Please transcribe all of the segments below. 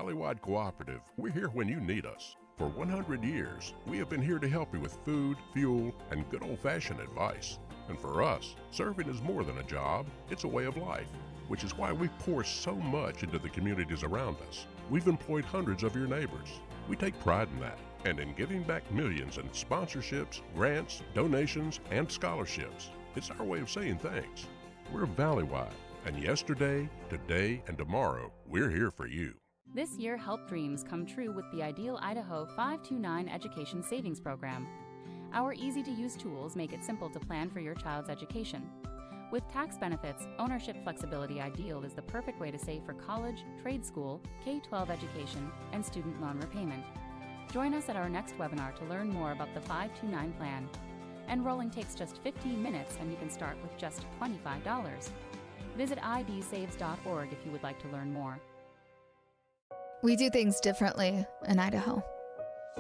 Valleywide Cooperative, we're here when you need us. For 100 years, we have been here to help you with food, fuel, and good old-fashioned advice. And for us, serving is more than a job, it's a way of life, which is why we pour so much into the communities around us. We've employed hundreds of your neighbors. We take pride in that, and in giving back millions in sponsorships, grants, donations, and scholarships. It's our way of saying thanks. We're Valleywide, and yesterday, today, and tomorrow, we're here for you. This year, help dreams come true with the Ideal Idaho 529 Education Savings Program. Our easy-to-use tools make it simple to plan for your child's education. With tax benefits, ownership flexibility, Ideal is the perfect way to save for college, trade school, K-12 education, and student loan repayment. Join us at our next webinar to learn more about the 529 plan. Enrolling takes just 15 minutes and you can start with just $25. Visit idsaves.org if you would like to learn more. We do things differently in Idaho.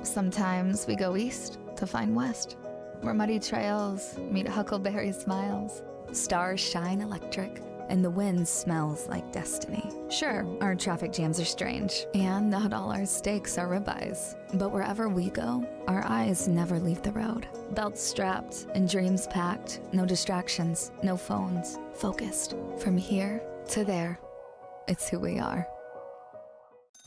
Sometimes we go east to find west, where muddy trails meet huckleberry smiles. Stars shine electric, and the wind smells like destiny. Sure, our traffic jams are strange, and not all our steaks are ribeyes. But wherever we go, our eyes never leave the road. Belts strapped and dreams packed, no distractions, no phones, focused. From here to there, it's who we are.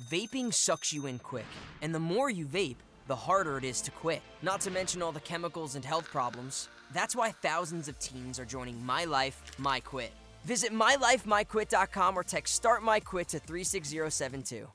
Vaping sucks you in quick, and the more you vape, the harder it is to quit. Not to mention all the chemicals and health problems. That's why thousands of teens are joining My Life, My Quit. Visit mylifemyquit.com or text Start My Quit to 36072.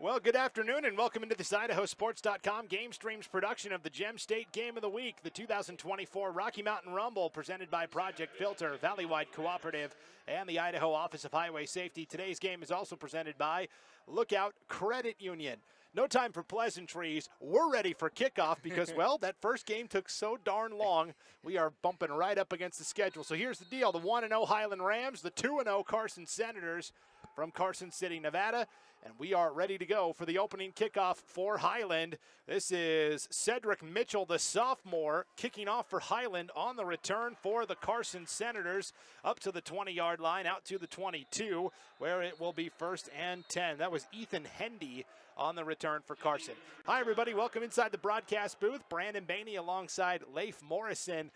Well, good afternoon and welcome into this IdahoSports.com GameStreams production of the Gem State Game of the Week, the 2024 Rocky Mountain Rumble presented by Project Filter, Valleywide Cooperative, and the Idaho Office of Highway Safety. Today's game is also presented by Lookout Credit Union. No time for pleasantries. We're ready for kickoff because, well, that first game took so darn long. We are bumping right up against the schedule. So here's the deal. The 1-0 Highland Rams, the 2-0 Carson Senators from Carson City, Nevada. And we are ready to go for the opening kickoff for Highland. This is Cedric Mitchell, the sophomore, kicking off for Highland on the return for the Carson Senators up to the 20-yard line, out to the 22, where it will be 1st and 10. That was Ethan Hendy on the return for Carson. Hi, everybody. Welcome inside the broadcast booth. Brandon Bainey alongside Leif Morrison.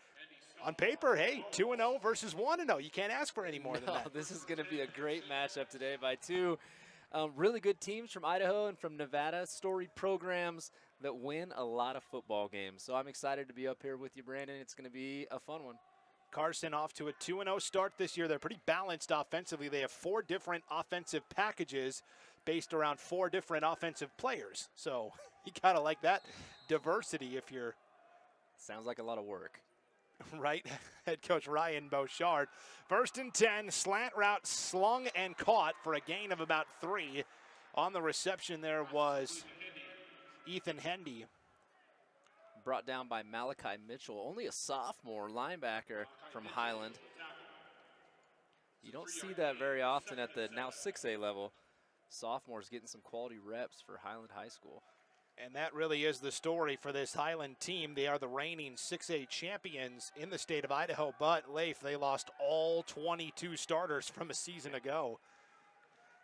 On paper, hey, 2-0 versus 1-0. You can't ask for any more than that. This is going to be a great matchup today by two really good teams from Idaho and from Nevada, storied programs that win a lot of football games. So I'm excited to be up here with you, Brandon. It's going to be a fun one. Carson off to a 2-0 start this year. They're pretty balanced offensively. They have 4 different offensive packages based around 4 different offensive players. So you got to like that diversity if you're... Sounds like a lot of work. Right, head coach Ryan Beauchard. 1st and 10, slant route slung and caught for a gain of about 3. On the reception there was Ethan Hendy. Brought down by Malachi Mitchell, only a sophomore linebacker from Highland. You don't see that very often at the now 6A level. Sophomores getting some quality reps for Highland High School. And that really is the story for this Highland team. They are the reigning 6A champions in the state of Idaho, but Leif, they lost all 22 starters from a season ago.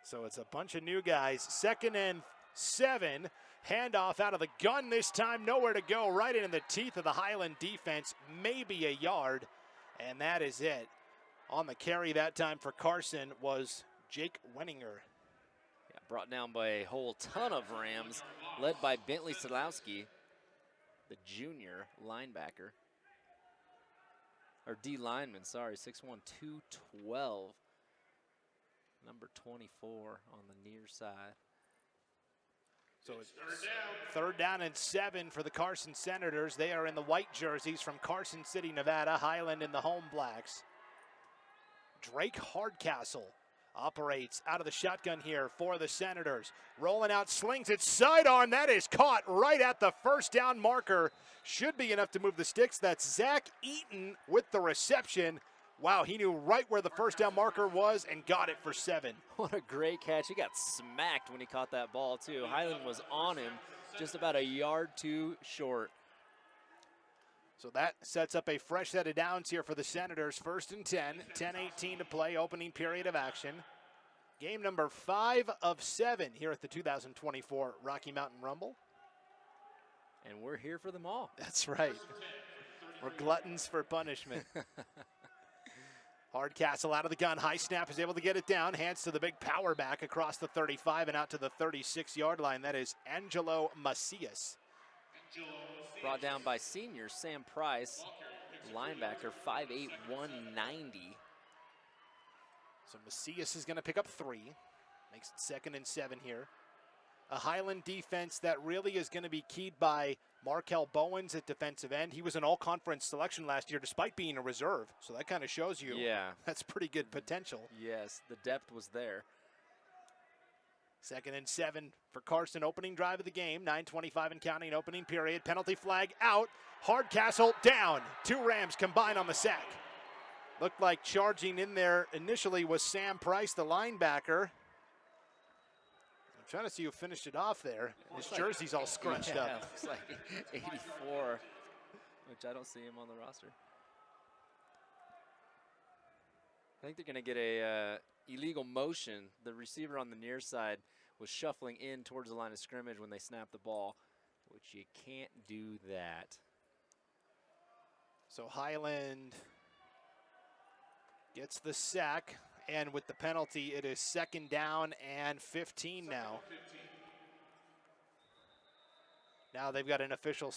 So it's a bunch of new guys. 2nd and 7, handoff out of the gun this time, nowhere to go, right in the teeth of the Highland defense, maybe a yard, and that is it. On the carry that time for Carson was Jake Wenninger. Yeah, brought down by a whole ton of Rams, led by Bentley Sadlowski, the junior linebacker. Or D lineman, sorry, 6'1", 212. Number 24 on the near side. So it's 3rd down and 7 for the Carson Senators. They are in the white jerseys from Carson City, Nevada. Highland in the home blacks. Drake Hardcastle operates out of the shotgun here for the Senators. Rolling out, slings it sidearm. That is caught right at the first down marker. Should be enough to move the sticks. That's Zach Eaton with the reception. Wow, he knew right where the first down marker was and got it for 7. What a great catch. He got smacked when he caught that ball, too. Highland was on him, just about a yard too short. So that sets up a fresh set of downs here for the Senators. 1st and 10, 10:18 to play, opening period of action. Game number 5 of 7 here at the 2024 Rocky Mountain Rumble. And we're here for them all. That's right. We're gluttons for punishment. Hardcastle out of the gun. High snap, is able to get it down. Hands to the big power back across the 35 and out to the 36-yard line. That is Angelo Macias. Brought down by senior Sam Price, linebacker, 5'8", 190. So Macias is going to pick up 3. Makes it 2nd and 7 here. A Highland defense that really is going to be keyed by Markel Bowens at defensive end. He was an all-conference selection last year despite being a reserve. So that kind of shows you that's pretty good potential. Yes, the depth was there. 2nd and 7 for Carson, opening drive of the game. 9:25 and counting, opening period. Penalty flag out. Hardcastle down. 2 Rams combined on the sack. Looked like charging in there initially was Sam Price, the linebacker. I'm trying to see who finished it off there. His jersey's all scrunched up. Looks like 84, which I don't see him on the roster. I think they're going to get a illegal motion. The receiver on the near side was shuffling in towards the line of scrimmage when they snapped the ball, which you can't do that. So Highland gets the sack, and with the penalty, it is 2nd down and 15 now. Now they've got an official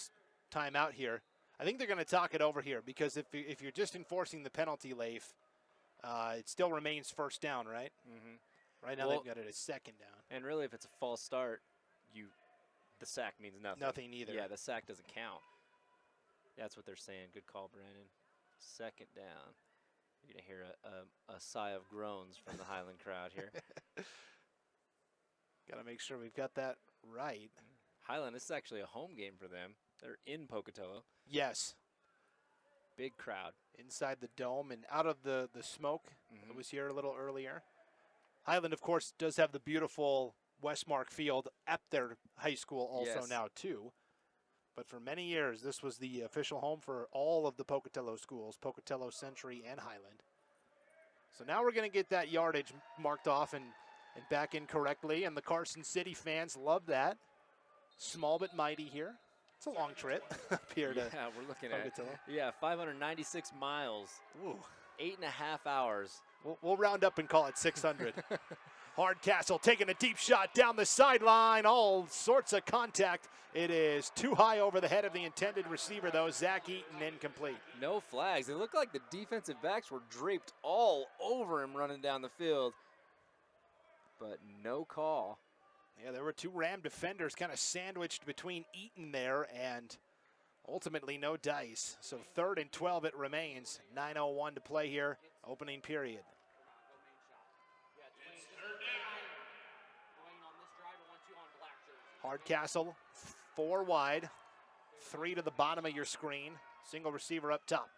timeout here. I think they're going to talk it over here because if you're just enforcing the penalty, Leif, it still remains 1st down, right? Mm-hmm. Right now they've got it as 2nd down. And really, if it's a false start, the sack means nothing. Nothing either. Yeah, the sack doesn't count. That's what they're saying. Good call, Brandon. 2nd down. You're going to hear a sigh of groans from the Highland crowd here. Got to make sure we've got that right. Highland, this is actually a home game for them. They're in Pocatello. Yes. Big crowd. Inside the dome and out of the smoke that was here a little earlier. Highland, of course, does have the beautiful Westmark Field at their high school also now, too. But for many years, this was the official home for all of the Pocatello schools, Pocatello, Century, and Highland. So now we're going to get that yardage marked off and back in correctly, and the Carson City fans love that. Small but mighty here. It's a long trip up here to we're looking Pocatello. at 596 miles. Ooh. 8.5 hours. We'll round up and call it 600. Hardcastle taking a deep shot down the sideline. All sorts of contact. It is too high over the head of the intended receiver, though. Zach Eaton incomplete. No flags. It looked like the defensive backs were draped all over him running down the field. But no call. Yeah, there were 2 Ram defenders kind of sandwiched between Eaton there, and ultimately no dice. So 3rd and 12 it remains. 9:01 to play here, opening period. Hardcastle, 4 wide, 3 to the bottom of your screen. Single receiver up top.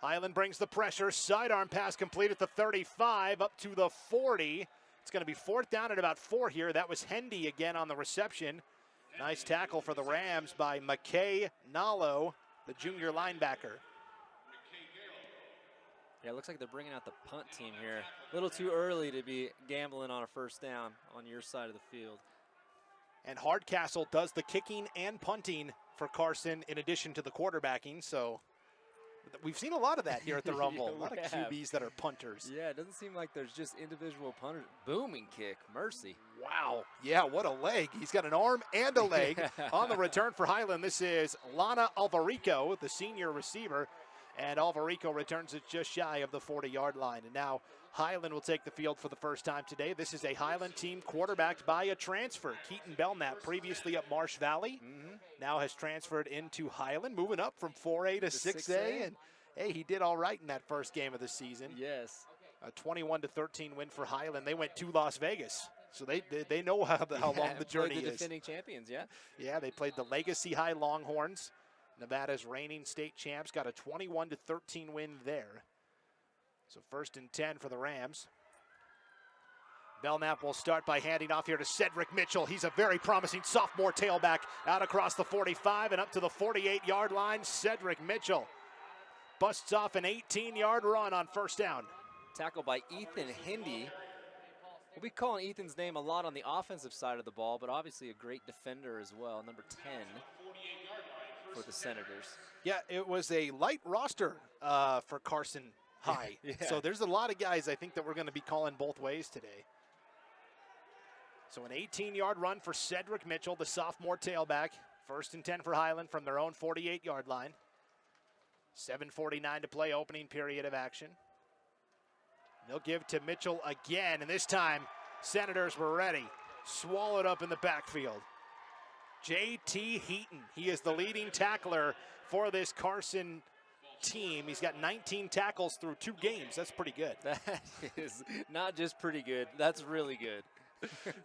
Highland brings the pressure. Sidearm pass complete at the 35, up to the 40. It's going to be 4th down at about 4 here. That was Hendy again on the reception. Nice tackle for the Rams by McKay Nalo, the junior linebacker. Yeah, it looks like they're bringing out the punt team here. A little too early to be gambling on a 1st down on your side of the field. And Hardcastle does the kicking and punting for Carson in addition to the quarterbacking. So we've seen a lot of that here at the Rumble. A lot of QBs that are punters. Yeah, it doesn't seem like there's just individual punters. Booming kick, mercy. Wow. Yeah, what a leg. He's got an arm and a leg on the return for Highland. This is Lana Alvarico, the senior receiver. And Alvarico returns it just shy of the 40-yard line. And now Highland will take the field for the first time today. This is a Highland team quarterbacked by a transfer. Keaton Belknap, previously at Marsh Valley, now has transferred into Highland, moving up from 4A to 6A. And, hey, he did all right in that first game of the season. Yes. A 21-13 win for Highland. They went to Las Vegas, so they know how long the journey the is. defending champions, yeah. Yeah, they played the Legacy High Longhorns, Nevada's reigning state champs. Got a 21-13 win there. So 1st and 10 for the Rams. Belknap will start by handing off here to Cedric Mitchell. He's a very promising sophomore tailback out across the 45 and up to the 48-yard line. Cedric Mitchell busts off an 18-yard run on 1st down. Tackled by Ethan Hindy. We'll be calling Ethan's name a lot on the offensive side of the ball, but obviously a great defender as well. Number 10 for the Senators. Yeah, it was a light roster for Carson High. Yeah. So there's a lot of guys I think that we're going to be calling both ways today. So an 18-yard run for Cedric Mitchell, the sophomore tailback. 1st and 10 for Highland from their own 48-yard line. 7:49 to play, opening period of action. They'll give to Mitchell again, and this time Senators were ready. Swallowed up in the backfield. J.T. Heaton, he is the leading tackler for this Carson team. He's got 19 tackles through 2 games. That's pretty good. That is not just pretty good, that's really good.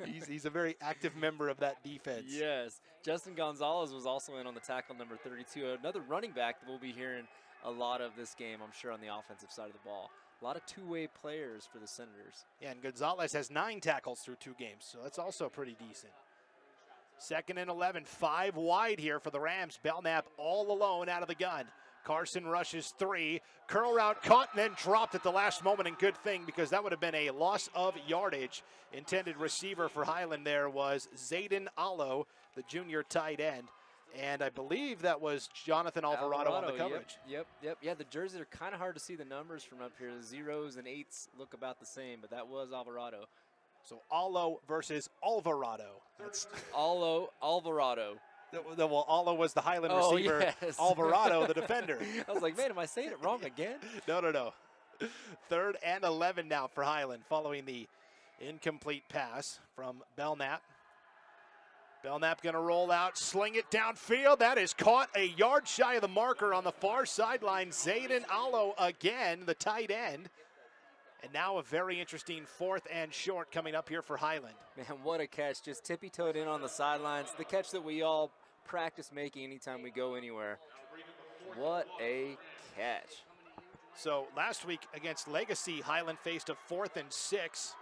he's a very active member of that defense. Yes. Justin Gonzalez was also in on the tackle, number 32. Another running back that we'll be hearing a lot of this game, I'm sure, on the offensive side of the ball. A lot of two-way players for the Senators. Yeah, and Gonzalez has 9 tackles through 2 games, so that's also pretty decent. 2nd and 11, 5 wide here for the Rams. Belknap all alone out of the gun. Carson rushes 3. Curl route caught and then dropped at the last moment, and good thing because that would have been a loss of yardage. Intended receiver for Highland there was Zayden Allo, the junior tight end. And I believe that was Jonathan Alvarado on the coverage. Yep. Yeah, the jerseys are kind of hard to see the numbers from up here. The 0s and 8s look about the same, but that was Alvarado. So Allo versus Alvarado. That's Alvarado. Well, Allo was the Highland receiver. Yes. Alvarado, the defender. I was like, man, am I saying it wrong again? No. 3rd and 11 now for Highland following the incomplete pass from Belknap. Belknap going to roll out, sling it downfield. That is caught a yard shy of the marker on the far sideline. Zayden Allo again, the tight end. And now a very interesting 4th and short coming up here for Highland. Man, what a catch. Just tippy-toed in on the sidelines. The catch that we all practice making anytime we go anywhere. What a catch. So last week against Legacy, Highland faced a 4th and 6.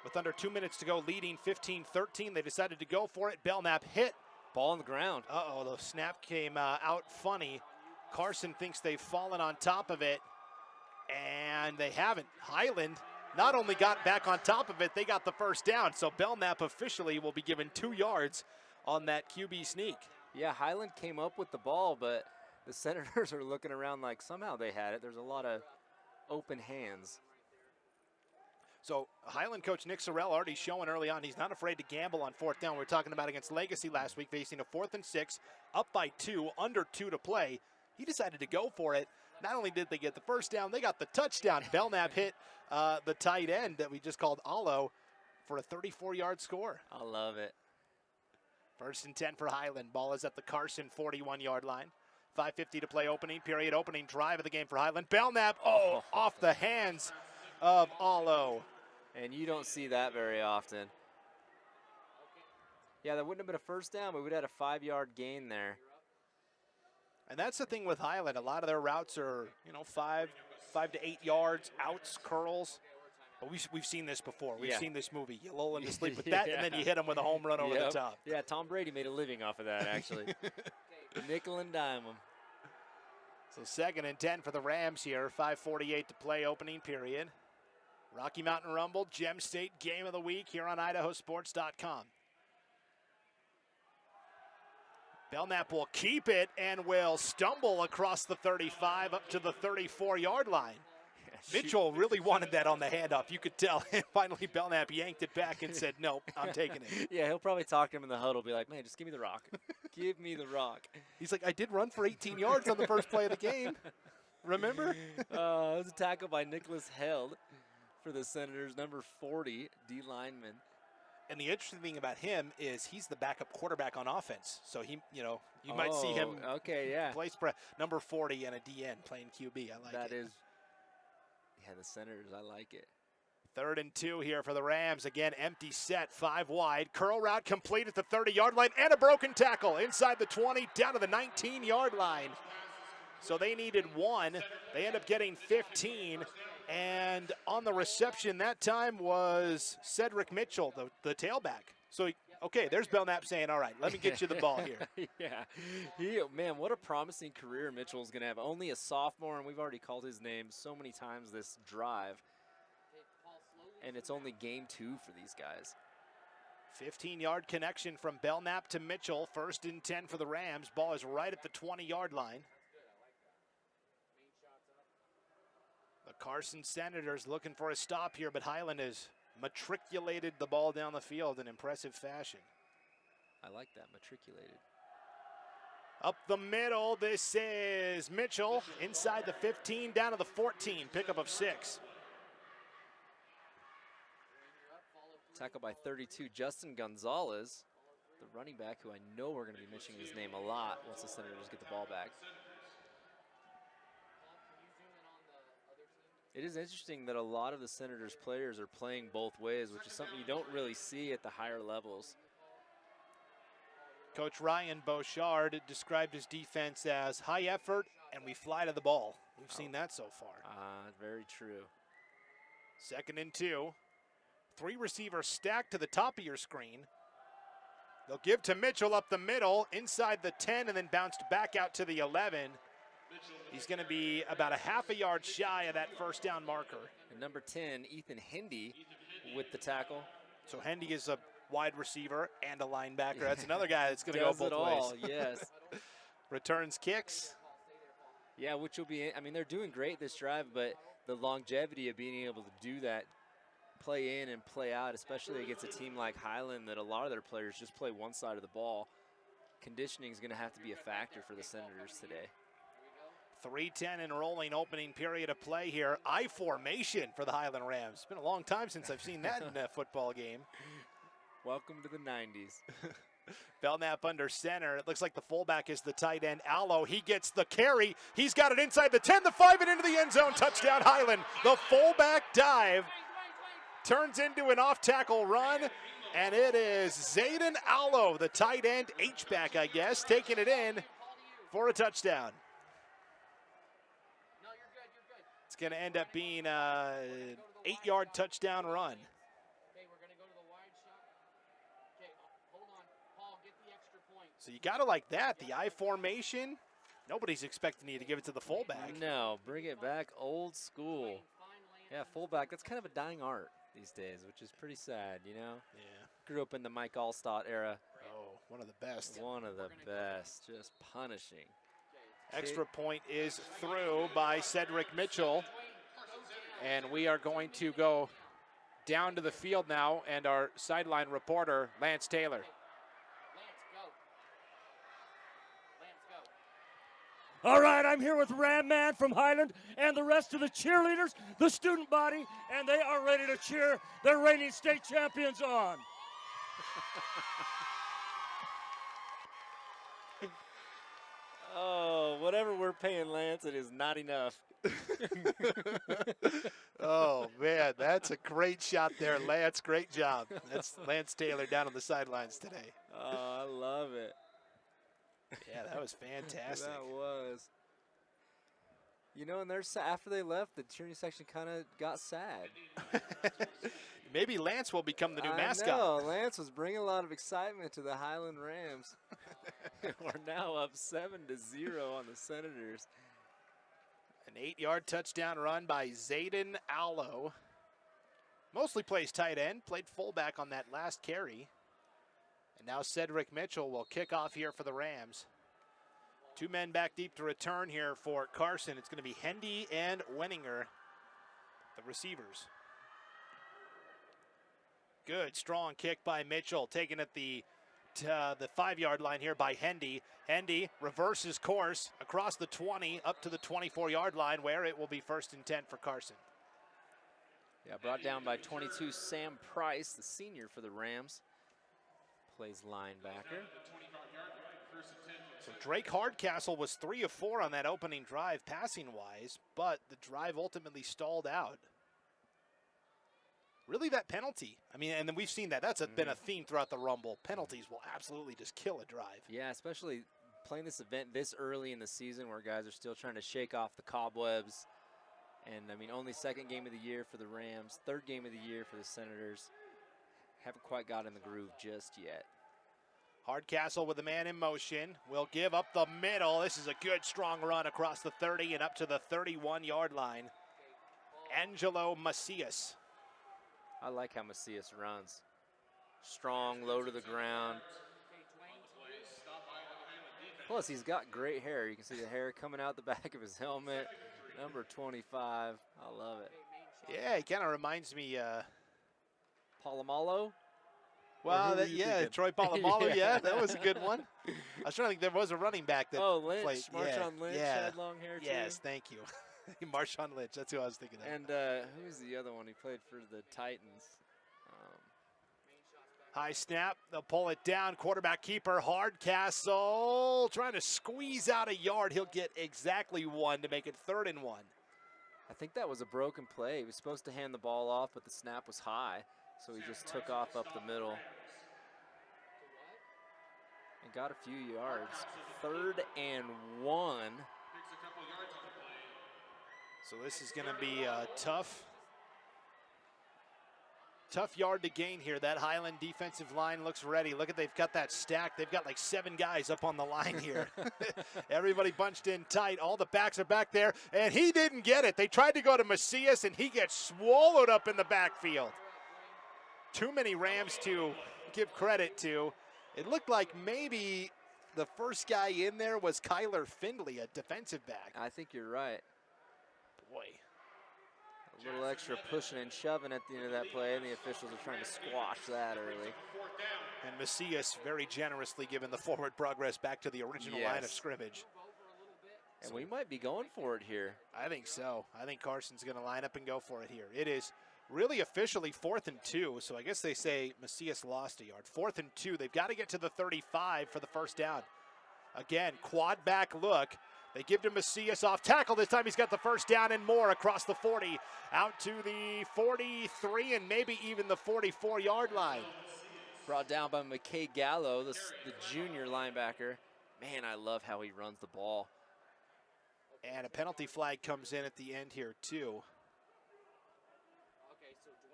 With under 2 minutes to go, leading 15-13. They decided to go for it. Belknap hit. Ball on the ground. Uh-oh, the snap came out funny. Carson thinks they've fallen on top of it, and they haven't. Highland not only got back on top of it, they got the 1st down. So Belknap officially will be given 2 yards on that QB sneak. Yeah, Highland came up with the ball, but the Senators are looking around like somehow they had it. There's a lot of open hands. So Highland coach Nick Sorrell already showing early on he's not afraid to gamble on 4th down. We were talking about against Legacy last week, facing a 4th and 6, up by 2, under 2 to play. He decided to go for it. Not only did they get the 1st down, they got the touchdown. Belknap hit the tight end that we just called Allo for a 34-yard score. I love it. 1st and 10 for Highland. Ball is at the Carson 41-yard line. 5:50 to play, opening period, opening drive of the game for Highland. Belknap, off the hands of Allo. And you don't see that very often. Yeah, that wouldn't have been a 1st down, but we'd had a 5-yard gain there. And that's the thing with Highland. A lot of their routes are, 5 to 8 yards, outs, curls. But we've seen this before. We've seen this movie. You lull them to sleep with that, and then you hit them with a home run over the top. Yeah, Tom Brady made a living off of that, actually. Nickel and dime them. So 2nd and 10 for the Rams here. 5:48 to play, opening period. Rocky Mountain Rumble, Gem State Game of the Week here on IdahoSports.com. Belknap will keep it and will stumble across the 35 up to the 34-yard line. Mitchell really wanted that on the handoff. You could tell. And finally, Belknap yanked it back and said, nope, I'm taking it. Yeah, he'll probably talk to him in the huddle, be like, man, just give me the rock. Give me the rock. He's like, I did run for 18 yards on the first play of the game. Remember? It was a tackle by Nicholas Held for the Senators, number 40, D lineman. And the interesting thing about him is he's the backup quarterback on offense. So he, you might see him play number 40 and a DN playing QB. I like it. That is, yeah, the Senators, I like it. 3rd and 2 here for the Rams. Again, empty set, 5 wide. Curl route complete at the 30-yard line, and a broken tackle inside the 20, down to the 19-yard line. So they needed 1. They end up getting 15. And on the reception that time was Cedric Mitchell, the tailback. So, okay, there's Belknap saying, all right, let me get you the ball here. Yeah, man, what a promising career Mitchell's going to have. Only a sophomore, and we've already called his name so many times this drive. And it's only game 2 for these guys. 15-yard connection from Belknap to Mitchell. 1st and 10 for the Rams. Ball is right at the 20-yard line. The Carson Senators looking for a stop here, but Highland has matriculated the ball down the field in impressive fashion. I like that, matriculated. Up the middle, this is Mitchell. Inside the 15, down to the 14. Pickup of 6. Tackle by 32, Justin Gonzalez, the running back, who I know we're going to be mentioning his name a lot once the Senators get the ball back. It is interesting that a lot of the Senators players are playing both ways, which is something you don't really see at the higher levels. Coach Ryan Beauchard described his defense as high effort, and we fly to the ball. We've seen that so far. Very true. 2nd and 2. 3 receivers stacked to the top of your screen. They'll give to Mitchell up the middle, inside the 10, and then bounced back out to the 11. He's going to be about a half a yard shy of that 1st down marker. And number 10, Ethan Hendy with the tackle. So Hendy is a wide receiver and a linebacker. That's another guy that's going to go both ways. Yes. Returns kicks. Yeah, which will be, I mean, they're doing great this drive, but the longevity of being able to do that, play in and play out, especially against a team like Highland that a lot of their players just play one side of the ball. Conditioning is going to have to be a factor for the Senators today. 3:10 and rolling, opening period of play here. I formation for the Highland Rams. It's been a long time since I've seen that in a football game. Welcome to the 90s. Belknap under center. It looks like the fullback is the tight end, Allo. He gets the carry. He's got it inside the 10, the 5, and into the end zone. Touchdown, Highland. The fullback dive turns into an off-tackle run, and it is Zayden Allo, the tight end, H-back, I guess, taking it in for a touchdown. It's going to end up being an 8-yard touchdown run. So you got to like that, the I formation. Nobody's expecting you to give it to the fullback. No, bring it back old school. Yeah, fullback, that's kind of a dying art these days, which is pretty sad, you know? Yeah. Grew up in the Mike Allstott era. Oh, one of the best. One of the best, just punishing. Extra point is through by Cedric Mitchell. And we are going to go down to the field now, and our sideline reporter, Lance Taylor. All right, I'm here with Ram Man from Highland and the rest of the cheerleaders, the student body, and they are ready to cheer their reigning state champions on. Oh, whatever we're paying Lance, it is not enough. Oh, man, that's a great shot there, Lance. Great job. That's Lance Taylor down on the sidelines today. Oh, I love it. Yeah, that was fantastic. That was. You know, and there's after they left, the cheering section kind of got sad. Maybe Lance will become the new mascot. No, Lance was bringing a lot of excitement to the Highland Rams. We're now up 7-0 on the Senators. An 8-yard touchdown run by Zayden Allo. Mostly plays tight end, played fullback on that last carry. And now Cedric Mitchell will kick off here for the Rams. 2 men back deep to return here for Carson. It's going to be Hendy and Wenninger, the receivers. Good, strong kick by Mitchell, taken at the 5-yard line here by Hendy. Hendy reverses course across the 20 up to the 24-yard line, where it will be 1st and 10 for Carson. Yeah, brought down by 22, Sam Price, the senior for the Rams. Plays linebacker. So Drake Hardcastle was 3 of 4 on that opening drive passing-wise, but the drive ultimately stalled out. really that penalty. I mean, and then we've seen that. That's been a theme throughout the Rumble. Penalties will absolutely just kill a drive. Yeah, especially playing this event this early in the season where guys are still trying to shake off the cobwebs. And, I mean, only second game of the year for the Rams, third game of the year for the Senators. Haven't quite got in the groove just yet. Hardcastle with the man in motion. Will give up the middle. This is a good, strong run across the 30 and up to the 31-yard line. Angelo Macias. I like how Macias runs. Strong, low to the ground. Plus, he's got great hair. You can see the hair coming out the back of his helmet. Number 25. I love it. Yeah, he kind of reminds me. Polamalu? Well, Troy Polamalu. Yeah, that was a good one. I was trying to think. There was a running back that. Oh, Lynch. played. Marshawn Lynch had long hair too. Yes, thank you. Marshawn Lynch. That's who I was thinking of. And who's the other one? He played for the Titans. High snap. They'll pull it down. Quarterback keeper Hardcastle trying to squeeze out a yard. He'll get exactly one to make it 3rd and 1. I think that was a broken play. He was supposed to hand the ball off, but the snap was high, so he just took off up the middle and got a few yards. 3rd and 1. So this is going to be a tough yard to gain here. That Highland defensive line looks ready. Look at, they've got that stack. They've got like 7 guys up on the line here. Everybody bunched in tight. All the backs are back there, and he didn't get it. They tried to go to Macias, and he gets swallowed up in the backfield. Too many Rams to give credit to. It looked like maybe the first guy in there was Kyler Findley, a defensive back. I think you're right. Boy. A little extra pushing and shoving at the end of that play, and the officials are trying to squash that early. And Macias very generously given the forward progress back to the original line of scrimmage. And we might be going for it here. I think so. I think Carson's going to line up and go for it here. It is really officially 4th and 2, so I guess they say Macias lost a yard. 4th and 2. They've got to get to the 35 for the first down. Again, quad back look. They give to Macias off tackle. This time he's got the first down and more across the 40, out to the 43 and maybe even the 44-yard line. Brought down by McKay Gallo, the junior linebacker. Man, I love how he runs the ball. And a penalty flag comes in at the end here too.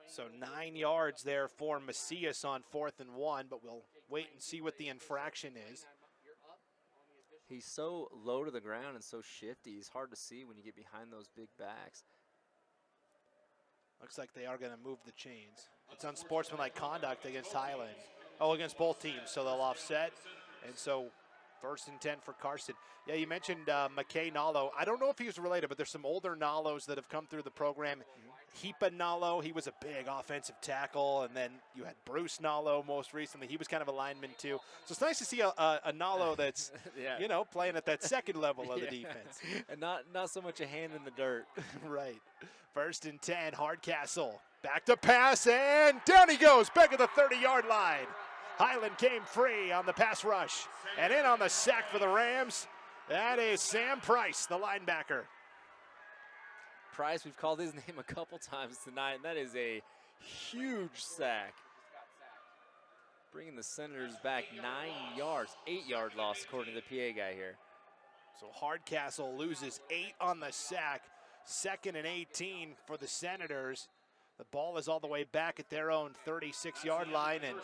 So 9 yards there for Macias on 4th and 1, but we'll wait and see what the infraction is. He's so low to the ground and so shifty. He's hard to see when you get behind those big backs. Looks like they are going to move the chains. It's unsportsmanlike conduct against Highland. Oh, against both teams, so they'll offset. And so 1st and 10 for Carson. Yeah, you mentioned McKay Nallo. I don't know if he was related, but there's some older Nallos that have come through the program. Hepa Nallo, he was a big offensive tackle, and then you had Bruce Nallo most recently. He was kind of a lineman too. So it's nice to see a Nallo that's, you know, playing at that second level of the defense. And not so much a hand in the dirt. Right. 1st and 10, Hardcastle. Back to pass, and down he goes, back at the 30-yard line. Highland came free on the pass rush, and in on the sack for the Rams. That is Sam Price, the linebacker. Price, we've called his name a couple times tonight, and that is a huge sack. Bringing the Senators back 9 yards, 8-yard loss according to the PA guy here. So Hardcastle loses 8 on the sack. 2nd and 18 for the Senators. The ball is all the way back at their own 36-yard line, and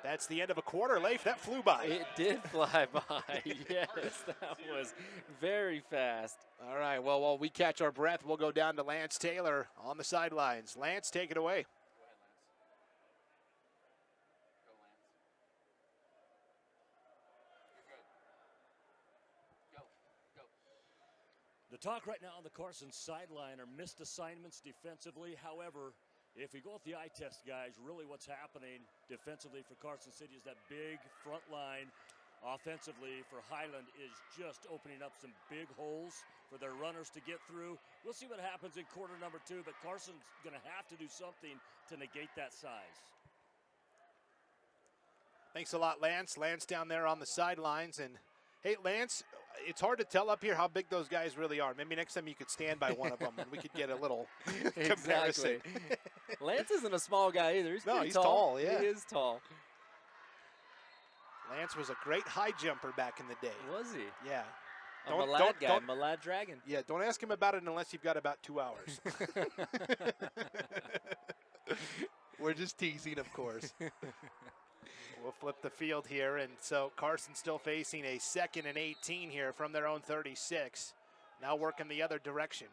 that's the end of a quarter. Leif, that flew by. It did fly by. Yes, that was very fast. All right, well, while we catch our breath, we'll go down to Lance Taylor on the sidelines. Lance, take it away. The talk right now on the Carson sideline are missed assignments defensively. However, if we go with the eye test, guys, really what's happening defensively for Carson City is that big front line offensively for Highland is just opening up some big holes for their runners to get through. We'll see what happens in quarter number 2, but Carson's going to have to do something to negate that size. Thanks a lot, Lance. Lance down there on the sidelines. And, hey, Lance, it's hard to tell up here how big those guys really are. Maybe next time you could stand by one of them and we could get a little comparison. Lance isn't a small guy either. He's he's tall. tall, yeah. He is tall. Lance was a great high jumper back in the day. Was he? Yeah. A Malad guy, Malad Dragon. Yeah, don't ask him about it unless you've got about 2 hours. We're just teasing, of course. We'll flip the field here, and so Carson still facing a 2nd and 18 here from their own 36. Now working the other direction.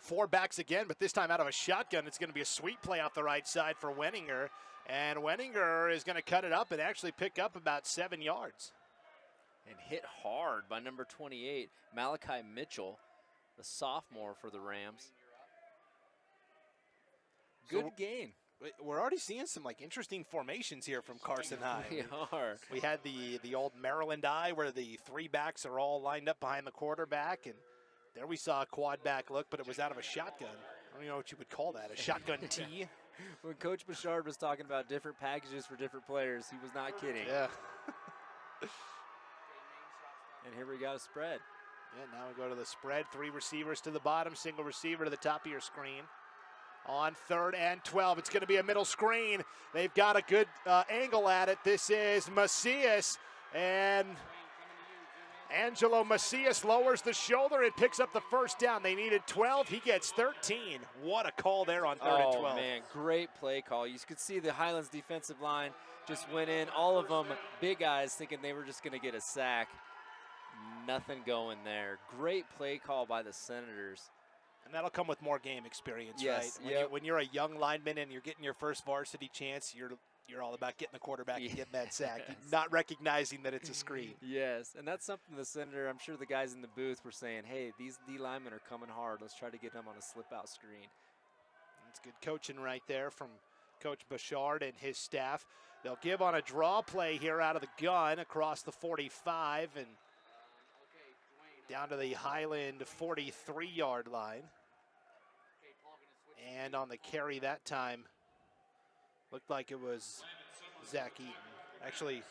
4 backs again, but this time out of a shotgun. It's going to be a sweep play off the right side for Wenninger, and Wenninger is going to cut it up and actually pick up about 7 yards. And hit hard by number 28, Malachi Mitchell, the sophomore for the Rams. Good gain. We're already seeing some interesting formations here from Carson High. We are. We had the old Maryland eye where the 3 backs are all lined up behind the quarterback, and there we saw a quad back look, but it was out of a shotgun. I don't even know what you would call that, a shotgun tee. When Coach Bouchard was talking about different packages for different players, he was not kidding. Yeah. And here we got a spread. Yeah, now we go to the spread. 3 receivers to the bottom, single receiver to the top of your screen. On 3rd and 12, it's going to be a middle screen. They've got a good angle at it. This is Macias, and Angelo Macias lowers the shoulder and picks up the first down. They needed 12. He gets 13. What a call there on 3rd and 12. Oh, man, great play call. You could see the Highlands defensive line just went in. All of them big guys thinking they were just going to get a sack. Nothing going there. Great play call by the Senators. And that'll come with more game experience, yes, right? When you're a young lineman and you're getting your first varsity chance, you're all about getting the quarterback and getting that sack, not recognizing that it's a screen. Yes, and that's something the Senator, I'm sure the guys in the booth were saying, hey, these D linemen are coming hard. Let's try to get them on a slip-out screen. That's good coaching right there from Coach Bouchard and his staff. They'll give on a draw play here out of the gun across the 45 and down to the Highland 43-yard line. And on the carry that time, looked like it was Zach Eaton. Actually,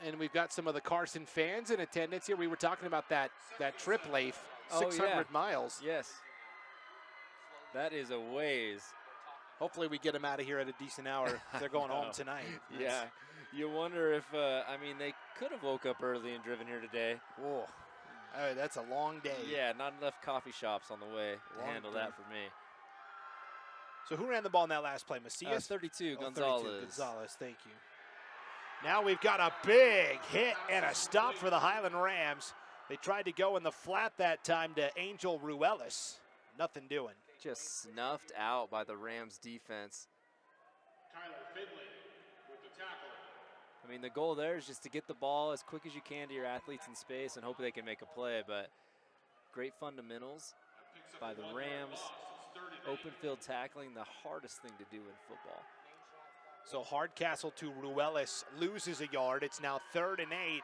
and we've got some of the Carson fans in attendance here. We were talking about that trip, Leif, 600 miles. Yes. That is a ways. Hopefully we get them out of here at a decent hour. They're going home tonight. Yeah. You wonder if, they could have woke up early and driven here today. Whoa. That's a long day. Yeah, not enough coffee shops on the way to handle that for me. So who ran the ball in that last play? Macias? 32, Gonzalez. 32, Gonzalez, thank you. Now we've got a big hit and a stop for the Highland Rams. They tried to go in the flat that time to Angel Ruelas. Nothing doing. Just snuffed out by the Rams defense. Tyler Fidley with the tackle. I mean, the goal there is just to get the ball as quick as you can to your athletes in space and hope they can make a play, but great fundamentals by the Rams. Open field tackling, the hardest thing to do in football. So Hardcastle to Ruelas loses a yard. It's now 3rd and 8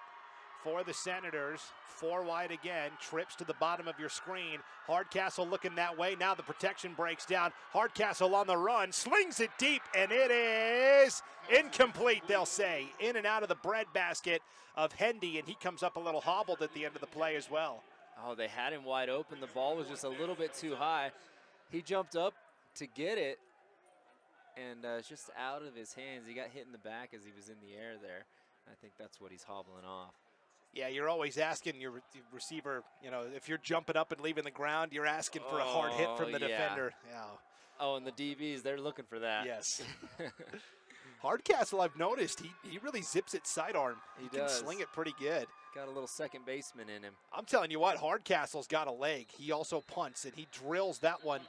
for the Senators. 4 wide again, trips to the bottom of your screen. Hardcastle looking that way. Now the protection breaks down. Hardcastle on the run, slings it deep, and it is incomplete, they'll say. In and out of the breadbasket of Hendy, and he comes up a little hobbled at the end of the play as well. Oh, they had him wide open. The ball was just a little bit too high. He jumped up to get it, and just out of his hands. He got hit in the back as he was in the air there. I think that's what he's hobbling off. Yeah, you're always asking your receiver, if you're jumping up and leaving the ground, you're asking for a hard hit from the defender. Yeah. Oh, and the DBs, they're looking for that. Yes. Hardcastle, I've noticed, he really zips it sidearm. He can sling it pretty good. Got a little second baseman in him. I'm telling you what, Hardcastle's got a leg. He also punts, and he drills that one.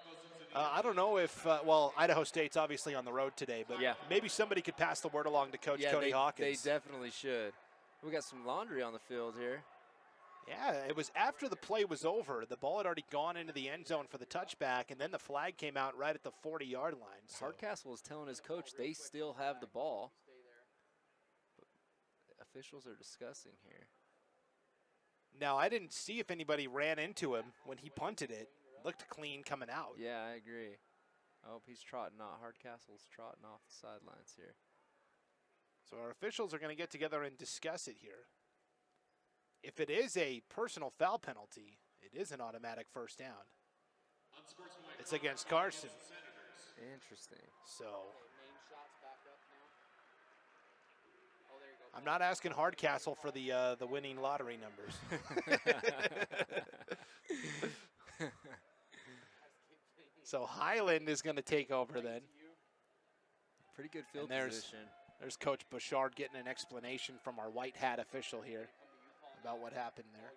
I don't know if, Idaho State's obviously on the road today, but maybe somebody could pass the word along to Coach Cody Hawkins. They definitely should. We got some laundry on the field here. Yeah, it was after the play was over. The ball had already gone into the end zone for the touchback, and then the flag came out right at the 40-yard line. So. Hardcastle is telling his coach they still have the ball. But officials are discussing here. Now, I didn't see if anybody ran into him when he punted it. Looked clean coming out. Yeah, I agree. Oh, he's trotting off. Hardcastle's trotting off the sidelines here. So our officials are going to get together and discuss it here. If it is a personal foul penalty, it is an automatic first down. It's against Carson. Interesting. So I'm not asking Hardcastle for the winning lottery numbers. So Highland is going to take over then. Pretty good field And position. There's Coach Bouchard getting an explanation from our white hat official here about what happened there.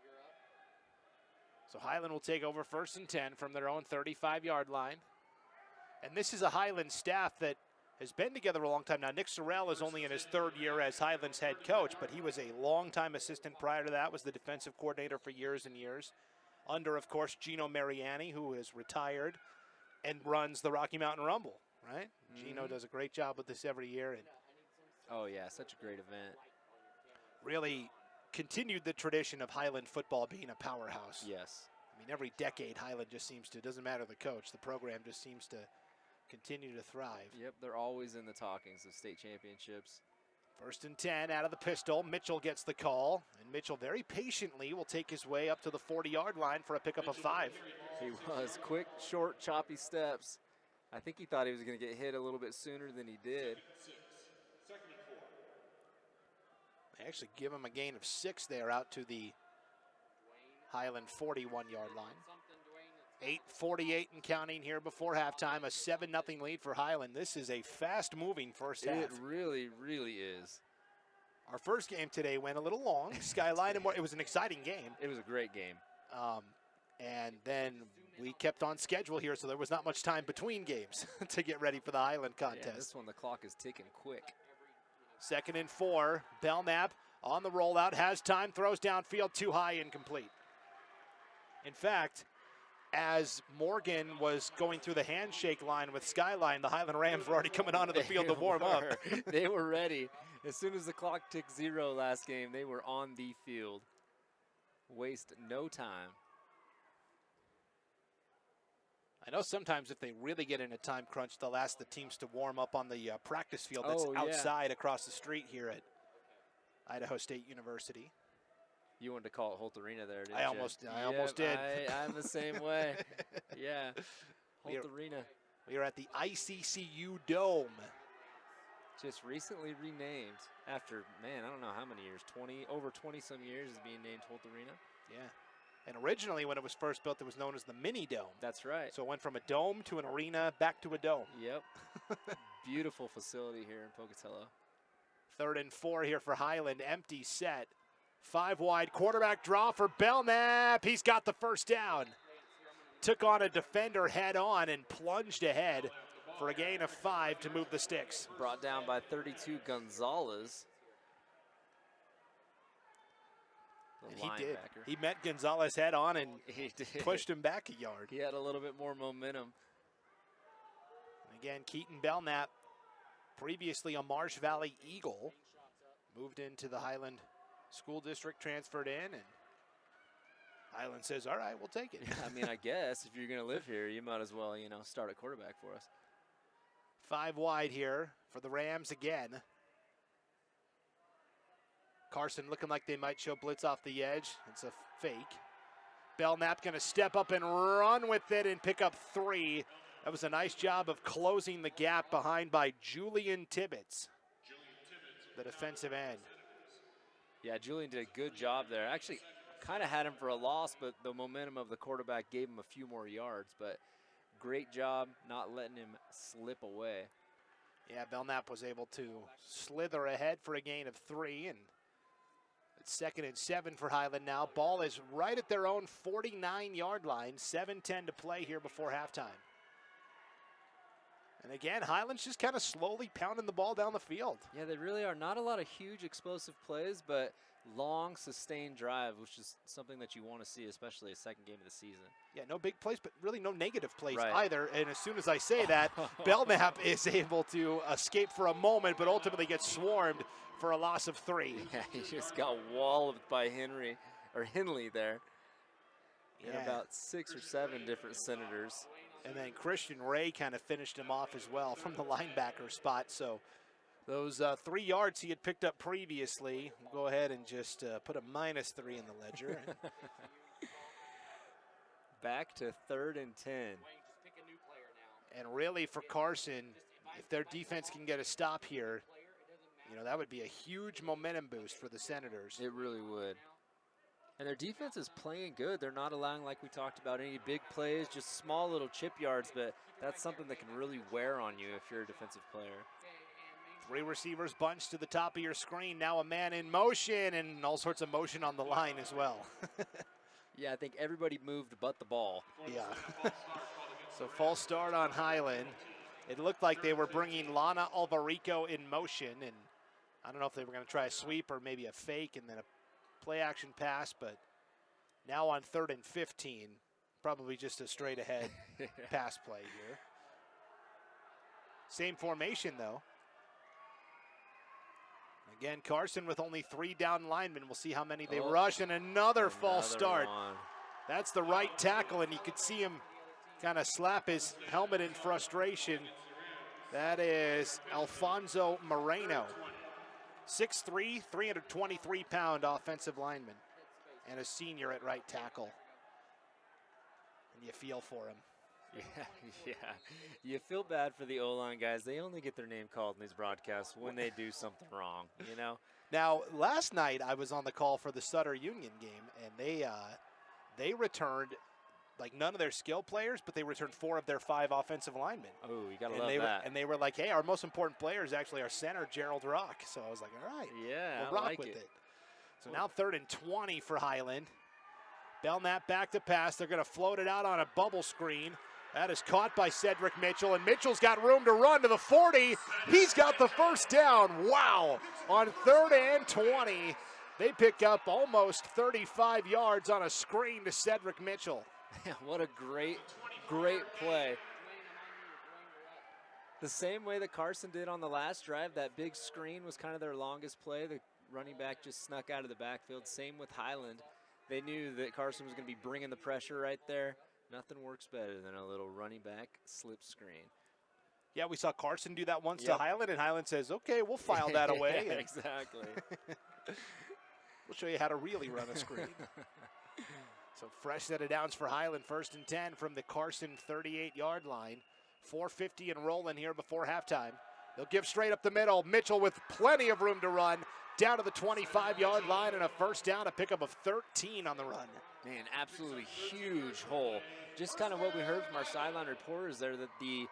So Highland will take over 1st and 10 from their own 35-yard line. And this is a Highland staff that has been together a long time now. Nick Sorrell is only in his 3rd year as Highland's head coach, but he was a longtime assistant prior to that, was the defensive coordinator for years and years. Under, of course, Gino Mariani, who is retired and runs the Rocky Mountain Rumble, right? Gino does a great job with this every year. And oh, yeah, such a great event. Really continued the tradition of Highland football being a powerhouse. Yes. I mean, every decade, Highland just seems to, doesn't matter the coach, the program just seems to continue to thrive. Yep, they're always in the talkings of state championships. 1st and 10 out of the pistol. Mitchell gets the call, and Mitchell very patiently will take his way up to the 40-yard line for a pickup of 5. He was quick, short, choppy steps. I think he thought he was going to get hit a little bit sooner than he did. They actually give him a gain of 6 there out to the Highland 41-yard line. 8:48 and counting here before halftime. A 7-0 lead for Highland. This is a fast-moving first half. It really, really is. Our first game today went a little long. Skyline, and it was an exciting game. It was a great game. And then we kept on schedule here, so there was not much time between games to get ready for the Highland contest. Yeah, this one, the clock is ticking quick. 2nd and 4. Belknap on the rollout, has time, throws downfield, too high, incomplete. In fact, as Morgan was going through the handshake line with Skyline, the Highland Rams were already coming onto the field to warm up. They were ready. As soon as the clock ticked 0 last game, they were on the field. Waste no time. I know sometimes if they really get in a time crunch, they'll ask the teams to warm up on the practice field that's outside across the street here at Idaho State University. You wanted to call it Holt Arena there, didn't I you? almost did. I'm the same way. Yeah, Holt Arena. We are at the ICCU Dome. Just recently renamed after, man, I don't know how many years, over 20-some years is being named Holt Arena. Yeah. And originally when it was first built, it was known as the Mini Dome. That's right. So it went from a dome to an arena back to a dome. Yep. Beautiful facility here in Pocatello. 3rd and 4 here for Highland. Empty set. 5 wide. Quarterback draw for Belknap. He's got the first down. Took on a defender head on and plunged ahead for a gain of 5 to move the sticks. Brought down by 32 Gonzalez. And he did. He met Gonzalez head on and pushed him back a yard. He had a little bit more momentum. And again, Keaton Belknap, previously a Marsh Valley Eagle, moved into the Highland School District, transferred in, and Highland says, all right, we'll take it. I mean, I guess if you're going to live here, you might as well, start at quarterback for us. 5 wide here for the Rams again. Carson looking like they might show blitz off the edge. It's a fake. Belknap going to step up and run with it and pick up 3. That was a nice job of closing the gap behind by Julian Tibbetts, the defensive end. Yeah, Julian did a good job there. Actually, kind of had him for a loss, but the momentum of the quarterback gave him a few more yards. But great job not letting him slip away. Yeah, Belknap was able to slither ahead for a gain of 3, and it's 2nd and 7 for Highland now. Ball is right at their own 49-yard line. 7:10 to play here before halftime. And again, Highland's just kind of slowly pounding the ball down the field. Yeah, they really are. Not a lot of huge explosive plays, but long, sustained drive, which is something that you want to see, especially a second game of the season. Yeah, no big plays, but really no negative plays either. And as soon as I say that, Belknap is able to escape for a moment, but ultimately gets swarmed for a loss of 3. Yeah, he just got walloped by Henley there. And about 6 or 7 different Senators. And then Christian Ray kind of finished him off as well from the linebacker spot. So those 3 yards he had picked up previously, we'll go ahead and just put a -3 in the ledger. back to 3rd and 10. And really for Carson, if their defense can get a stop here, you know, that would be a huge momentum boost for the Senators. It really would. And their defense is playing good. They're not allowing, like we talked about, any big plays, just small little chip yards, but that's something that can really wear on you if you're a defensive player. 3 receivers bunched to the top of your screen. Now a man in motion and all sorts of motion on the line as well. Yeah, I think everybody moved but the ball. Yeah. So false start on Highland. It looked like they were bringing Lana Alvarico in motion, and I don't know if they were going to try a sweep or maybe a fake and then a play action pass, but now on 3rd and 15, probably just a straight ahead pass play here. Same formation though. Again, Carson with only 3 down linemen. We'll see how many they rush, and another false start. One. That's the right tackle, and you could see him kind of slap his helmet in frustration. That is Alfonso Moreno. 6'3", 323-pound offensive lineman, and a senior at right tackle. And you feel for him. Yeah. You feel bad for the O-line guys. They only get their name called in these broadcasts when they do something wrong, you know? Now, last night I was on the call for the Sutter Union game, and they returned, like, none of their skill players, but they returned 4 of their 5 offensive linemen. Oh, you gotta love that. And they were like, hey, our most important player is actually our center, Gerald Rock. So I was like, all right, yeah, we'll rock like with it. it. So now 3rd and 20 for Highland. Belknap back to pass. They're going to float it out on a bubble screen. That is caught by Cedric Mitchell, and Mitchell's got room to run to the 40. He's got the first down. Wow. On 3rd and 20, they pick up almost 35 yards on a screen to Cedric Mitchell. What a great play. The same way that Carson did on the last drive, that big screen was kind of their longest play. The running back just snuck out of the backfield. Same with Highland. They knew that Carson was going to be bringing the pressure right there. Nothing works better than a little running back slip screen. Yeah, we saw Carson do that once to Highland, and Highland says, okay, we'll file that away. Yeah, exactly. We'll show you how to really run a screen. So fresh set of downs for Highland, 1st and 10 from the Carson 38-yard line. 4:50 and rolling here before halftime. They'll give straight up the middle. Mitchell with plenty of room to run. Down to the 25-yard line and a first down, a pickup of 13 on the run. Man, absolutely huge hole. Just kind of what we heard from our sideline reporters there, that the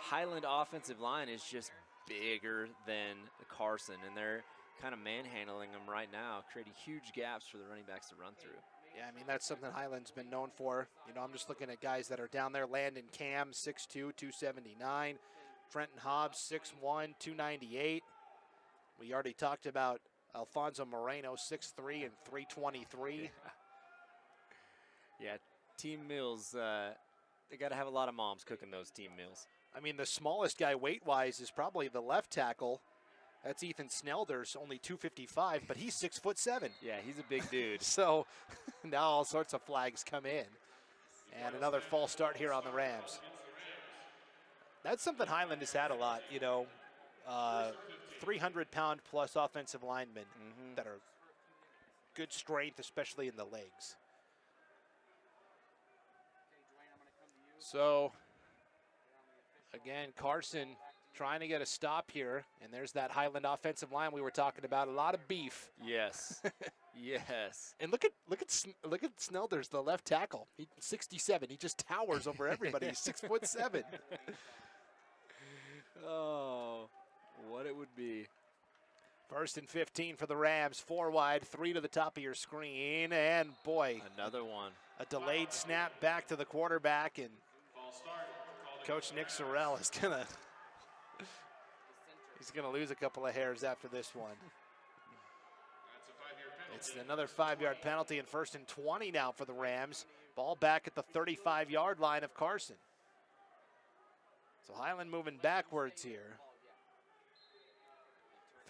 Highland offensive line is just bigger than Carson, and they're kind of manhandling them right now, creating huge gaps for the running backs to run through. Yeah, I mean, that's something Highland's been known for. You know, I'm just looking at guys that are down there. Landon Cam, 6'2", 279. Trenton Hobbs, 6'1", 298. We already talked about Alfonso Moreno, 6'3", and 323. Yeah, team meals, they got to have a lot of moms cooking those team meals. I mean, the smallest guy weight-wise is probably the left tackle. That's Ethan Snelders, only 255, but he's 6'7". Yeah, he's a big dude. So now all sorts of flags come in. And another false start here on the Rams. That's something Highland has had a lot, you know. 300-pound plus offensive linemen that are good strength, especially in the legs. So, again, Carson trying to get a stop here, and there's that Highland offensive line we were talking about. A lot of beef. Yes, yes. And look at Snelders, the left tackle. He's 67. He just towers over everybody. He's 6'7". Oh, what it would be. 1st and 15 for the Rams. 4 wide, 3 to the top of your screen, and boy, another one. A delayed snap back to the quarterback, and Coach Nick Sorrell is he's gonna lose a couple of hairs after this one. It's another 5-yard penalty, and 1st and 20 now for the Rams. Ball back at the 35-yard line of Carson. So Highland moving backwards here.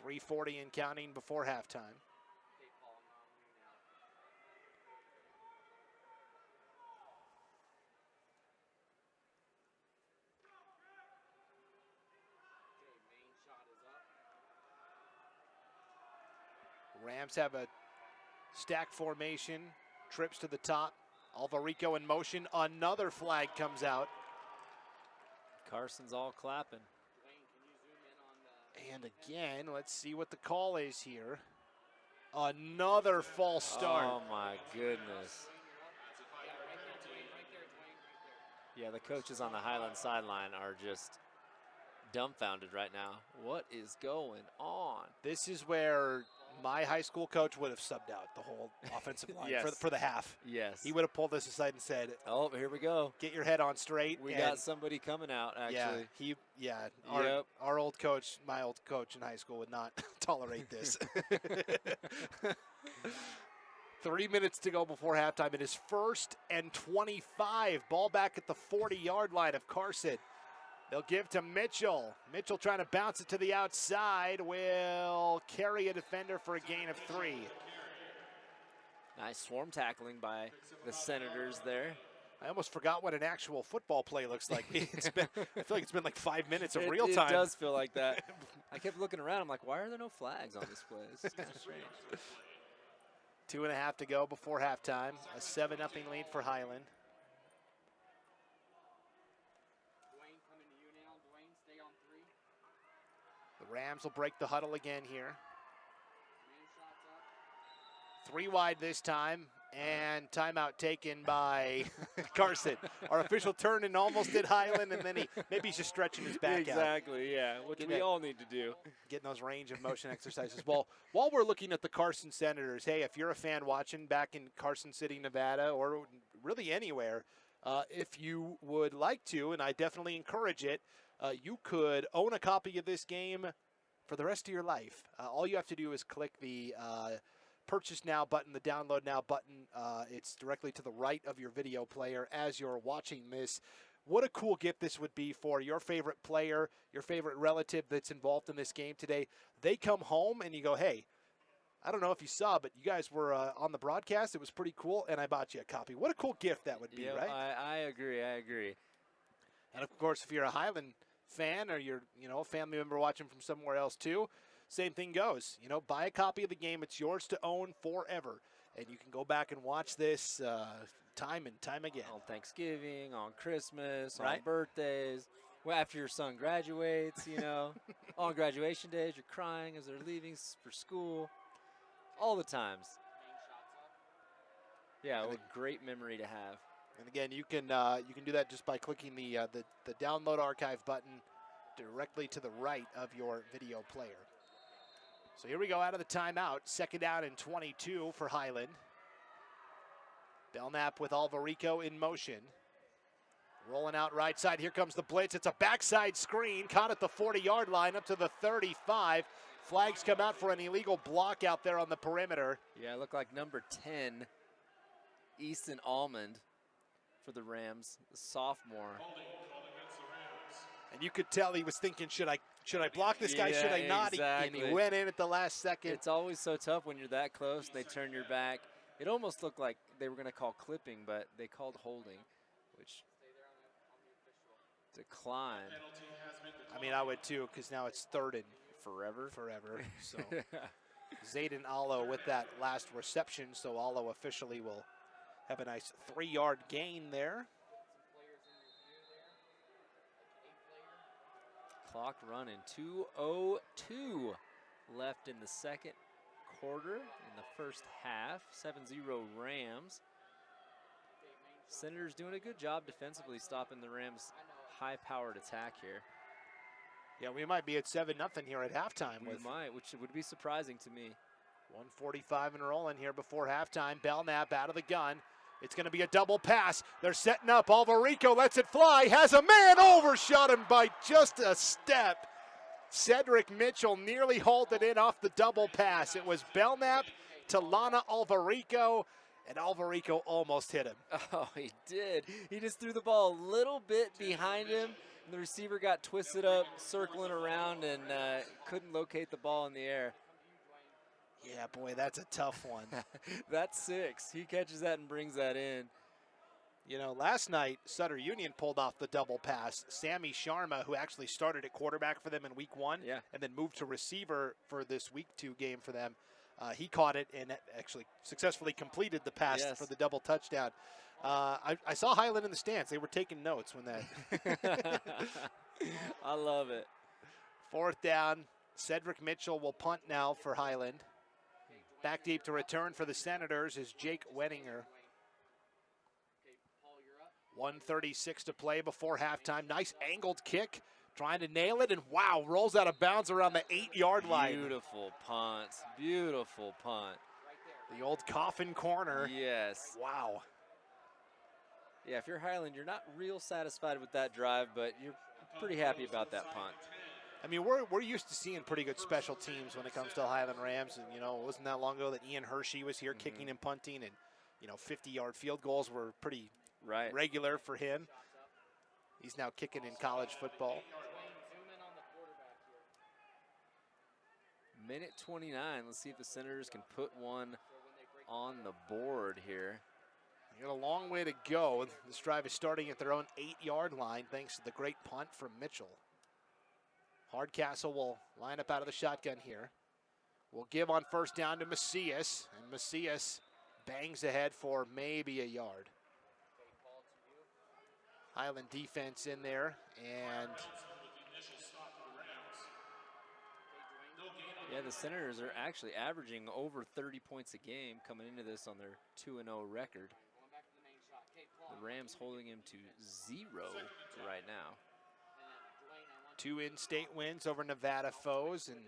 3:40 and counting before halftime. Rams have a stack formation, trips to the top, Alvarico in motion. Another flag comes out. Carson's all clapping. And again, let's see what the call is here. Another false start. Oh, my goodness. Yeah, the coaches on the Highland sideline are just dumbfounded right now. What is going on? This is where my high school coach would have subbed out the whole offensive line Yes. for the half. Yes. He would have pulled this aside and said, Oh, here we go. get your head on straight. We and got somebody coming out, actually. Our old coach, my old coach in high school would not tolerate this. 3 minutes to go before halftime. It is 1st and 25. Ball back at the 40-yard line of Carson. They'll give to Mitchell. Mitchell trying to bounce it to the outside. Will carry a defender for a gain of 3. Nice swarm tackling by the Senators there. I almost forgot what an actual football play looks like. I feel like it's been like 5 minutes of real It time. does feel like that. I kept looking around. I'm like, why are there no flags on this play? This is kind of strange. 2.5 to go before halftime. A 7-0 lead for Highland. The Rams will break the huddle again here. 3 wide this time, and timeout taken by Carson. Our official turned and almost did Highland, and then he's just stretching his back out. Exactly, yeah, which we all need to do. Getting those range of motion exercises. Well, while we're looking at the Carson Senators, hey, if you're a fan watching back in Carson City, Nevada, or really anywhere, if you would like to, and I definitely encourage it, you could own a copy of this game for the rest of your life. All you have to do is click the Purchase Now button, the Download Now button. It's directly to the right of your video player as you're watching this. What a cool gift this would be for your favorite player, your favorite relative that's involved in this game today. They come home and you go, hey, I don't know if you saw, but you guys were on the broadcast. It was pretty cool, and I bought you a copy. What a cool gift that would be, right? I agree. And, of course, if you're a Highland fan or you're a family member watching from somewhere else too, same thing goes. Buy a copy of the game. It's yours to own forever. And you can go back and watch this time and time again. On Thanksgiving, on Christmas, Right. on birthdays, well, after your son graduates, on graduation days, you're crying as they're leaving for school. All the times. Yeah, what a great memory to have. And again, you can do that just by clicking the Download Archive button directly to the right of your video player. So here we go out of the timeout. 2nd down and 22 for Highland. Belknap with Alvarico in motion. Rolling out right side. Here comes the blitz. It's a backside screen. Caught at the 40-yard line up to the 35. Flags come out for an illegal block out there on the perimeter. Yeah, it looked like number 10, Easton Almond for the Rams, the sophomore. And you could tell he was thinking, should I block this guy? Yeah, Should I not? exactly. And he went in at the last second. It's always so tough when you're that close and they turn your back. It almost looked like they were going to call clipping, but they called holding, which declined. I mean, I would too, because now it's 3rd and Forever. So Zayden Allo with that last reception, so Allo officially will have a nice 3-yard gain there. Clock running, 2:02 left in the second quarter in the first half. 7-0 Rams. Senators doing a good job defensively stopping the Rams' high-powered attack here. Yeah, we might be at 7-0 here at halftime. We might, which would be surprising to me. 1:45 and rolling here before halftime. Belknap out of the gun. It's going to be a double pass. They're setting up. Alvarico lets it fly. Has a man overshot him by just a step. Cedric Mitchell nearly hauled it in off the double pass. It was Belknap to Lana Alvarico, and Alvarico almost hit him. Oh, he did. He just threw the ball a little bit behind him, and the receiver got twisted up, circling around, and couldn't locate the ball in the air. Yeah, boy, that's a tough one. That's 6. He catches that and brings that in. Last night, Sutter Union pulled off the double pass. Sammy Sharma, who actually started at quarterback for them in week 1 and then moved to receiver for this week 2 game for them, he caught it and actually successfully completed the pass for the double touchdown. I saw Highland in the stands. They were taking notes when that. I love it. 4th down. Cedric Mitchell will punt now for Highland. Back deep to return for the Senators is Jake Wenninger. 1:36 to play before halftime. Nice angled kick, trying to nail it, and wow, rolls out of bounds around the 8-yard line. Beautiful punt. Beautiful punt. The old coffin corner. Yes. Wow. Yeah, if you're Highland, you're not real satisfied with that drive, but you're pretty happy about that punt. I mean, we're used to seeing pretty good special teams when it comes to the Highland Rams, and it wasn't that long ago that Ian Hershey was here kicking and punting, and 50-yard field goals were pretty regular for him. He's now kicking in college football. Minute 29. Let's see if the Senators can put one on the board here. They got a long way to go. This drive is starting at their own 8-yard line thanks to the great punt from Mitchell. Hardcastle will line up out of the shotgun here. Will give on 1st down to Macias, and Macias bangs ahead for maybe a yard. Highland defense in there, and yeah, the Senators are actually averaging over 30 points a game coming into this on their 2-0 record. The Rams holding him to 0 right now. 2 in-state wins over Nevada foes, and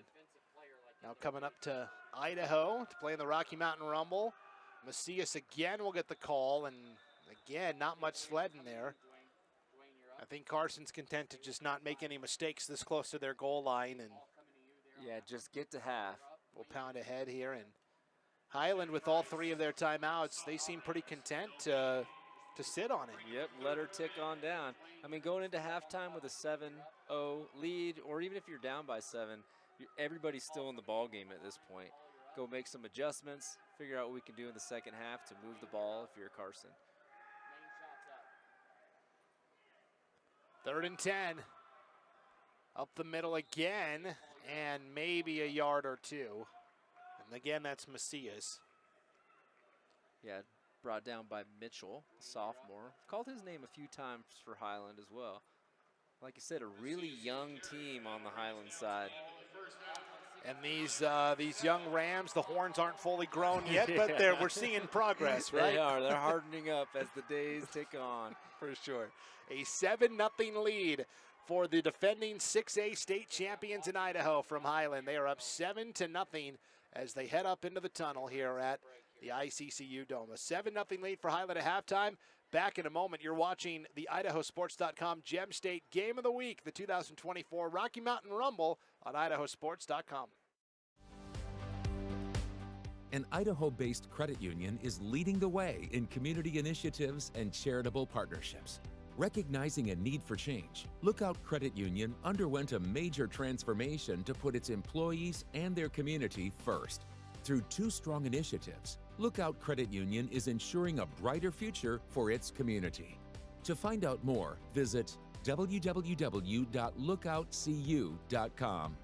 now coming up to Idaho to play in the Rocky Mountain Rumble. Macias again will get the call, and again, not much sledding there. I think Carson's content to just not make any mistakes this close to their goal line, and yeah, just get to half. We'll pound ahead here, and Highland, with all 3 of their timeouts, they seem pretty content to sit on it. Yep, let her tick on down. I mean, going into halftime with a 7-0 lead, or even if you're down by 7, everybody's still in the ball game at this point. Go make some adjustments, figure out what we can do in the second half to move the ball if you're Carson. 3rd and 10. Up the middle again, and maybe a yard or 2. And again, that's Macias. Yeah, brought down by Mitchell, a sophomore. Called his name a few times for Highland as well. Like you said, a really young team on the Highland side. And these young Rams, the horns aren't fully grown yet, but we're seeing progress, right? They are. They're hardening up as the days tick on. For sure. A 7-0 lead for the defending 6A state champions in Idaho from Highland. They are up 7-0 as they head up into the tunnel here at the ICCU Dome. A 7-0 lead for Highland at halftime. Back in a moment, you're watching the IdahoSports.com Gem State Game of the Week, the 2024 Rocky Mountain Rumble on IdahoSports.com. An Idaho-based credit union is leading the way in community initiatives and charitable partnerships. Recognizing a need for change, Lookout Credit Union underwent a major transformation to put its employees and their community first. Through 2 strong initiatives, Lookout Credit Union is ensuring a brighter future for its community. To find out more, visit www.lookoutcu.com.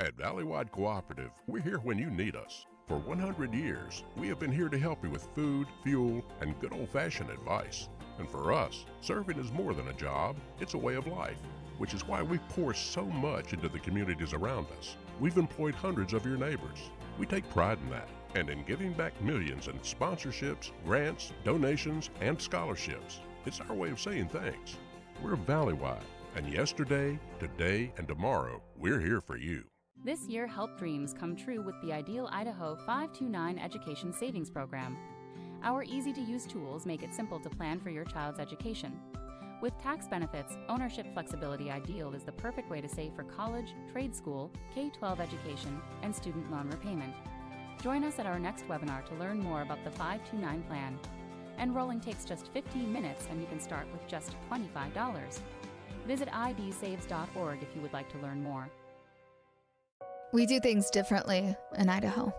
At Valleywide Cooperative, we're here when you need us. For 100 years, we have been here to help you with food, fuel, and good old-fashioned advice. And for us, serving is more than a job, it's a way of life, which is why we pour so much into the communities around us. We've employed hundreds of your neighbors. We take pride in that and in giving back millions in sponsorships, grants, donations, and scholarships. It's our way of saying thanks. We're Valleywide, and yesterday, today, and tomorrow, we're here for you. This year, help dreams come true with the Ideal Idaho 529 Education Savings Program. Our easy-to-use tools make it simple to plan for your child's education. With tax benefits, ownership flexibility, Ideal is the perfect way to save for college, trade school, K-12 education, and student loan repayment. Join us at our next webinar to learn more about the 529 plan. Enrolling takes just 15 minutes and you can start with just $25. Visit idsaves.org if you would like to learn more. We do things differently in Idaho.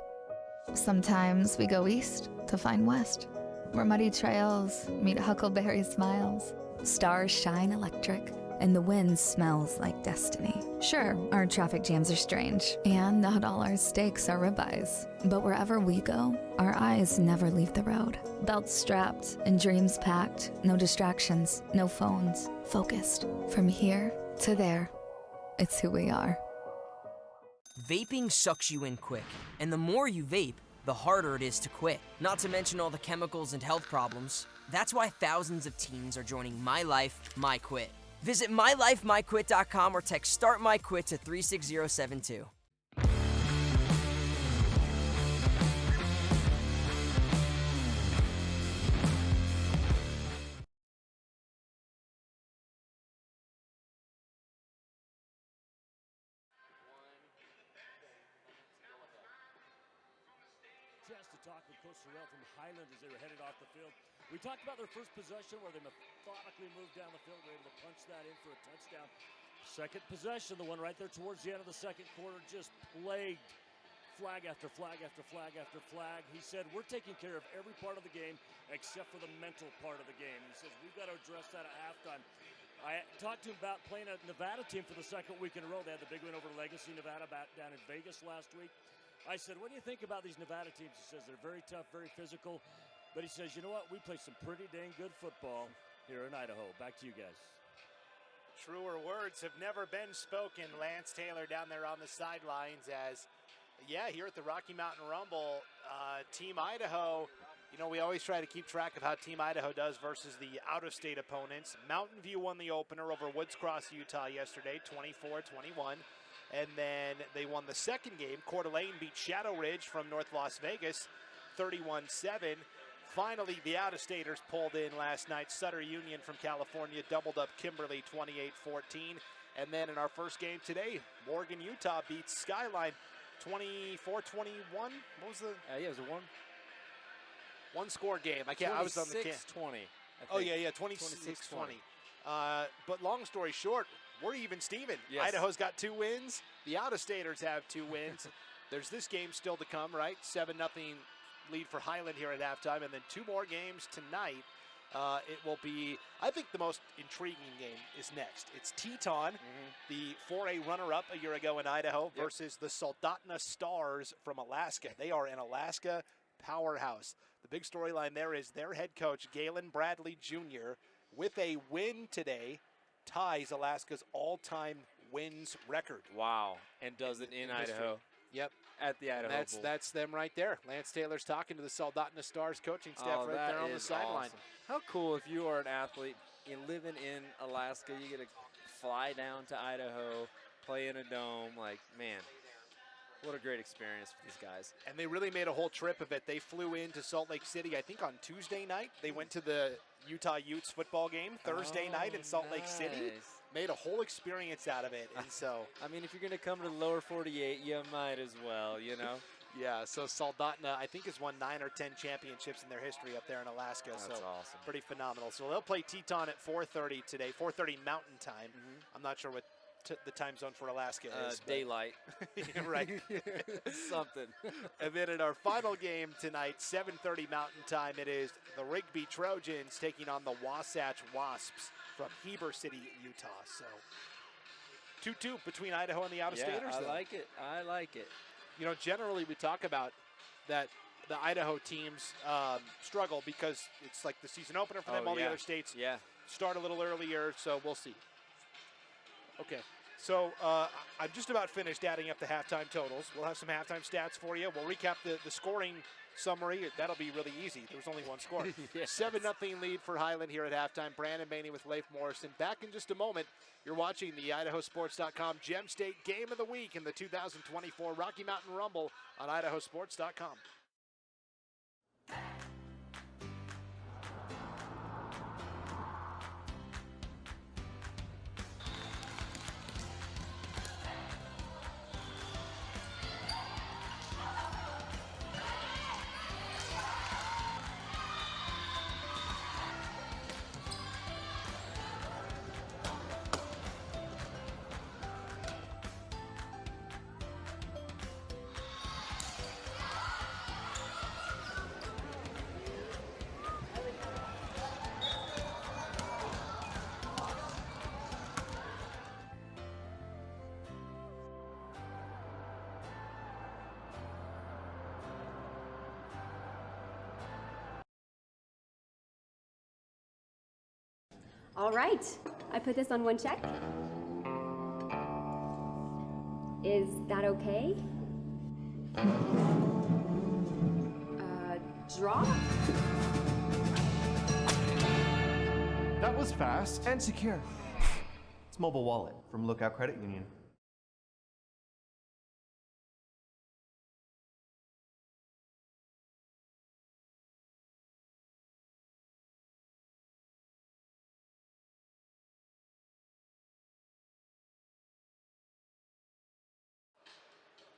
Sometimes we go east to find west, where muddy trails meet huckleberry smiles. Stars shine electric, and the wind smells like destiny. Sure, our traffic jams are strange, and not all our steaks are ribeyes. But wherever we go, our eyes never leave the road. Belts strapped and dreams packed, no distractions, no phones, focused. From here to there, it's who we are. Vaping sucks you in quick, and the more you vape, the harder it is to quit. Not to mention all the chemicals and health problems. That's why thousands of teens are joining My Life, My Quit. Visit mylifemyquit.com or text Start My Quit to 36072. Chance to talk with Coach Sorrell from Highland as they were headed off the field. We talked about their first possession where they methodically moved down the field. They were able to punch that in for a touchdown. Second possession, the one right there towards the end of the second quarter, just plagued. Flag after flag after flag after flag. He said, we're taking care of every part of the game except for the mental part of the game. He says, we've got to address that at halftime. I talked to him about playing a Nevada team for the second week in a row. They had the big win over Legacy, Nevada, back down in Vegas last week. I said, what do you think about these Nevada teams? He says, they're very tough, very physical. But he says, you know what? We play some pretty dang good football here in Idaho. Back to you guys. Truer words have never been spoken. Lance Taylor down there on the sidelines as, here at the Rocky Mountain Rumble, Team Idaho, we always try to keep track of how Team Idaho does versus the out-of-state opponents. Mountain View won the opener over Woods Cross, Utah yesterday, 24-21. And then they won the second game. Coeur d'Alene beat Shadow Ridge from North Las Vegas, 31-7. Finally, the out-of-staters pulled in last night. Sutter Union from California doubled up Kimberly 28-14. And then in our first game today, Morgan, Utah beats Skyline 24-21. What was the? It was a one score game. I was on the camp. 26-20. Oh, yeah, 26-20. But long story short, we're even Steven. Yes. Idaho's got 2 wins. The out-of-staters have 2 wins. There's this game still to come, right? 7-0 lead for Highland here at halftime, and then 2 more games tonight. It will be, I think the most intriguing game is next. It's Teton, the 4A runner-up a year ago in Idaho, versus the Soldotna Stars from Alaska. They are an Alaska powerhouse. The big storyline there is their head coach, Galen Bradley Jr., with a win today, ties Alaska's all-time wins record. Wow, and does it in Idaho. Yep. At the Idaho Bowl. That's them right there. Lance Taylor's talking to the Soldotna Stars coaching staff right there on the sideline. Awesome. How cool if you are an athlete, you're living in Alaska, you get to fly down to Idaho, play in a dome. Like, man, what a great experience for these guys. And they really made a whole trip of it. They flew into Salt Lake City, I think on Tuesday night. They went to the Utah Utes football game Thursday night in Salt Lake City. Made a whole experience out of it, and so. I mean, if you're going to come to the lower 48, you might as well, Yeah, so Soldotna, I think, has won 9 or 10 championships in their history up there in Alaska. That's so awesome. Pretty phenomenal. So they'll play Teton at 4:30 today, 4:30 Mountain Time. I'm not sure what the time zone for Alaska is. Daylight. Right. Something. And then in our final game tonight, 7:30 Mountain Time, it is the Rigby Trojans taking on the Wasatch Wasps from Heber City, Utah. So 2-2 between Idaho and the out-of-staters. I like it. I like it. Generally we talk about that the Idaho teams struggle because it's like the season opener for them. All the other states start a little earlier, so we'll see. Okay, So I'm just about finished adding up the halftime totals. We'll have some halftime stats for you. We'll recap the scoring summary. That'll be really easy. There was only one score. Yes. 7-0 lead for Highland here at halftime. Brandon Maney with Leif Morrison. Back in just a moment. You're watching the IdahoSports.com Gem State Game of the Week in the 2024 Rocky Mountain Rumble on IdahoSports.com. All right, I put this on one check. Is that okay? Draw? That was fast and secure. It's mobile wallet from Lookout Credit Union.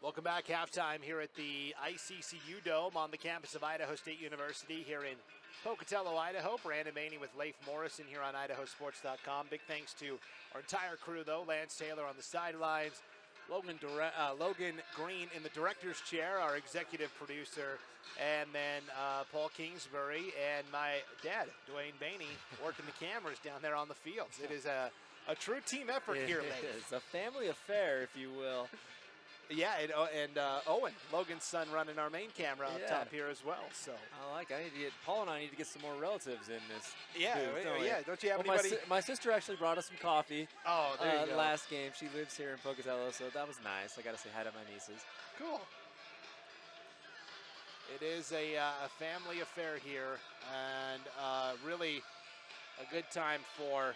Welcome back. Halftime here at the ICCU Dome on the campus of Idaho State University here in Pocatello, Idaho. Brandon Maney with Leif Morrison here on IdahoSports.com. Big thanks to our entire crew, though. Lance Taylor on the sidelines. Logan Green in the director's chair, our executive producer. And then Paul Kingsbury and my dad, Dwayne Bainey, working the cameras down there on the fields. It is a true team effort here, Leif. It's a family affair, if you will. Yeah, and Owen, Logan's son, running our main camera up top here as well. So I need to get Paul and I need to get some more relatives in this. Yeah, booth, yeah. Don't you have anybody? My sister actually brought us some coffee. Oh, there you go. Last game, she lives here in Pocatello, so that was nice. I got to say hi to my nieces. Cool. It is a family affair here, and really a good time for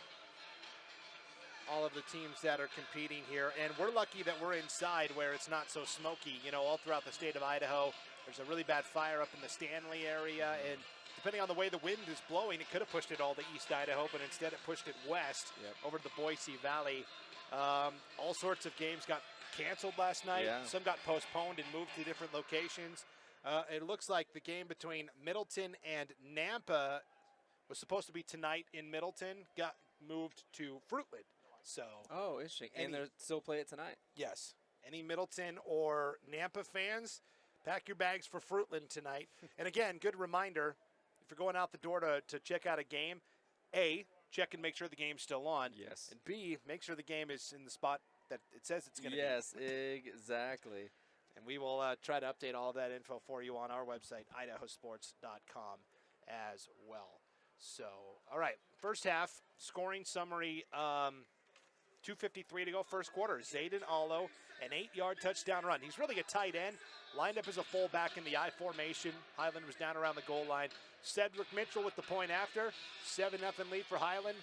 all of the teams that are competing here. And we're lucky that we're inside where it's not so smoky. You know, all throughout the state of Idaho, there's a really bad fire up in the Stanley area. And depending on the way the wind is blowing, it could have pushed it all to East Idaho, but instead it pushed it west over to the Boise Valley. All sorts of games got canceled last night. Yeah. Some got postponed and moved to different locations. It looks like the game between Middleton and Nampa was supposed to be tonight in Middleton, got moved to Fruitland. So, interesting. And they'll still play it tonight. Yes. Any Middleton or Nampa fans, pack your bags for Fruitland tonight. And again, good reminder, if you're going out the door to check out a game, A, check and make sure the game's still on. Yes. And B, make sure the game is in the spot that it says it's going to be. Yes, exactly. And we will try to update all of that info for you on our website, IdahoSports.com as well. So, all right, first half, scoring summary, 2:53 to go, first quarter. Zayden Allo, an 8-yard touchdown run. He's really a tight end, lined up as a fullback in the I formation. Highland was down around the goal line. Cedric Mitchell with the point after. 7-0 lead for Highland.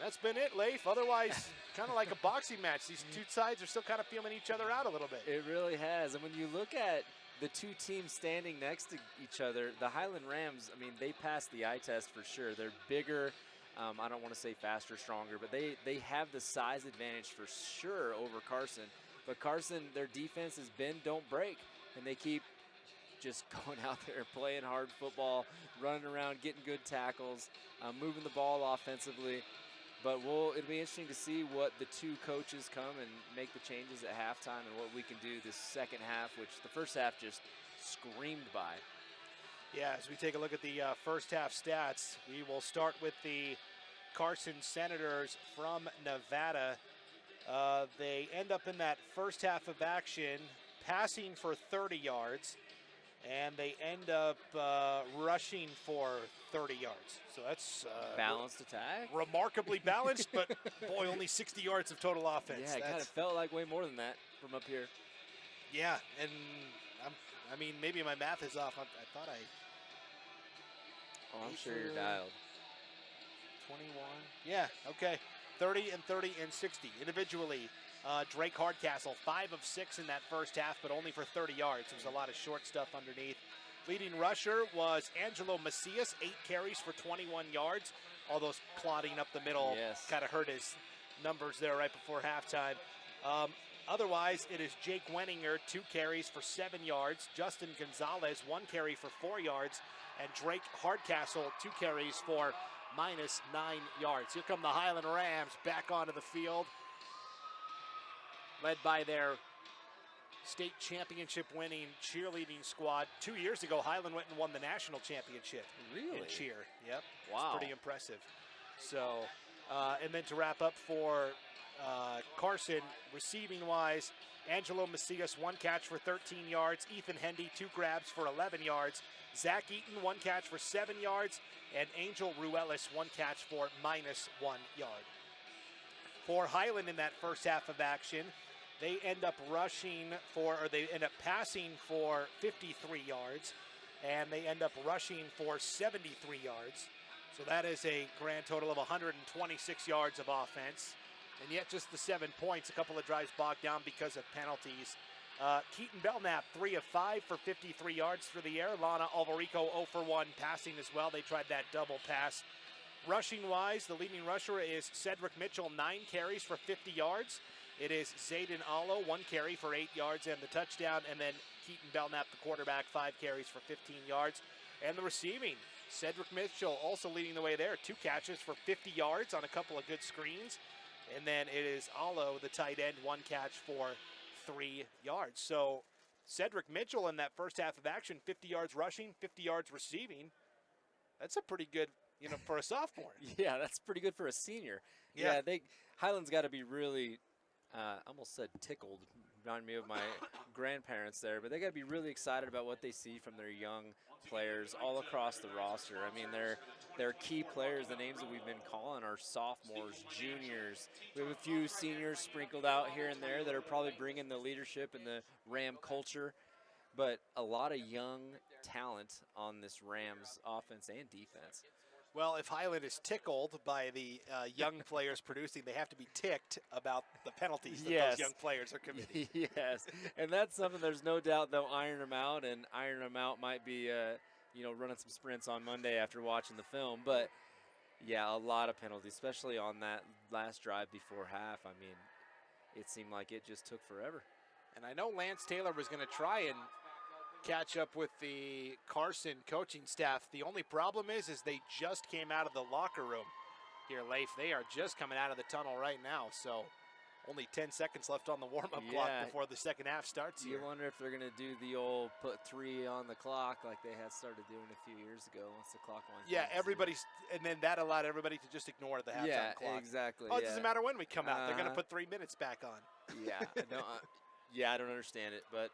That's been it, Leif. Otherwise, kind of like a boxing match. These two sides are still kind of feeling each other out a little bit. It really has. And when you look at the two teams standing next to each other, the Highland Rams, I mean, they passed the eye test for sure. They're bigger. I don't want to say faster, stronger, but they have the size advantage for sure over Carson. But Carson, their defense is bend, don't break, and they keep just going out there playing hard football, running around, getting good tackles, moving the ball offensively. But it'll be interesting to see what the two coaches come and make the changes at halftime and what we can do this second half, which the first half just screamed by. Yeah, as we take a look at the first half stats, we will start with the Carson Senators from Nevada. They end up in that first half of action passing for 30 yards and they end up rushing for 30 yards. So that's balanced attack. Remarkably balanced, but boy, only 60 yards of total offense. Yeah, it kind of felt like way more than that from up here. Yeah, and I mean, maybe my math is off. I thought I. Oh, I'm sure you're dialed. 21. Yeah, okay. 30 and 30 and 60 individually. Drake Hardcastle, 5 of 6 in that first half, but only for 30 yards. There was a lot of short stuff underneath. Leading rusher was Angelo Macias, 8 carries for 21 yards. All those plodding up the middle kind of hurt his numbers there right before halftime. Otherwise, it is Jake Wenninger, 2 carries for 7 yards. Justin Gonzalez, 1 carry for 4 yards. And Drake Hardcastle, 2 carries for -9 yards. Here come the Highland Rams back onto the field, led by their state championship winning cheerleading squad. 2 years ago, Highland went and won the national championship in cheer. Yep. Wow. It's pretty impressive. So, and then to wrap up for Carson, receiving wise, Angelo Macias, 1 catch for 13 yards. Ethan Hendy, 2 grabs for 11 yards. Zach Eaton, 1 catch for 7 yards. And Angel Ruelas, 1 catch for -1 yard. For Highland in that first half of action, they end up passing for 53 yards, and they end up rushing for 73 yards. So that is a grand total of 126 yards of offense. And yet just the 7 points, a couple of drives bogged down because of penalties. Keaton Belknap, 3 of 5 for 53 yards through the air. Lana Alvarico, 0 for 1 passing as well. They tried that double pass. Rushing-wise, the leading rusher is Cedric Mitchell, 9 carries for 50 yards. It is Zayden Allo, 1 carry for 8 yards and the touchdown. And then Keaton Belknap, the quarterback, 5 carries for 15 yards. And the receiving, Cedric Mitchell also leading the way there. 2 catches for 50 yards on a couple of good screens. And then it is Allo, the tight end, 1 catch for 3 yards. So Cedric Mitchell in that first half of action, 50 yards rushing, 50 yards receiving. That's a pretty good, for a sophomore. Yeah, that's pretty good for a senior. Yeah, Highland's got to be really, I almost said tickled, remind me of my grandparents there, but they got to be really excited about what they see from their young players all across the roster. I mean, they're key players. The names that we've been calling are sophomores, juniors. We have a few seniors sprinkled out here and there that are probably bringing the leadership and the Ram culture, but a lot of young talent on this Rams offense and defense. Well, if Highland is tickled by the young players producing, they have to be ticked about the penalties that those young players are committing. Yes, and that's something there's no doubt they'll iron them out, and iron them out might be, running some sprints on Monday after watching the film. But, yeah, a lot of penalties, especially on that last drive before half. I mean, it seemed like it just took forever. And I know Lance Taylor was going to try and catch up with the Carson coaching staff. The only problem is they just came out of the locker room here, Leif. They are just coming out of the tunnel right now, so only 10 seconds left on the warm-up clock before the second half starts here. You wonder if they're going to do the old put 3 on the clock like they had started doing a few years ago once the clock went. Yeah, and then that allowed everybody to just ignore the halftime clock. Yeah, exactly. Oh, it doesn't matter when we come out. They're going to put 3 minutes back on. Yeah, I don't understand it, but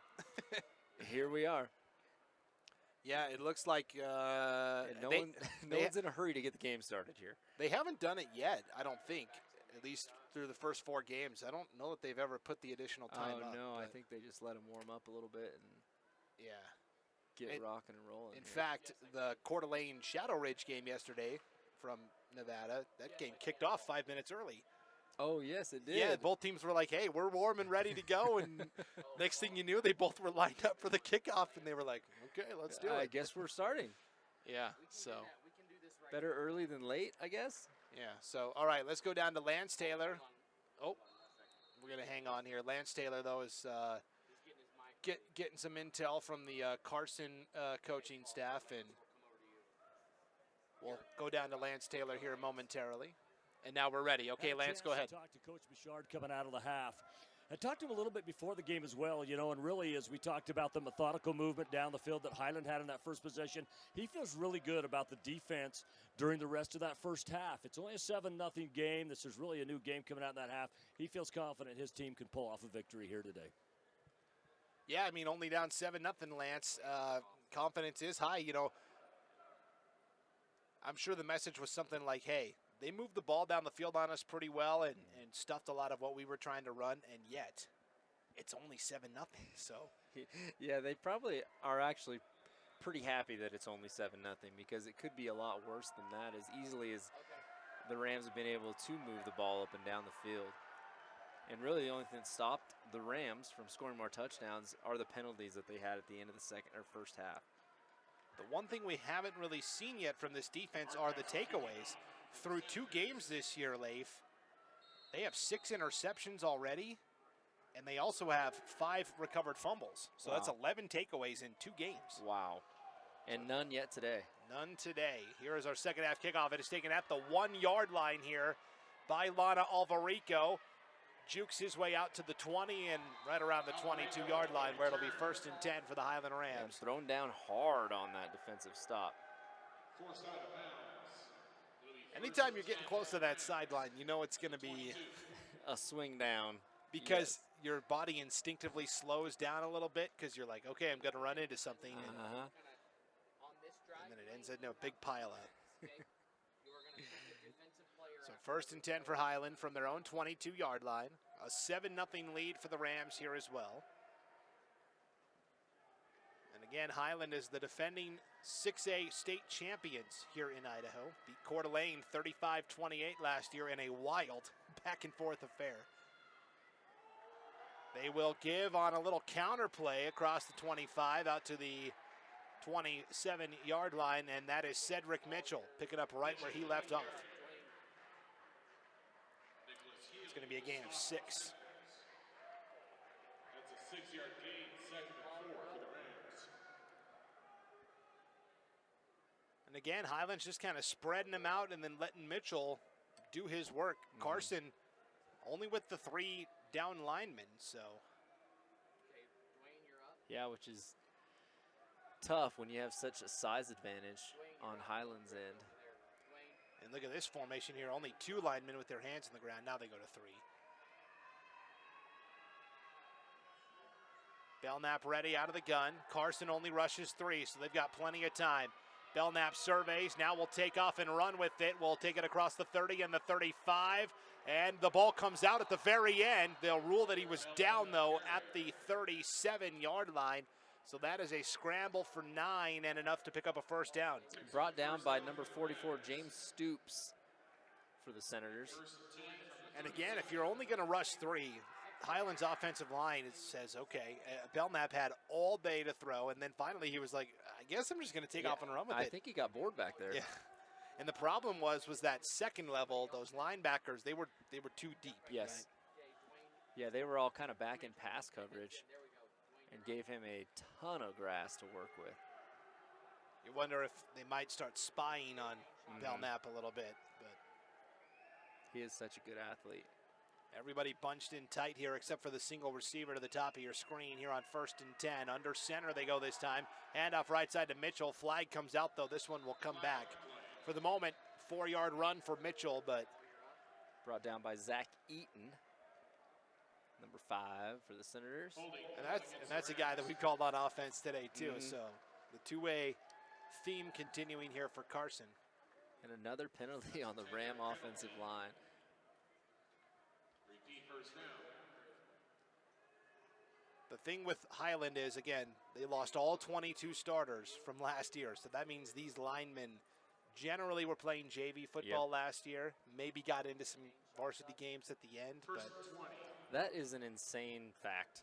here we are. Yeah, it looks like no one's in a hurry to get the game started here. They haven't done it yet, I don't think, at least through the first 4 games. I don't know that they've ever put the additional time up. No, I think they just let them warm up a little bit and get rocking and rolling. In fact, the Coeur d'Alene Shadow Ridge game yesterday from Nevada, that game kicked off 5 minutes early. Oh, yes, it did. Yeah, both teams were like, hey, we're warm and ready to go. And next thing you knew, they both were lined up for the kickoff, and they were like, okay, let's do it. I guess we're starting. Yeah, so. Better early than late, I guess. Yeah, so, all right, let's go down to Lance Taylor. Oh, we're going to hang on here. Lance Taylor, though, is getting some intel from the Carson coaching staff, and we'll go down to Lance Taylor here momentarily. And now we're ready. Okay, Lance, go ahead. Talk to Coach Bouchard coming out of the half. I talked to him a little bit before the game as well, and really as we talked about the methodical movement down the field that Highland had in that first possession, he feels really good about the defense during the rest of that first half. It's only a 7-0 game. This is really a new game coming out in that half. He feels confident his team can pull off a victory here today. Yeah, I mean, only down 7-0, Lance. confidence is high. You know, I'm sure the message was something like, hey, they moved the ball down the field on us pretty well and stuffed a lot of what we were trying to run, and yet it's only 7-0. So yeah, they probably are actually pretty happy that it's only 7-0 because it could be a lot worse than that as easily as the Rams have been able to move the ball up and down the field. And really the only thing that stopped the Rams from scoring more touchdowns are the penalties that they had at the end of the second or first half. The one thing we haven't really seen yet from this defense are the takeaways. Through 2 games this year, Leif, they have 6 interceptions already, and they also have 5 recovered fumbles. So that's 11 takeaways in 2 games. Wow. And none yet today. None today. Here is our second half kickoff. It is taken at the 1-yard line here by Lana Alvarico. Jukes his way out to the 20 and right around the 22-yard line where it'll be 1st and 10 for the Highland Rams. And thrown down hard on that defensive stop. Anytime you're getting close to that sideline, you know it's going to be a swing down. Because your body instinctively slows down a little bit because you're like, okay, I'm going to run into something. And then it ends in a big pile up. So 1st and 10 for Highland from their own 22-yard line. A 7-0 lead for the Rams here as well. And again, Highland is the defending 6A state champions here in Idaho. Beat Coeur d'Alene 35-28 last year in a wild back-and-forth affair. They will give on a little counter play across the 25 out to the 27-yard line, and that is Cedric Mitchell picking up right where he left off. It's going to be a gain of 6. That's a 6-yard gain, 2nd and 4 for the Rams. And again, Highland's just kind of spreading them out and then letting Mitchell do his work. Carson only with the 3 down linemen, so. Yeah, which is tough when you have such a size advantage on Highland's end. And look at this formation here. Only 2 linemen with their hands on the ground. Now they go to 3. Belknap ready out of the gun. Carson only rushes 3, so they've got plenty of time. Belknap surveys. Now we'll take off and run with it. We'll take it across the 30 and the 35. And the ball comes out at the very end. They'll rule that he was down, though, at the 37-yard line. So that is a scramble for 9 and enough to pick up a 1st down. Brought down by number 44, James Stoops, for the Senators. And again, if you're only going to rush 3, Highland's offensive line says, okay, Belknap had all day to throw, and then finally he was like, I guess I'm just going to take off and run with it. I think he got bored back there. Yeah. And the problem was that second level, those linebackers, they were too deep. Yes. Right? Yeah, they were all kind of back in pass coverage and gave him a ton of grass to work with. You wonder if they might start spying on Belknap a little bit. But he is such a good athlete. Everybody bunched in tight here except for the single receiver to the top of your screen here on 1st and 10. Under center they go this time. Handoff right side to Mitchell. Flag comes out, though. This one will come back. For the moment, 4-yard run for Mitchell, but brought down by Zach Eaton, number 5 for the Senators. And that's a guy that we called on offense today, too. So the 2-way theme continuing here for Carson. And another penalty on the Ram offensive line. Repeat 1st down. The thing with Highland is, again, they lost all 22 starters from last year. So that means these linemen generally were playing JV football last year. Maybe got into some varsity games at the end. But that is an insane fact.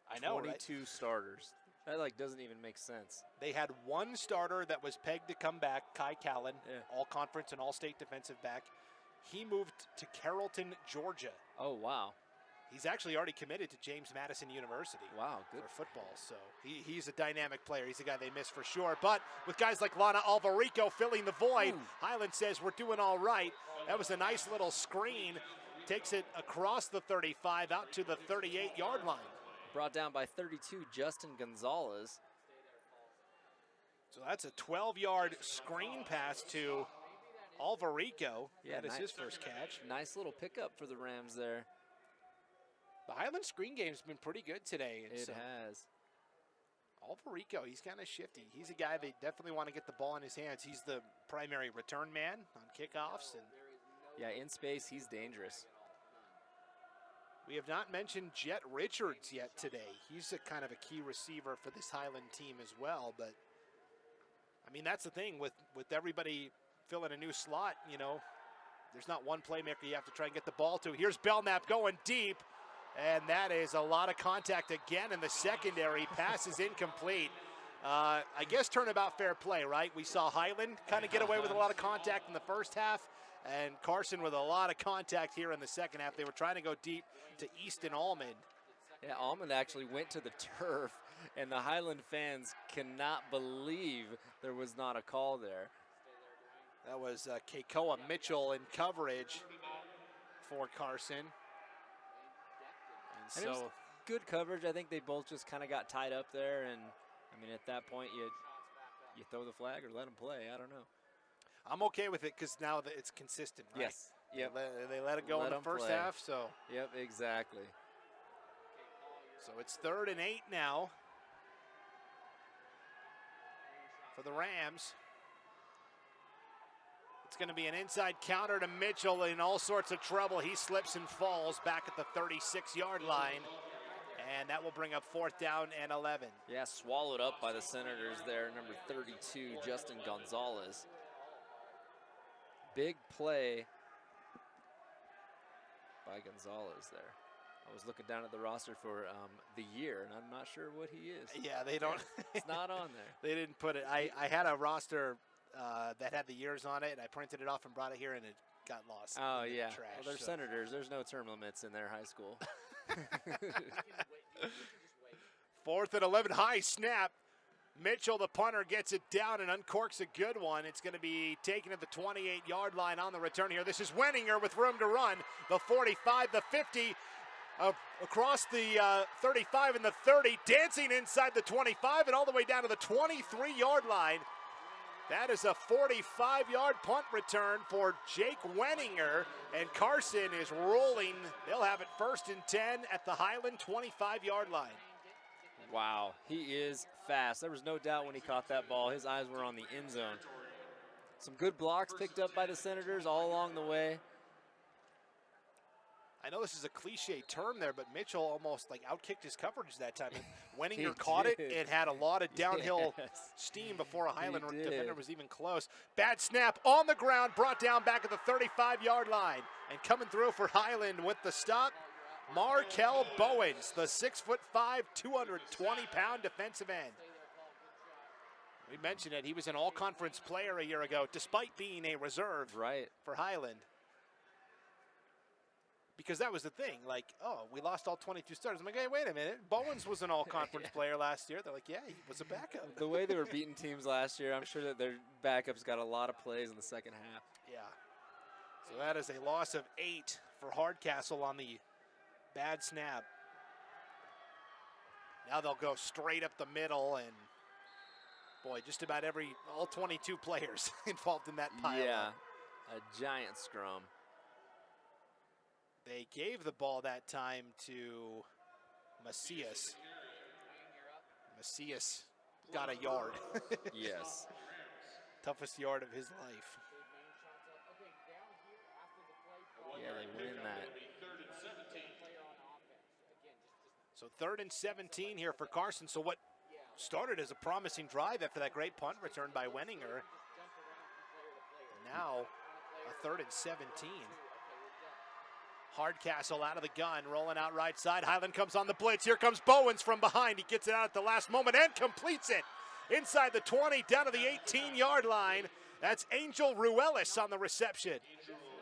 I know, 22 starters. That doesn't even make sense. They had 1 starter that was pegged to come back, Kai Callan, all-conference and all-state defensive back. He moved to Carrollton, Georgia. Oh, wow. He's actually already committed to James Madison University. Wow, good for football. So he's a dynamic player. He's a guy they miss for sure. But with guys like Lana Alvarico filling the void, Highland says we're doing all right. That was a nice little screen. Takes it across the 35 out to the 38-yard line. Brought down by 32, Justin Gonzalez. So that's a 12-yard screen pass to Alvarico. Yeah, that is his first catch. Nice little pickup for the Rams there. The Highland screen game's been pretty good today. It has. Alvarico, he's kind of shifty. He's a guy they definitely want to get the ball in his hands. He's the primary return man on kickoffs. And yeah, in space, he's dangerous. we have not mentioned Jet Richards yet today. He's a kind of a key receiver for this Highland team as well. But, I mean, that's the thing with everybody filling a new slot, you know, there's not one playmaker you have to try and get the ball to. Here's Belknap going deep, and that is a lot of contact again in the secondary. Pass is incomplete. I guess turnabout fair play, right? We saw Highland kind of get away with a lot of contact in the first half, and Carson with a lot of contact here in the second half. They were trying to go deep to Easton Almond. Yeah, Almond actually went to the turf, and the Highland fans cannot believe there was not a call there. That was Keikoa Mitchell in coverage for Carson. And it was so good coverage. I think they both just kind of got tied up there, and I mean, at that point, you throw the flag or let them play. I don't know. I'm okay with it because now that it's consistent, right? Yes. Yep. They let it go in the first half, so. Yep, exactly. So it's 3rd and 8 now for the Rams. It's going to be an inside counter to Mitchell in all sorts of trouble. He slips and falls back at the 36-yard line. And that will bring up 4th down and 11. Yeah, swallowed up by the Senators there, number 32, Justin Gonzalez. Big play by Gonzalez there. I was looking down at the roster for the year, and I'm not sure what he is. Yeah, they don't. It's not on there. They didn't put it. I had a roster that had the years on it, and I printed it off and brought it here, and it got lost. Oh, yeah. Trash, Well, they're Senators. There's no term limits in their high school. 4th and 11, high snap. Mitchell, the punter, gets it down and uncorks a good one. It's going to be taken at the 28-yard line on the return here. This is Wenninger with room to run. The 45, the 50, across the 35 and the 30, dancing inside the 25 and all the way down to the 23-yard line. That is a 45-yard punt return for Jake Wenninger, and Carson is rolling. They'll have it 1st and 10 at the Highland 25-yard line. Wow, he is fast. There was no doubt when he caught that ball. His eyes were on the end zone. Some good blocks picked up by the Senators all along the way. I know this is a cliche term there, but Mitchell almost like outkicked his coverage that time. Wenninger caught it. It had a lot of downhill steam before a Highland defender was even close. Bad snap on the ground, brought down back at the 35-yard line. And coming through for Highland with the stop, Markel Bowens, the 6'5", 220-pound defensive end. We mentioned it. He was an all-conference player a year ago, despite being a reserve for Highland. Because that was the thing, like, oh, we lost all 22 starters. I'm like, hey, wait a minute. Bowens was an all-conference player last year. They're like, yeah, he was a backup. The way they were beating teams last year, I'm sure that their backups got a lot of plays in the second half. Yeah. So that is a loss of 8 for Hardcastle on the bad snap. Now they'll go straight up the middle, and boy, just about all 22 players involved in that pile. Yeah, a giant scrum. They gave the ball that time to Macias. Macias got a yard. Yes. Toughest yard of his life. Yeah, they win that. So 3rd and 17 here for Carson. So what started as a promising drive after that great punt return by Wenninger. Now a 3rd and 17. Hardcastle out of the gun, rolling out right side. Highland comes on the blitz. Here comes Bowens from behind. He gets it out at the last moment and completes it. Inside the 20, down to the 18-yard line. That's Angel Ruelis on the reception.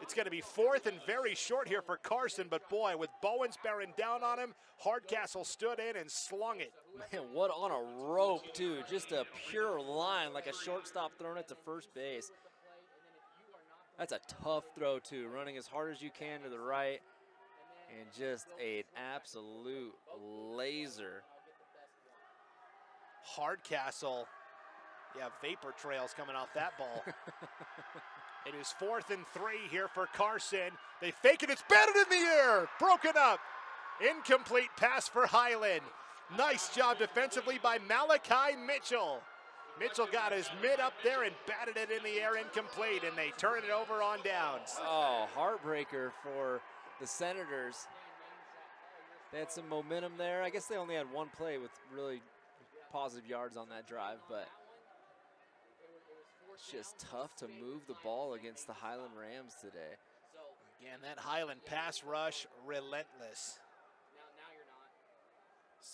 It's going to be 4th and very short here for Carson, but boy, with Bowens bearing down on him, Hardcastle stood in and slung it. Man, what on a rope, too. Just a pure line, like a shortstop throwing it to first base. That's a tough throw, too, running as hard as you can to the right, and just an absolute laser. Hardcastle, yeah, vapor trails coming off that ball. It is 4th and 3 here for Carson. They fake it, it's batted in the air, broken up. Incomplete pass for Highland. Nice job defensively by Malachi Mitchell. Mitchell got his mid up there and batted it in the air, incomplete, and they turn it over on downs. Oh, heartbreaker for the Senators. They had some momentum there. I guess they only had one play with really positive yards on that drive, but it's just tough to move the ball against the Highland Rams today. Again, that Highland pass rush, relentless.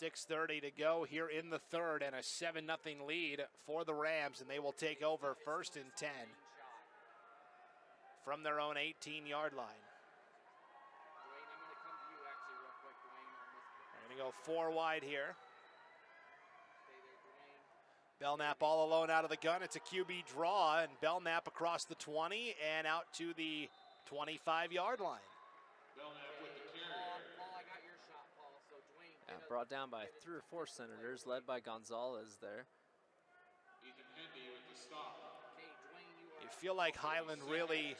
6:30 to go here in the third, and a 7-0 lead for the Rams, and they will take over 1st and 10 from their own 18-yard line. They're going to go 4 wide here. Belknap all alone out of the gun. It's a QB draw, and Belknap across the 20 and out to the 25-yard line. Yeah, brought down by 3 or 4 Senators, led by Gonzalez there. You feel like Highland really,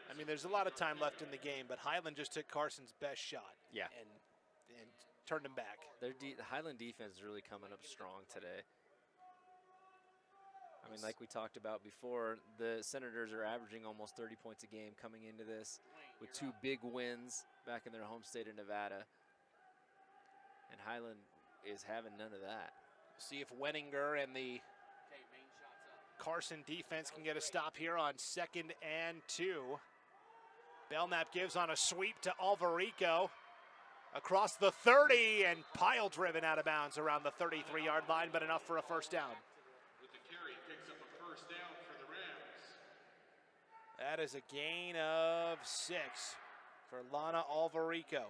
I mean, there's a lot of time left in the game, but Highland just took Carson's best shot. Yeah. And turned him back. The Highland defense is really coming up strong today. I mean, like we talked about before, the Senators are averaging almost 30 points a game coming into this with 2 big wins back in their home state of Nevada. And Highland is having none of that. See if Wenninger and the Carson defense can get a stop here on 2nd and 2. Belknap gives on a sweep to Alvarico across the 30 and pile driven out of bounds around the 33-yard line, but enough for a first down. With the carry, picks up a first down for the Rams. That is a gain of 6 for Lana Alvarico.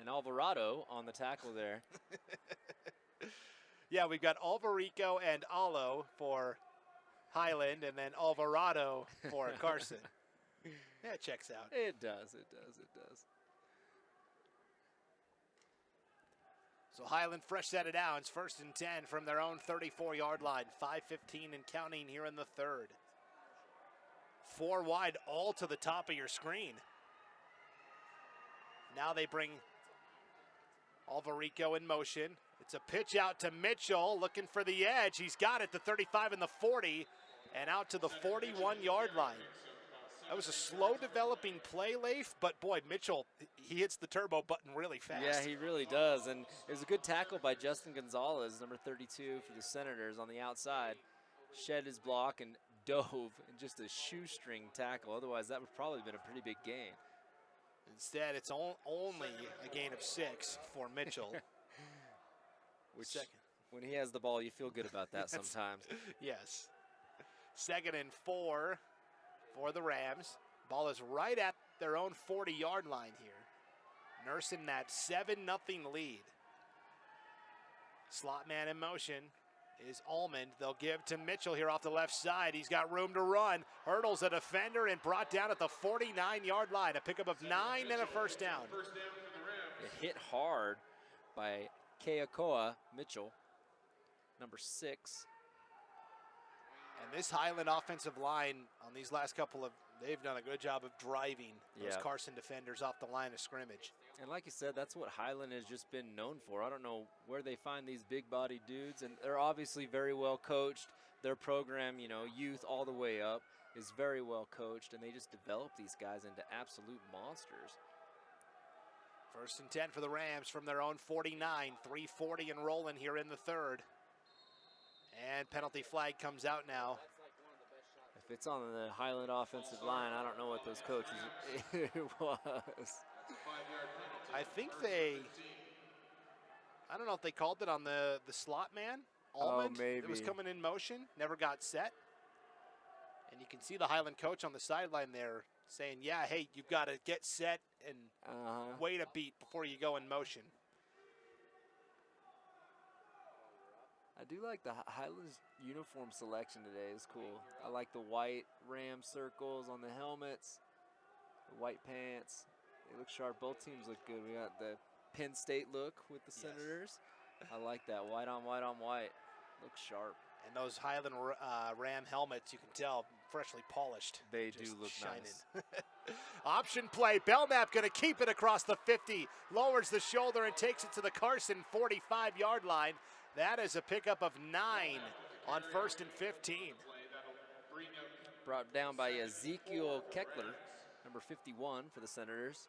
And Alvarado on the tackle there. Yeah, we've got Alvarico and Alo for Highland, and then Alvarado for Carson. Yeah, it checks out. It does, it does, it does. So Highland fresh set of downs, 1st and 10 from their own 34-yard line. 5:15 and counting here in the third. 4 wide, all to the top of your screen. Now they bring Alvarico in motion. It's a pitch out to Mitchell, looking for the edge. He's got it, the 35 and the 40, and out to the 41-yard line. That was a slow developing play, Leif, but boy, Mitchell, he hits the turbo button really fast. Yeah, he really does, and it was a good tackle by Justin Gonzalez, number 32 for the Senators on the outside. Shed his block and dove in just a shoestring tackle. Otherwise, that would probably have been a pretty big gain. Instead, it's only a gain of 6 for Mitchell. Which, when he has the ball, you feel good about that sometimes. Yes. 2nd and 4 for the Rams. Ball is right at their own 40-yard line here. Nursing that 7-0 lead. Slot man in motion is Almond. They'll give to Mitchell here off the left side. He's got room to run. Hurdles a defender and brought down at the 49-yard line. A pickup of 9 and a first down. It hit hard by Keakoa Mitchell, number 6. And this Highland offensive line on these last couple of, they've done a good job of driving those Carson defenders off the line of scrimmage. And like you said, that's what Highland has just been known for. I don't know where they find these big-bodied dudes, and they're obviously very well coached. Their program, you know, youth all the way up, is very well coached, and they just develop these guys into absolute monsters. 1st and 10 for the Rams from their own 49. 3:40 and rolling here in the third. And penalty flag comes out now. If it's on the Highland offensive line, I don't know what those coaches it was. I think I don't know if they called it on the slot man, Almond. Oh, maybe. It was coming in motion, never got set. And you can see the Highland coach on the sideline there saying, yeah, hey, you've got to get set and wait a beat before you go in motion. I do like the Highlands uniform selection today. It's cool. I like the white ram circles on the helmets, the white pants. They look sharp. Both teams look good. We got the Penn State look with the Senators. I like that. White on white on white. Looks sharp. And those Highland Ram helmets, you can tell, freshly polished. They do look shining. nice. Option play. Belknap going to keep it across the 50. Lowers the shoulder and takes it to the Carson 45-yard line. That is a pickup of 9 on 1st and 15. Brought down by Ezekiel Keckler, number 51 for the Senators.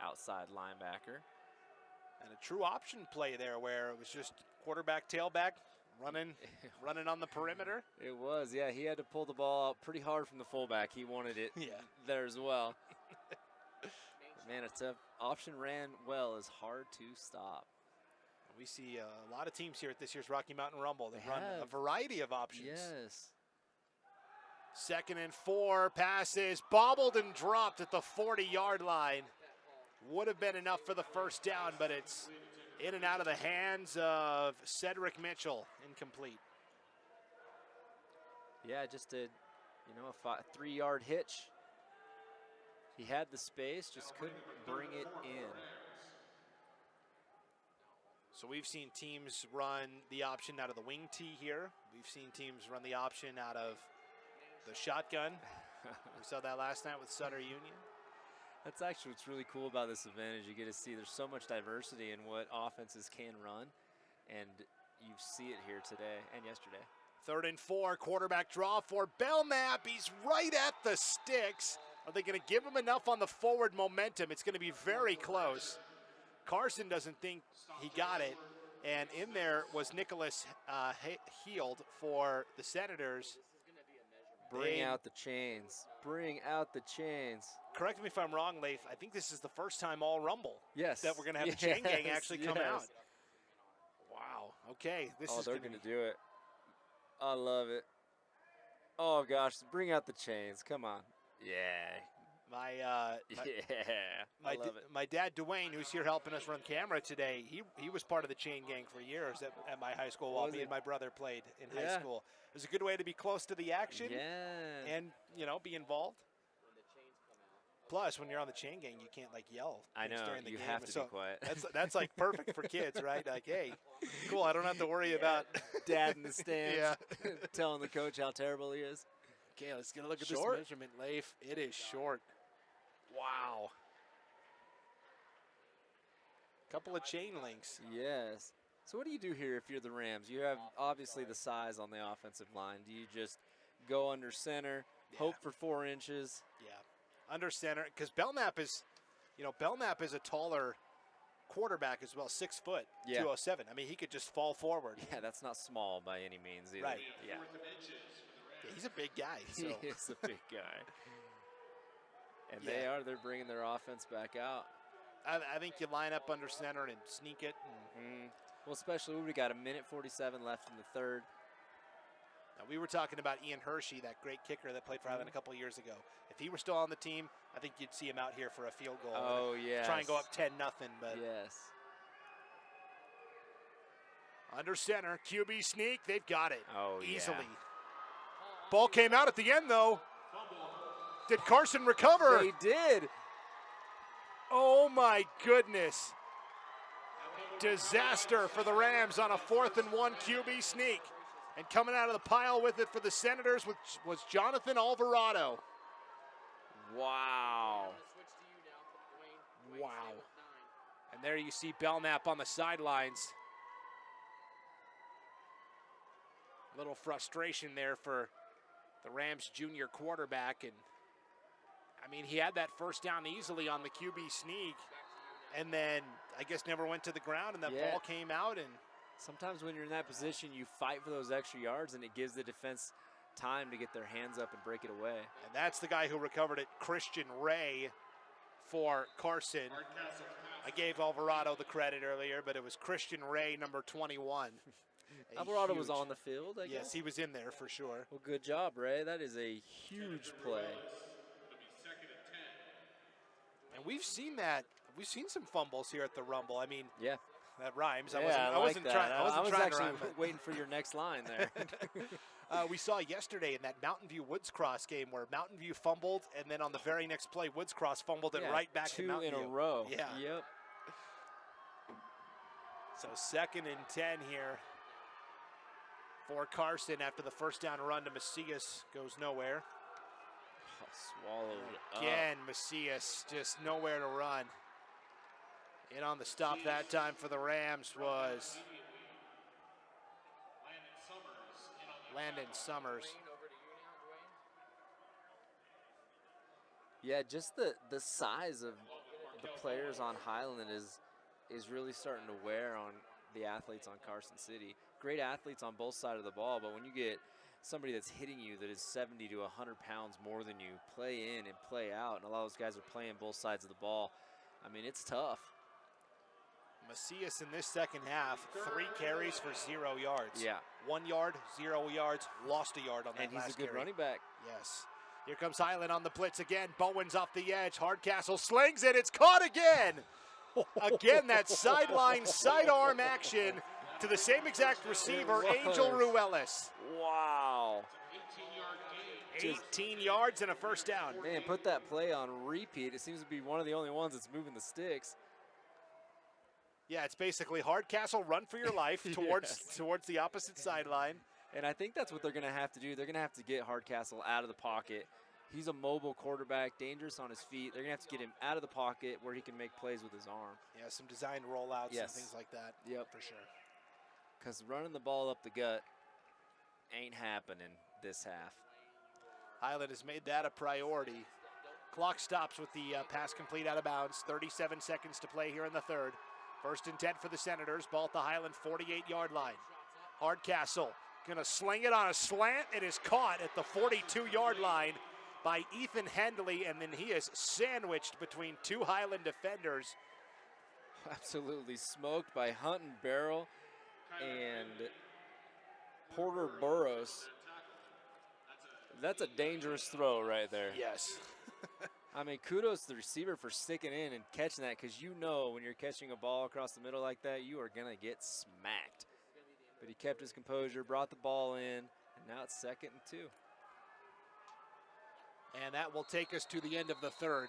Outside linebacker. And a true option play there where it was just quarterback, tailback, running on the perimeter. It was, yeah. He had to pull the ball out pretty hard from the fullback. He wanted it there as well. Man, a tough option ran well is hard to stop. We see a lot of teams here at this year's Rocky Mountain Rumble. They run a variety of options. Yes. 2nd and 4, passes bobbled and dropped at the 40-yard line. Would have been enough for the first down, but it's in and out of the hands of Cedric Mitchell, incomplete. Yeah, just a 3-yard hitch. He had the space, just couldn't bring it in. So we've seen teams run the option out of the wing tee here. We've seen teams run the option out of the shotgun. We saw that last night with Sutter Union. That's actually what's really cool about this event is you get to see there's so much diversity in what offenses can run, and you see it here today and yesterday. 3rd and 4, quarterback draw for Belknap. He's right at the sticks. Are they going to give him enough on the forward momentum? It's going to be very close. Carson doesn't think he got it, and in there was Nicholas Heald for the Senators. Bring out the chains. Bring out the chains. Correct me if I'm wrong, Leif. I think this is the first time all Rumble that we're going to have the chain gang actually come out. Wow. Okay. They're going to do it. I love it. Oh, gosh. Bring out the chains. Come on. Yeah. My dad, Dwayne, who's here helping us run camera today, he was part of the chain gang for years at my high school while me and my brother played in high school. It was a good way to be close to the action and, be involved. Plus, when you're on the chain gang, you can't yell. I know, during the you game. have to be quiet. That's perfect for kids, right? Hey, cool, I don't have to worry about dad in the stands telling the coach how terrible he is. Okay, let's get a look at this measurement, Leif. It is short. Wow. Couple of chain links. Yes. So what do you do here if you're the Rams? You have obviously the size on the offensive line. Do you just go under center, hope for 4 inches? Yeah, under center, because Belknap is a taller quarterback as well, 6 foot, 207. I mean, he could just fall forward. Yeah, that's not small by any means either. Right. Yeah. He's a big guy. So. He is a big guy. And they're bringing their offense back out. I think you line up under center and sneak it. Well, especially we got 1:47 left in the third. Now, we were talking about Ian Hershey, that great kicker that played for Highland a couple of years ago. If he were still on the team, I think you'd see him out here for a field goal. Oh, yeah. Try and go up 10-0, but. Yes. Under center, QB sneak, they've got it. Oh, easily. Yeah. Ball came out at the end, though. Did Carson recover? They did. Oh, my goodness. Disaster for the Rams on a 4th and 1 QB sneak. And coming out of the pile with it for the Senators was Jonathan Alvarado. Wow. Wow. And there you see Belknap on the sidelines. A little frustration there for the Rams junior quarterback. And I mean, he had that first down easily on the QB sneak. And then I guess never went to the ground, and that ball came out. And sometimes when you're in that position, you fight for those extra yards, and it gives the defense time to get their hands up and break it away. And that's the guy who recovered it, Christian Ray for Carson. I gave Alvarado the credit earlier, but it was Christian Ray, number 21. Alvarado was on the field, I guess? Yes, he was in there for sure. Well, good job, Ray. That is a huge play. And we've seen that. We've seen some fumbles here at the Rumble. I mean, that rhymes. Yeah, I wasn't trying to rhyme. Waiting for your next line there. We saw yesterday in that Mountain View Woods Cross game where Mountain View fumbled, and then on the very next play, Woods Cross fumbled it right back to Mountain View. 2 in a row. Yeah. Yep. So 2nd and 10 here for Carson after the first down run to Macias goes nowhere. Swallowed Again, Macias just nowhere to run. In on the stop that time for the Rams was Landon Summers. Yeah, just the size of the players on Highland is really starting to wear on the athletes on Carson City. Great athletes on both sides of the ball, but when you get somebody that's hitting you that is 70 to 100 pounds more than you, play in and play out, and a lot of those guys are playing both sides of the ball. I mean, it's tough. Macias in this second half, 3 carries for 0 yards. Yeah. 1 yard, 0 yards, lost a yard on that last carry. And he's a good running back. Yes. Here comes Highland on the blitz again. Bowen's off the edge. Hardcastle slings it. It's caught again. Again, that sideline sidearm action to the same exact receiver, Angel Ruelas. Wow. 18 yards and a first down. Man, put that play on repeat. It seems to be one of the only ones that's moving the sticks. Yeah, it's basically Hardcastle, run for your life towards the opposite sideline. And I think that's what they're going to have to do. They're going to have to get Hardcastle out of the pocket. He's a mobile quarterback, dangerous on his feet. They're going to have to get him out of the pocket where he can make plays with his arm. Yeah, some designed rollouts and things like that. Yep. For sure. Because running the ball up the gut ain't happening this half. Highland has made that a priority. Clock stops with the pass complete out of bounds. 37 seconds to play here in the third. 1st and 10 for the Senators. Ball at the Highland 48-yard line. Hardcastle going to sling it on a slant. It is caught at the 42-yard line by Ethan Hendley, and then he is sandwiched between 2 Highland defenders. Absolutely smoked by Hunt and Barrel and Porter Burrows. That's a dangerous throw right there. Yes. I mean, kudos to the receiver for sticking in and catching that, because you know when you're catching a ball across the middle like that, you are going to get smacked. But he kept his composure, brought the ball in, and now it's 2nd and 2. And that will take us to the end of the third.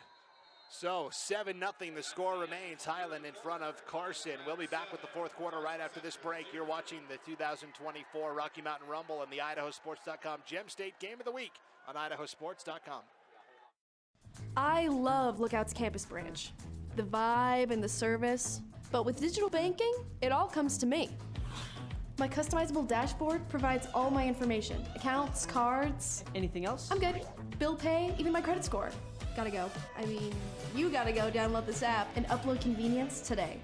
So 7-0, the score remains. Highland in front of Carson. We'll be back with the fourth quarter right after this break. You're watching the 2024 Rocky Mountain Rumble and the IdahoSports.com Gem State Game of the Week on IdahoSports.com. I love Lookout's campus branch. The vibe and the service. But with digital banking, it all comes to me. My customizable dashboard provides all my information. Accounts, cards. Anything else? I'm good. Bill pay, even my credit score. Gotta go. I mean, you gotta go download this app and upload convenience today.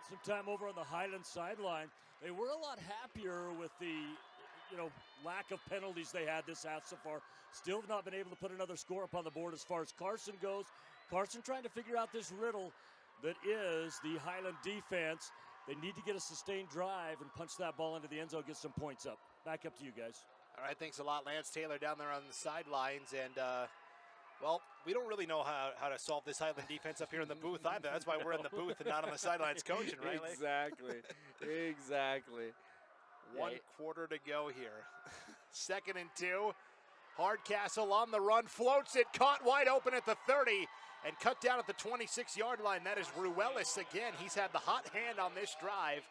Some time over on the Highland sideline. They were a lot happier with the, lack of penalties they had this half so far. Still have not been able to put another score up on the board as far as Carson goes. Carson trying to figure out this riddle that is the Highland defense. They need to get a sustained drive and punch that ball into the end zone, get some points up. Back up to you guys. All right, thanks a lot, Lance Taylor down there on the sidelines. And, well, we don't really know how to solve this Highland defense up here in the booth either. That's why we're in the booth and not on the sidelines coaching, right? Exactly. Exactly. One quarter to go here. 2nd and 2. Hardcastle on the run, floats it, caught wide open at the 30 and cut down at the 26-yard line. That is Ruelas again. He's had the hot hand on this drive.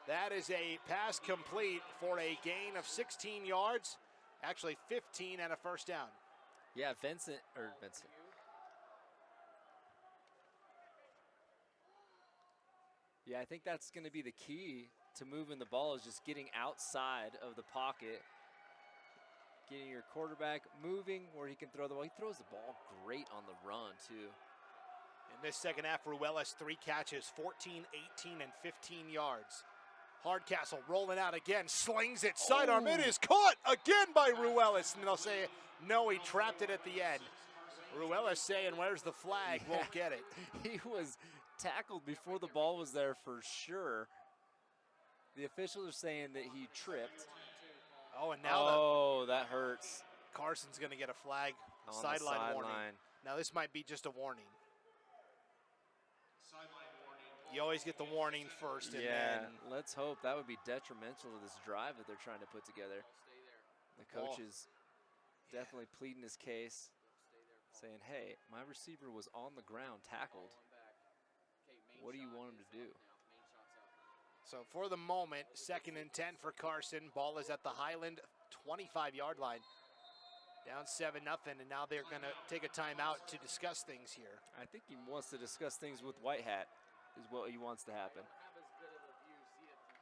That is a pass complete for a gain of 16 yards, actually 15 and a first down. Yeah, Vincent. Yeah, I think that's going to be the key to moving the ball, is just getting outside of the pocket, getting your quarterback moving where he can throw the ball. He throws the ball great on the run, too. In this second half, Ruelas 3 catches, 14, 18, and 15 yards. Hardcastle rolling out again, slings it, sidearm. It is caught again by Ruelas, and they'll say, no, he trapped it at the end. Ruelas saying, where's the flag? Yeah. Won't get it. He was tackled before the ball was there for sure. The officials are saying that he tripped. Oh, and now that hurts. Carson's going to get a flag, on sideline warning. Now this might be just a warning. You always get the warning first. And yeah, then let's hope. That would be detrimental to this drive that they're trying to put together. The coach is definitely pleading his case, saying, hey, my receiver was on the ground, tackled. What do you want him to do? So for the moment, 2nd and 10 for Carson. Ball is at the Highland 25-yard line. Down 7-0, and now they're going to take a timeout to discuss things here. I think he wants to discuss things with White Hat is what he wants to happen.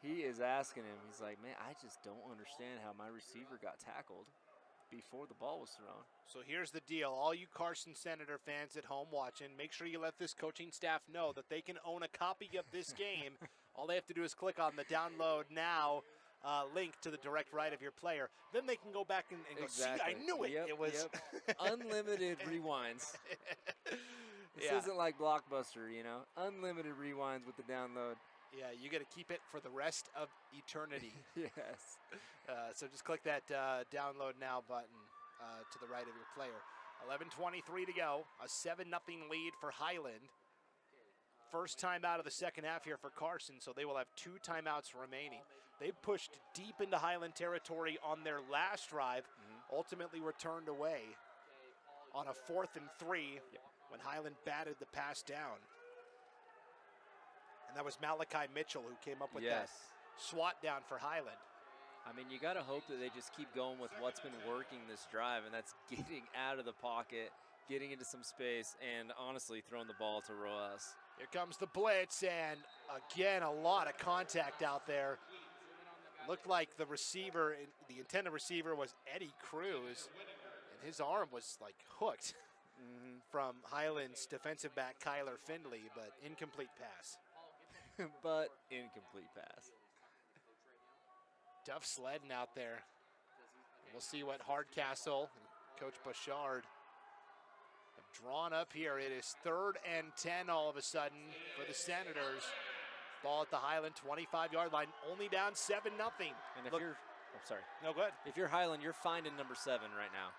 He is asking him, he's like, man, I just don't understand how my receiver got tackled before the ball was thrown. So here's the deal. All you Carson Senator fans at home watching, make sure you let this coaching staff know that they can own a copy of this game. All they have to do is click on the download now link to the direct right of your player. Then they can go back and go, see, I knew it. It was unlimited rewinds. This isn't like Blockbuster, you know. Unlimited rewinds with the download. Yeah, you got to keep it for the rest of eternity. Yes. So just click that download now button to the right of your player. 11:23 to go. A 7-0 lead for Highland. First time out of the second half here for Carson, so they will have 2 timeouts remaining. They pushed deep into Highland territory on their last drive, ultimately returned away on a 4th and 3 when Highland batted the pass down. And that was Malachi Mitchell who came up with that swat down for Highland. I mean, you got to hope that they just keep going with what's been working this drive, and that's getting out of the pocket, getting into some space, and honestly throwing the ball to Rojas. Here comes the blitz, and again, a lot of contact out there. Looked like the receiver, the intended receiver was Eddie Cruz, and his arm was like hooked from Highland's defensive back Kyler Findley, but incomplete pass. But incomplete pass. Tough sledding out there. We'll see what Hardcastle and Coach Bouchard have drawn up here. It is 3rd and 10 all of a sudden for the Senators. Ball at the Highland 25-yard line, only down 7-0. And if you're, sorry. No, go ahead. If you're Highland, you're finding number 7 right now.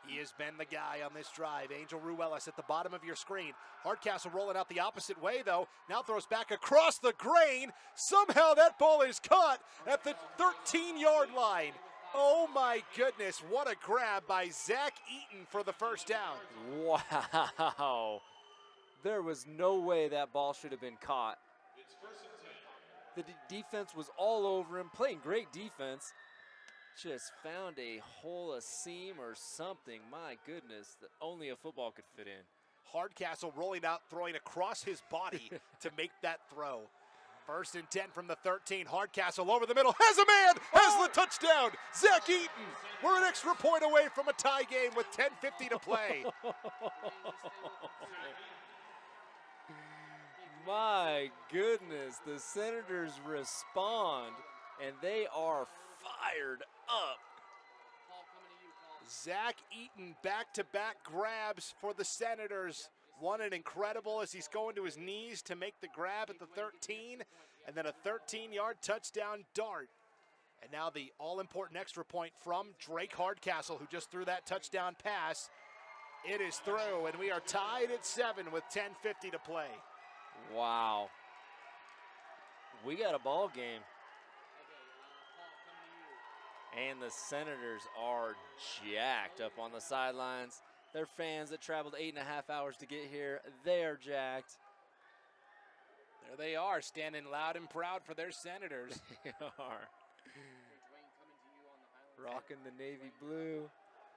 He has been the guy on this drive. Angel Ruelas at the bottom of your screen. Hardcastle rolling out the opposite way, though. Now throws back across the grain. Somehow that ball is caught at the 13-yard line. Oh, my goodness. What a grab by Zach Eaton for the first down. Wow. There was no way that ball should have been caught. The defense was all over him, playing great defense. Just found a hole, a seam or something, my goodness, that only a football could fit in. Hardcastle rolling out, throwing across his body to make that throw. 1st and 10 from the 13. Hardcastle over the middle, has a man, has the touchdown. Zach Eaton. We're an extra point away from a tie game with 10:50 to play. My goodness, the Senators respond, and they are fired up. Zach Eaton back-to-back grabs for the Senators. One an incredible as he's going to his knees to make the grab at the 13, and then a 13-yard touchdown dart. And now the all-important extra point from Drake Hardcastle, who just threw that touchdown pass. It is through, and we are tied at 7 with 10:50 to play. Wow. We got a ball game. And the Senators are jacked up on the sidelines. Their fans that traveled 8.5 hours to get here, they are jacked. There they are, standing loud and proud for their Senators. They are. Rocking the navy blue.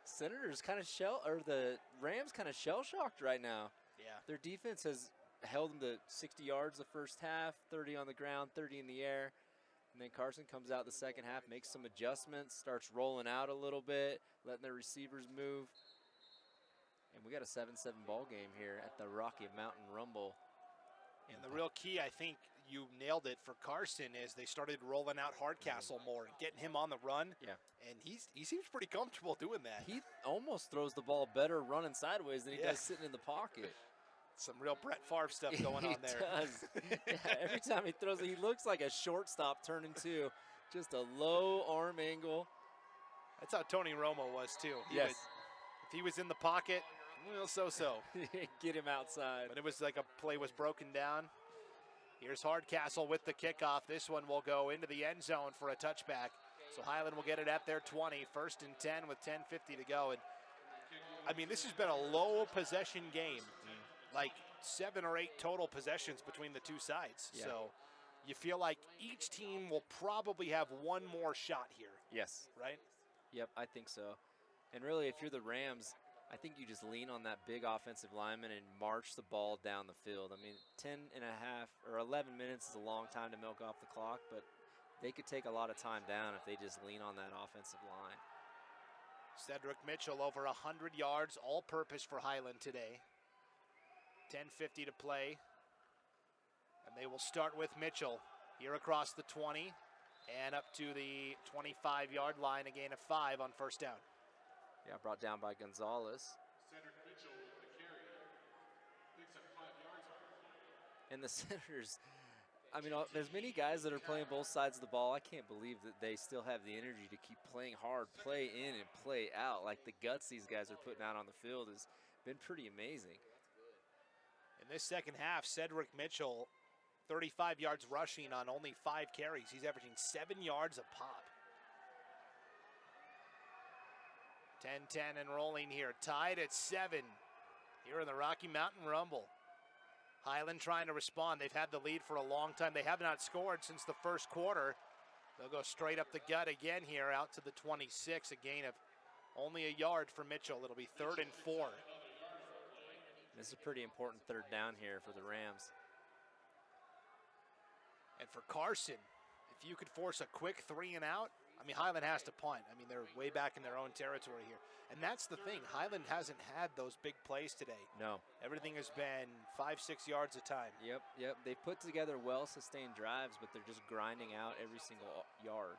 Senators kind of the Rams kind of shell-shocked right now. Yeah. Their defense has held them to 60 yards the first half, 30 on the ground, 30 in the air. And then Carson comes out the second half, makes some adjustments, starts rolling out a little bit, letting their receivers move. And we got a 7-7 ball game here at the Rocky Mountain Rumble. And the real key, I think you nailed it for Carson, is they started rolling out Hardcastle more and getting him on the run. Yeah. And he seems pretty comfortable doing that. He almost throws the ball better running sideways than he does sitting in the pocket. Some real Brett Favre stuff going on there. He does. Every time he throws it, he looks like a shortstop turning two. Just a low arm angle. That's how Tony Romo was, too. Yes. If he was in the pocket, well, so-so. Get him outside. But it was like a play was broken down. Here's Hardcastle with the kickoff. This one will go into the end zone for a touchback. So Highland will get it at their 20, 1st and 10 with 10:50 to go. And I mean, this has been a low possession game, like 7 or 8 total possessions between the two sides. Yeah. So you feel like each team will probably have one more shot here. Yes. Right? Yep, I think so. And really, if you're the Rams, I think you just lean on that big offensive lineman and march the ball down the field. I mean, 10 and a half or 11 minutes is a long time to milk off the clock, but they could take a lot of time down if they just lean on that offensive line. Cedric Mitchell over 100 yards, all-purpose for Highland today. 10:50 to play. And they will start with Mitchell here across the 20 and up to the 25-yard line, a gain of 5 on 1st down. Yeah, brought down by Gonzalez. Cedric Mitchell with the carry. Picks up 5 yards on the play. And the Senators, I mean, there's many guys that are playing both sides of the ball. I can't believe that they still have the energy to keep playing hard, play in and play out. Like the guts these guys are putting out on the field has been pretty amazing. In this second half, Cedric Mitchell, 35 yards rushing on only 5 carries. He's averaging 7 yards a pop. 10-10 and rolling here, tied at 7 here in the Rocky Mountain Rumble. Highland trying to respond. They've had the lead for a long time. They have not scored since the first quarter. They'll go straight up the gut again here out to the 26, a gain of only a yard for Mitchell. It'll be 3rd and 4. This is a pretty important 3rd down here for the Rams. And for Carson, if you could force a quick 3 and out, I mean, Highland has to punt. I mean, they're way back in their own territory here. And that's the thing. Highland hasn't had those big plays today. No. Everything has been 5-6 yards a time. Yep. They put together well-sustained drives, but they're just grinding out every single yard.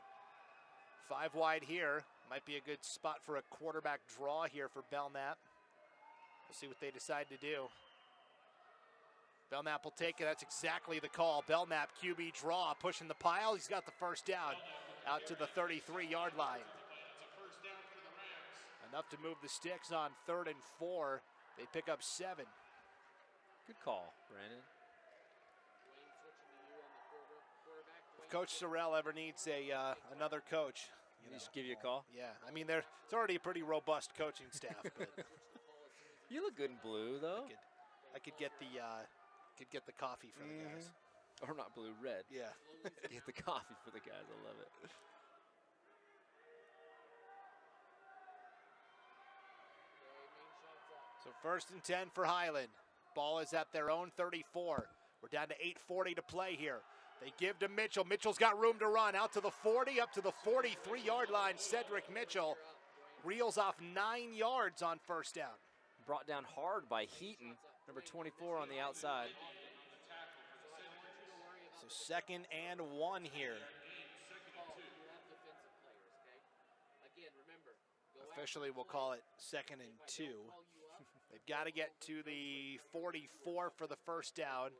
5 wide here. Might be a good spot for a quarterback draw here for Belknap. We'll see what they decide to do. Belknap will take it. That's exactly the call. Belknap, QB draw, pushing the pile. He's got the 1st down out to the 33-yard line. Enough to move the sticks on 3rd and 4. They pick up 7. Good call, Brandon. If Coach Sorrell ever needs another coach, he should give you a call. Yeah, I mean, it's already a pretty robust coaching staff. But you look good in blue, though. I could get the coffee for the guys. Or not blue, red. Yeah. Get the coffee for the guys. I love it. So 1st and 10 for Highland. Ball is at their own 34. We're down to 8:40 to play here. They give to Mitchell. Mitchell's got room to run out to the 40, up to the 43-yard line. Cedric Mitchell reels off 9 yards on 1st down. Brought down hard by Heaton, number 24 on the outside. So 2nd and 1 here. Officially, we'll call it 2nd and 2. They've got to get to the 44 for the 1st down.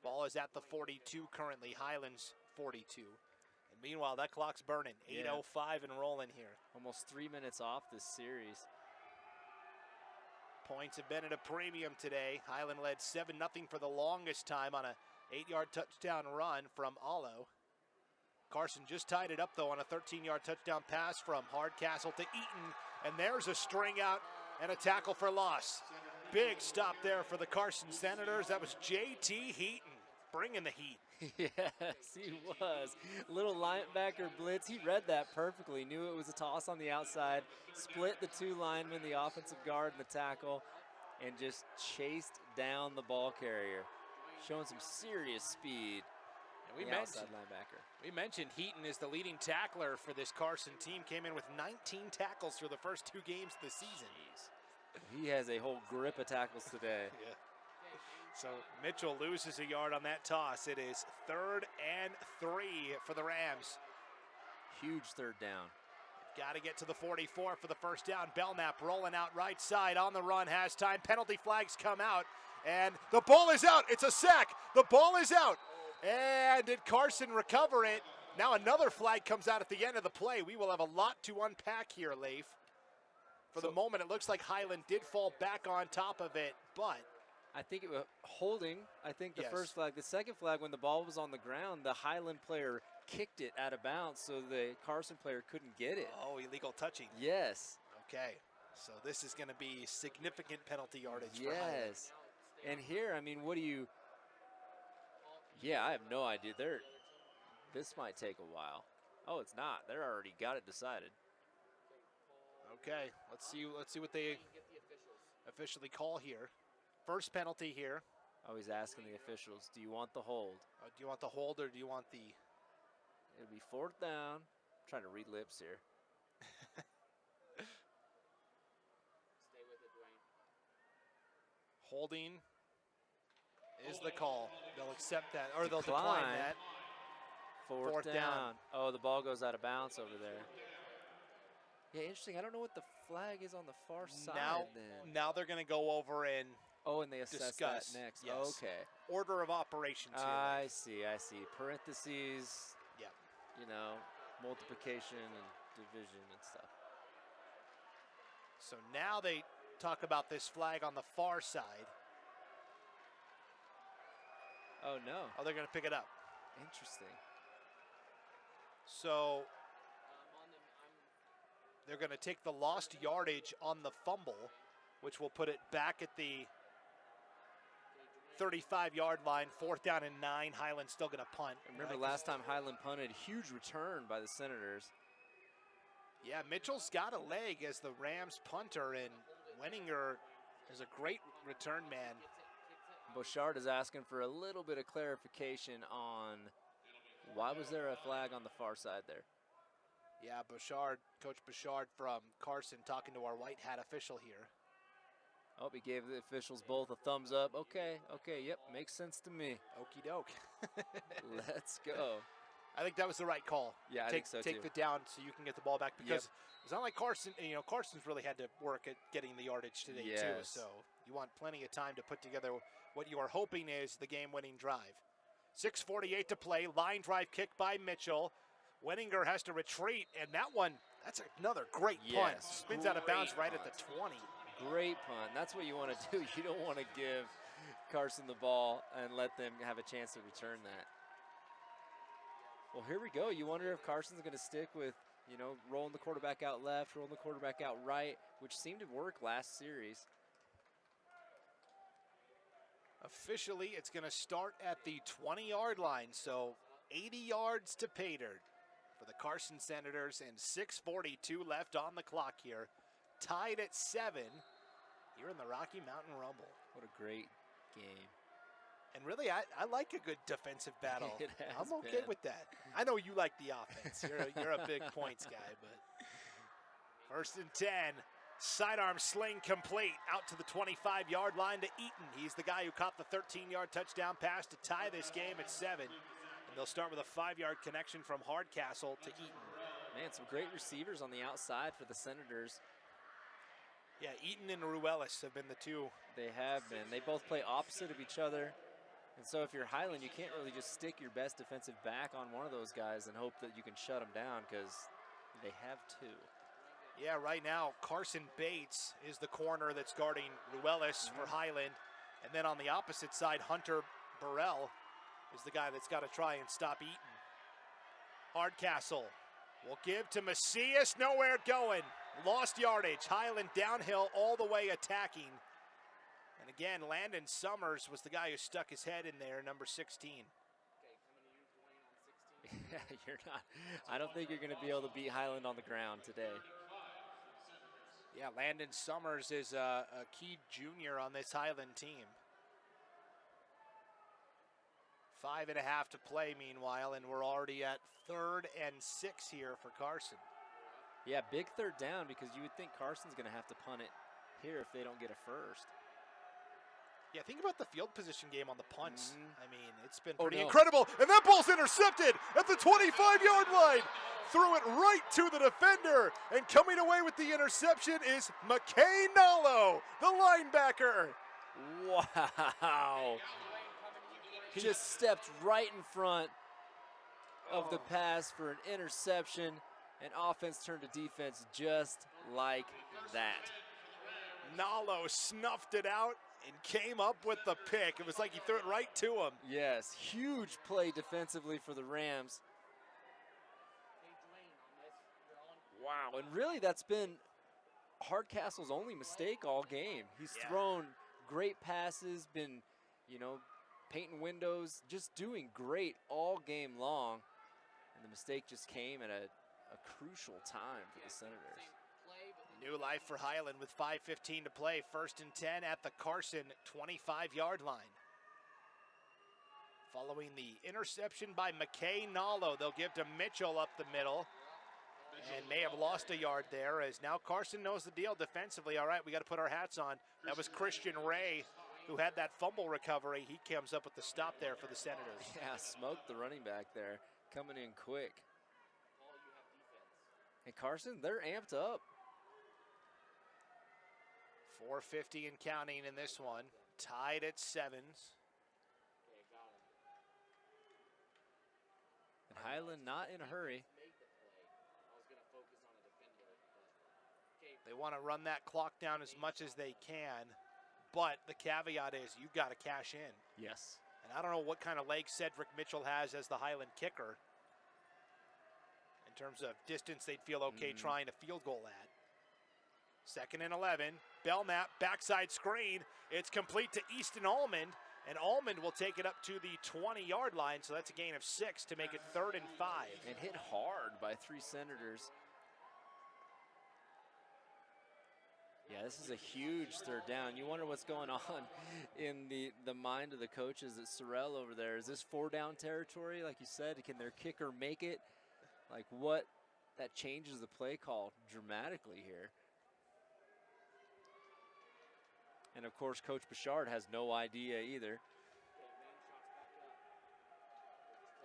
Ball is at the 42 currently, Highlands 42. And meanwhile, that clock's burning. 8:05 and rolling here. Almost 3 minutes off this series. Points have been at a premium today. Highland led 7-0 for the longest time on a 8-yard touchdown run from Allo. Carson just tied it up, though, on a 13-yard touchdown pass from Hardcastle to Eaton. And there's a string out and a tackle for loss. Big stop there for the Carson Senators. That was J.T. Heaton bringing the heat. Yes, he was. Little linebacker blitz. He read that perfectly. Knew it was a toss on the outside. Split the 2 linemen, the offensive guard and the tackle, and just chased down the ball carrier. Showing some serious speed. And we mentioned Heaton is the leading tackler for this Carson team. Came in with 19 tackles through the first 2 games of the season. He has a whole grip of tackles today. Yeah. So Mitchell loses a yard on that toss. It is 3rd and 3 for the Rams. Huge 3rd down. Got to get to the 44 for the 1st down. Belknap rolling out right side on the run, has time. Penalty flags come out, and the ball is out. It's a sack. The ball is out. And did Carson recover it? Now another flag comes out at the end of the play. We will have a lot to unpack here, Leif. For the moment, it looks like Highland did fall back on top of it, but I think it was holding. I think the Yes. first flag. The second flag, when the ball was on the ground, the Highland player kicked it out of bounds, so the Carson player couldn't get it. Oh, illegal touching. Yes. Okay. So this is going to be significant penalty yardage for Highland. Yes. And here, I mean, what do you? Yeah, I have no idea. This might take a while. Oh, it's not. They're already got it decided. Okay, let's see what they officially call here. First penalty here. Oh, he's asking the officials, do you want the hold? Do you want the hold or do you want the? It'll be 4th down. I'm trying to read lips here. Holding is the call. They'll accept that, or they'll decline that. 4th down. Oh, the ball goes out of bounds over there. Yeah, interesting. I don't know what the flag is on the far side then. Now they're going to go over and they assess discuss that next. Yes. Okay. Order of operations here. I see. Parentheses. Yeah. You know, multiplication and division and stuff. So now they talk about this flag on the far side. Oh, no. Oh, they're going to pick it up. Interesting. So they're going to take the lost yardage on the fumble, which will put it back at the 35-yard line, 4th down and 9. Highland's still going to punt. Remember last time Highland punted, huge return by the Senators. Yeah, Mitchell's got a leg as the Rams punter, and Wenninger is a great return man. Bouchard is asking for a little bit of clarification on why was there a flag on the far side there? Yeah, Bouchard, Coach Bouchard from Carson talking to our white hat official here. Oh, he gave the officials both a thumbs up. Okay, yep, makes sense to me. Okie doke. Let's go. I think that was the right call. Yeah, I think so Take too. the down so you can get the ball back, because it's not like Carson, Carson's really had to work at getting the yardage today too. So you want plenty of time to put together what you are hoping is the game-winning drive. 6:48 to play, line drive kick by Mitchell. Wenninger has to retreat, and that's another great punt. Spins out of bounds right at the 20. Great punt. That's what you want to do. You don't want to give Carson the ball and let them have a chance to return that. Well, here we go. You wonder if Carson's going to stick with, rolling the quarterback out left, rolling the quarterback out right, which seemed to work last series. Officially, it's going to start at the 20-yard line, so 80 yards to pay dirt for the Carson Senators, and 6:42 left on the clock here. Tied at 7 here in the Rocky Mountain Rumble. What a great game. And really, I like a good defensive battle. I'm okay been. with that. I know you like the offense. You're a big points guy, but 1st and 10. Sidearm sling complete out to the 25-yard line to Eaton. He's the guy who caught the 13-yard touchdown pass to tie this game at 7. And they'll start with a 5-yard connection from Hardcastle to Eaton. Man, some great receivers on the outside for the Senators. Yeah, Eaton and Ruelas have been the two. They have been. They both play opposite of each other. And so if you're Highland, you can't really just stick your best defensive back on one of those guys and hope that you can shut them down, because they have two. Yeah, right now, Carson Bates is the corner that's guarding Ruelas for Highland. And then on the opposite side, Hunter Burrell is the guy that's got to try and stop Eaton. Hardcastle will give to Macias, nowhere going. Lost yardage. Highland downhill all the way attacking. And again, Landon Summers was the guy who stuck his head in there, number 16. Yeah, you're not. I don't think you're going to be able to beat Highland on the ground today. Yeah, Landon Summers is a key junior on this Highland team. 5.5 to play, meanwhile, and we're already at 3rd and 6 here for Carson. Yeah, big 3rd down, because you would think Carson's going to have to punt it here if they don't get a first. Yeah, think about the field position game on the punts. I mean, it's been Oh, pretty no. incredible. And that ball's intercepted at the 25-yard line. Threw it right to the defender. And coming away with the interception is McKay Nallo, the linebacker. Wow. He just stepped right in front of the pass for an interception, and offense turned to defense just like that. Nallo snuffed it out and came up with the pick. It was like he threw it right to him. Yes, huge play defensively for the Rams. Wow, and really that's been Hardcastle's only mistake all game. He's thrown great passes, been, you know, painting windows, just doing great all game long. And the mistake just came at a crucial time for the Senators. New life for Highland with 5:15 to play. 1st and 10 at the Carson 25-yard line. Following the interception by McKay Nallo, they'll give to Mitchell up the middle. And may have lost a yard there, as now Carson knows the deal defensively. All right, we got to put our hats on. That was Christian Ray who had that fumble recovery. He comes up with the stop there for the Senators. Yeah, smoked the running back there, coming in quick. And Carson, they're amped up. 4:50 and counting in this one. Tied at 7s. And Highland not in a hurry. They want to run that clock down as much as they can, but the caveat is you've got to cash in. Yes. And I don't know what kind of leg Cedric Mitchell has as the Highland kicker in terms of distance they'd feel okay trying a field goal at. 2nd and 11. Belknap, backside screen. It's complete to Easton Almond, and Almond will take it up to the 20-yard line, so that's a gain of 6 to make it 3rd and 5. And hit hard by 3 Senators. Yeah, this is a huge 3rd down. You wonder what's going on in the mind of the coaches at Sorrell over there. Is this 4-down territory, like you said? Can their kicker make it? Like what? That changes the play call dramatically here. And of course, Coach Bouchard has no idea either.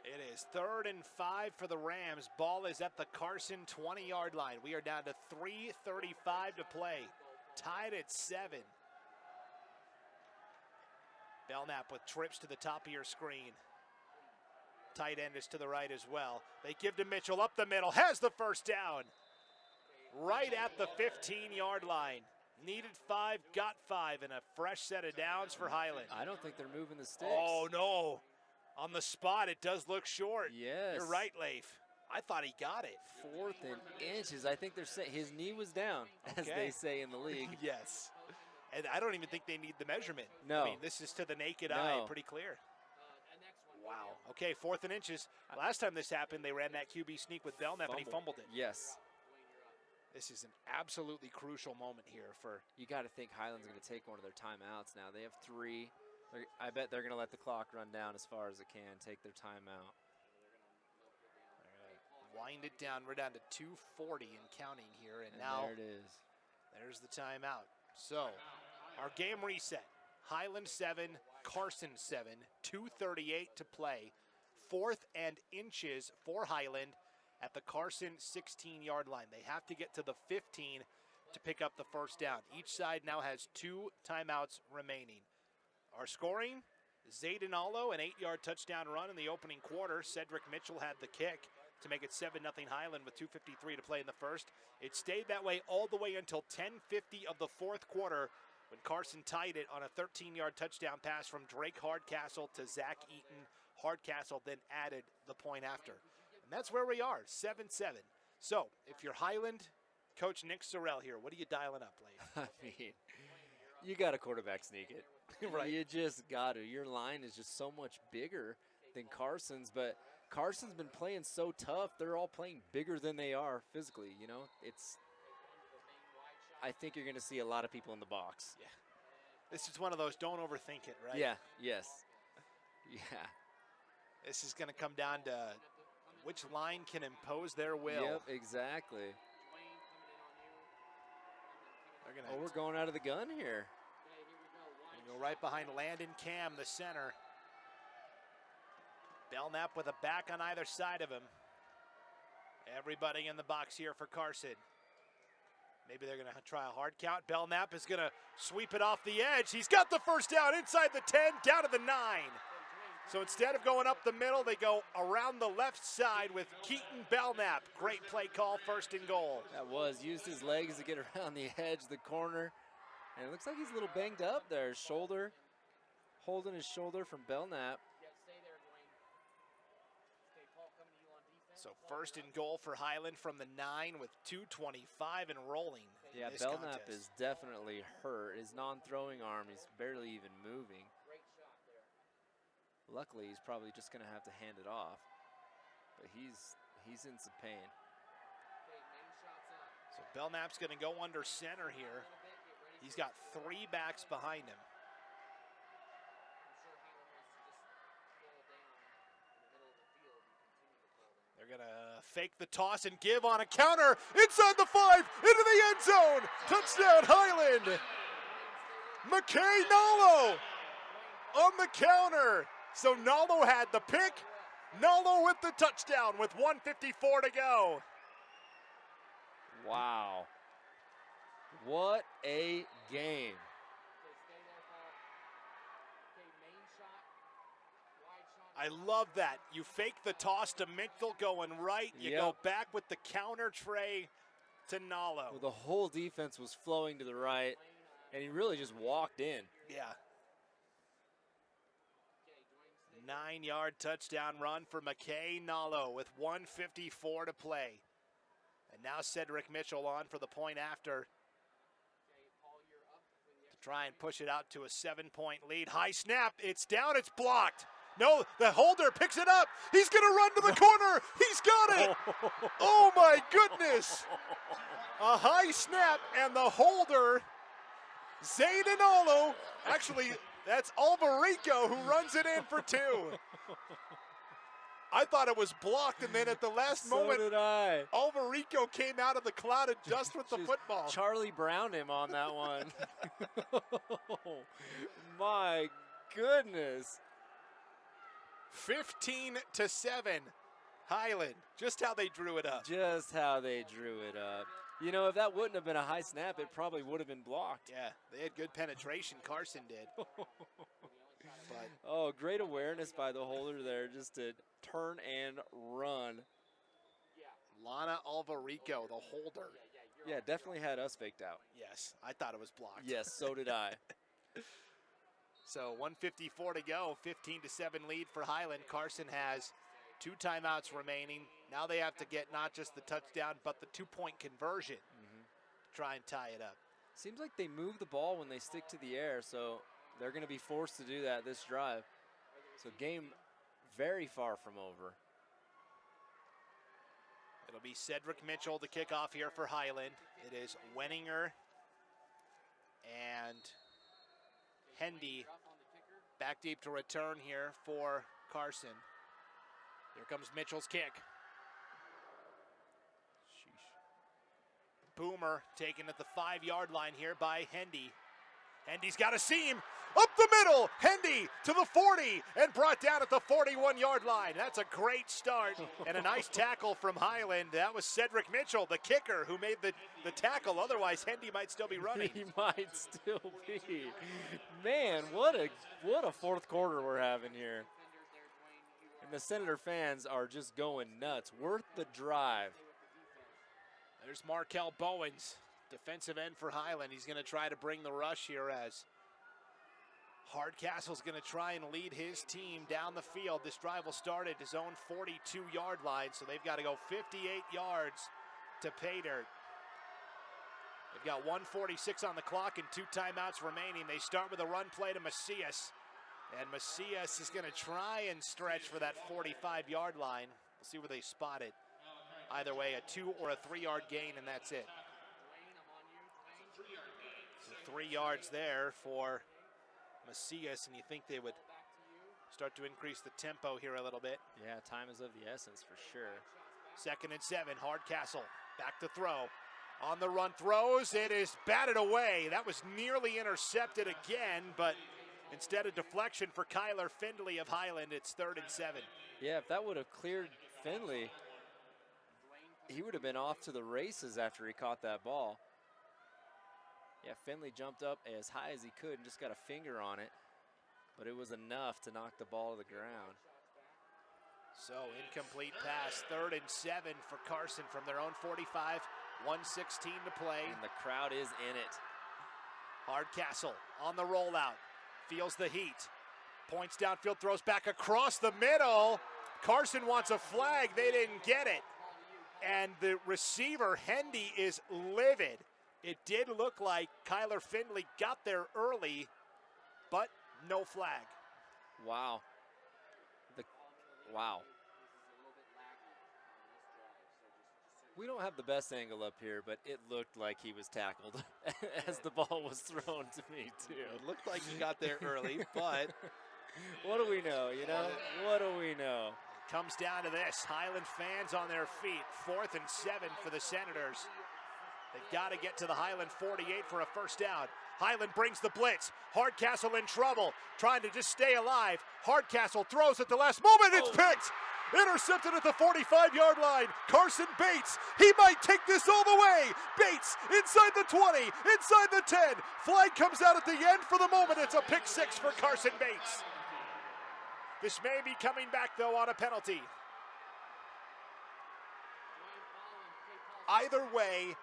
It is 3rd and 5 for the Rams. Ball is at the Carson 20-yard line. We are down to 3:35 to play. Tied at 7. Belknap with trips to the top of your screen. Tight end is to the right as well. They give to Mitchell up the middle. Has the 1st down. Right at the 15-yard line. Needed 5, got 5, and a fresh set of downs for Highland. I don't think they're moving the sticks. Oh, no. On the spot, it does look short. Yes. You're right, Leif. I thought he got it. 4th and inches. I think they're saying his knee was down, as they say in the league. Yes. And I don't even think they need the measurement. No. I mean, this is to the naked eye, pretty clear. Wow. Okay, 4th and inches. Last time this happened, they ran that QB sneak with Belknap, and he fumbled it. Yes. This is an absolutely crucial moment here for. You got to think Highland's going to take one of their timeouts now. They have 3. I bet they're going to let the clock run down as far as it can, take their timeout. Wind it down. We're down to 2:40 and counting here, and now there it is. There's the timeout. So our game reset. Highland 7, Carson 7, 2:38 to play. 4th and inches for Highland at the Carson 16-yard line. They have to get to the 15 to pick up the 1st down. Each side now has 2 timeouts remaining. Our scoring, Zayden Allo, an 8-yard touchdown run in the opening quarter. Cedric Mitchell had the kick to make it 7-0 Highland with 2:53 to play in the 1st. It stayed that way all the way until 10:50 of the 4th quarter when Carson tied it on a 13-yard touchdown pass from Drake Hardcastle to Zach Eaton. Hardcastle then added the point after. And that's where we are, 7-7. So if you're Highland, Coach Nick Sorrell here, what are you dialing up, Leif? I mean, you got to quarterback sneak it. Right. You just got to. Your line is just so much bigger than Carson's, but Carson's been playing so tough. They're all playing bigger than they are physically, you know. I think you're going to see a lot of people in the box. Yeah. This is one of those don't overthink it, right? Yeah, yes. Yeah. This is going to come down to which line can impose their will. Yep, exactly. They're we're going out of the gun here. Go right behind Landon Cam, the center. Belknap with a back on either side of him. Everybody in the box here for Carson. Maybe they're going to try a hard count. Belknap is going to sweep it off the edge. He's got the 1st down inside the 10, down to the 9. So instead of going up the middle, they go around the left side with Keaton Belknap. Great play call, 1st and goal. That was. Used his legs to get around the edge, the corner. And it looks like he's a little banged up there. Shoulder, holding his shoulder from Belknap. So first and goal for Highland from the 9 with 2:25 and rolling. Yeah, Belknap is definitely hurt. His non-throwing arm, he's barely even moving. Luckily, he's probably just going to have to hand it off. But he's in some pain. So Belknap's going to go under center here. He's got 3 backs behind him. They're going to fake the toss and give on a counter inside the 5, into the end zone. Touchdown, Highland. McKay Nalo on the counter. So Nalo had the pick. Nalo with the touchdown with 1:54 to go. Wow. What a game. I love that. You fake the toss to Michel going right. You go back with the counter tray to Nalo. Well, the whole defense was flowing to the right, and he really just walked in. Yeah. 9-yard touchdown run for McKay Nalo with 1:54 to play. And now Cedric Mitchell on for the point after to try and push it out to a 7-point lead. High snap. It's down. It's blocked. No, the holder picks it up. He's going to run to the corner. He's got it. Oh, my goodness. A high snap, and the holder, Zayden Olo, actually, that's Alvarico who runs it in for 2. I thought it was blocked, and then at the last moment, did I. Alvarico came out of the cloud and just with the football. Charlie Brown him on that one. My goodness. 15-7, Highland. Just how they drew it up. Just how they drew it up. You know, if that wouldn't have been a high snap, it probably would have been blocked. Yeah, they had good penetration. Carson did. Oh, great awareness by the holder there, just to turn and run. Lana Alvarico, the holder. Yeah, definitely had us faked out. Yes, I thought it was blocked. Yes, so did I. So 1:54 to go, 15-7 lead for Highland. Carson has 2 timeouts remaining. Now they have to get not just the touchdown, but the 2-point conversion to try and tie it up. Seems like they move the ball when they stick to the air, so they're going to be forced to do that this drive. So game very far from over. It'll be Cedric Mitchell to kick off here for Highland. It is Wenninger and Hendy back deep to return here for Carson. Here comes Mitchell's kick. Sheesh. Boomer taken at the 5-yard line here by Hendy. Hendy's got a seam up the middle. Hendy to the 40 and brought down at the 41-yard line. That's a great start and a nice tackle from Highland. That was Cedric Mitchell, the kicker, who made the tackle. Otherwise, Hendy might still be running. He might still be. Man, what a fourth quarter we're having here. And the Senator fans are just going nuts. Worth the drive. There's Markel Bowens, defensive end for Highland. He's going to try to bring the rush here as Hardcastle's going to try and lead his team down the field. This drive will start at his own 42-yard line, so they've got to go 58 yards to pay dirt. They've got 1:46 on the clock and 2 timeouts remaining. They start with a run play to Macias, and Macias is going to try and stretch for that 45-yard line. We'll see where they spot it. Either way, a 2 or a 3-yard gain, and that's it. So 3 yards there for Macias, and you think they would start to increase the tempo here a little bit. Yeah, time is of the essence for sure. 2nd and 7, Hardcastle back to throw. On the run, throws, it is batted away. That was nearly intercepted again, but instead of deflection for Kyler Findley of Highland, it's 3rd and 7. Yeah, if that would have cleared Findley, he would have been off to the races after he caught that ball. Yeah, Findley jumped up as high as he could and just got a finger on it, but it was enough to knock the ball to the ground. So incomplete pass, 3rd and 7 for Carson from their own 45, 1:16 to play. And the crowd is in it. Hardcastle on the rollout, feels the heat. Points downfield, throws back across the middle. Carson wants a flag, they didn't get it. And the receiver, Hendy, is livid. It did look like Kyler Findlay got there early, but no flag. Wow. Wow. We don't have the best angle up here, but it looked like he was tackled as the ball was thrown to me, too. It looked like he got there early, but what do we know, you know? What do we know? Comes down to this. Highland fans on their feet. 4th and 7 for the Senators. They've got to get to the Highland 48 for a first down. Highland brings the blitz. Hardcastle in trouble, trying to just stay alive. Hardcastle throws at the last moment. It's picked. Intercepted at the 45-yard line. Carson Bates, he might take this all the way. Bates inside the 20, inside the 10. Flag comes out at the end. For the moment, it's a pick 6 for Carson Bates. This may be coming back, though, on a penalty. Either way,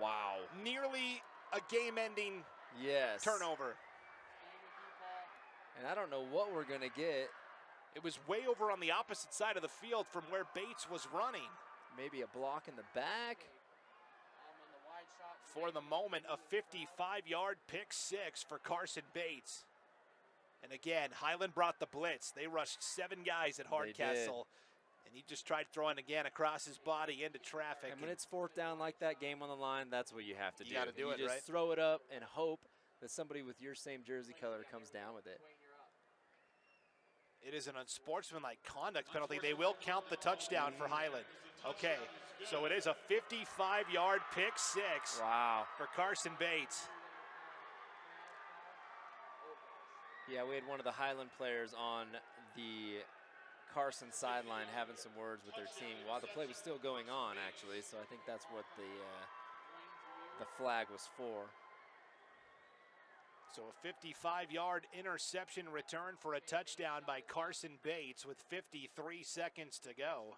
wow, nearly a game-ending turnover. And I don't know what we're going to get. It was way over on the opposite side of the field from where Bates was running. Maybe a block in the back. For the moment, a 55-yard pick 6 for Carson Bates. And again, Highland brought the blitz. They rushed 7 guys at Hardcastle. And he just tried throwing again across his body into traffic. And when it's 4th down like that, game on the line, that's what you have to do. You got to do it, You right? just throw it up and hope that somebody with your same jersey color comes down with it. It is an unsportsmanlike conduct penalty. They will count the touchdown for Highland. Okay, so it is a 55-yard pick 6 for Carson Bates. Yeah, we had one of the Highland players on the Carson sideline having some words with their team while the play was still going on, actually. So I think that's what the flag was for. So a 55-yard interception return for a touchdown by Carson Bates with 53 seconds to go.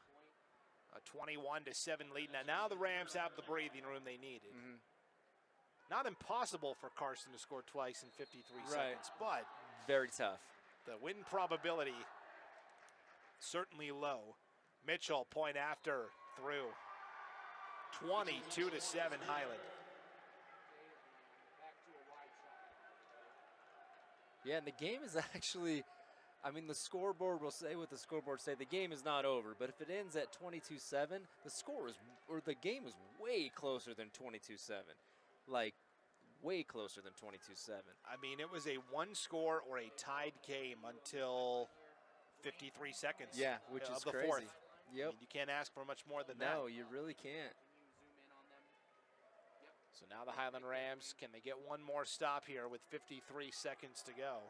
A 21-7 lead. Now the Rams have the breathing room they needed. Not impossible for Carson to score twice in 53 seconds, but very tough. The win probability certainly low. Mitchell, point after, through. 22-7 Highland. Yeah, and the game is actually, I mean, the scoreboard will say what the scoreboard say. The game is not over, but if it ends at 22-7, the game is way closer than 22-7. Like, way closer than 22-7. I mean, it was a one-score or a tied game until 53 seconds. Yeah, which is the crazy. 4th. Yep. I mean, you can't ask for much more than that. No, you really can't. So now the Highland Rams, can they get one more stop here with 53 seconds to go?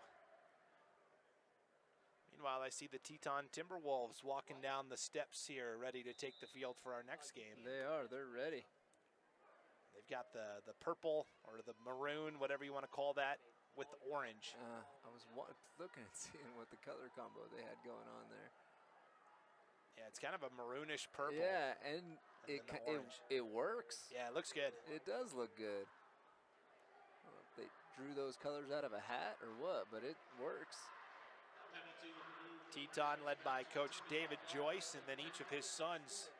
Meanwhile, I see the Teton Timberwolves walking down the steps here, ready to take the field for our next game. They are. They're ready. They've got the purple or the maroon, whatever you want to call that, with the orange. I was looking and seeing what the color combo they had going on there. Yeah, it's kind of a maroonish purple. Yeah, and it works. Yeah, it looks good. It does look good. I don't know if they drew those colors out of a hat or what, but it works. Teton led by Coach David Joyce, and then each of his sons,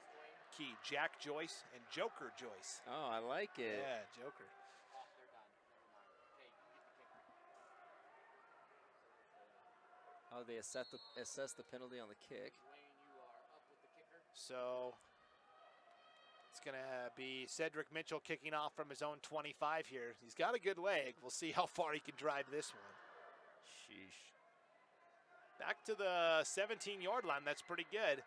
Key, Jack Joyce and Joker Joyce. Oh, I like it. Yeah, Joker. Oh, they assess the penalty on the kick. So it's going to be Cedric Mitchell kicking off from his own 25 here. He's got a good leg. We'll see how far he can drive this one. Sheesh. Back to the 17-yard line. That's pretty good.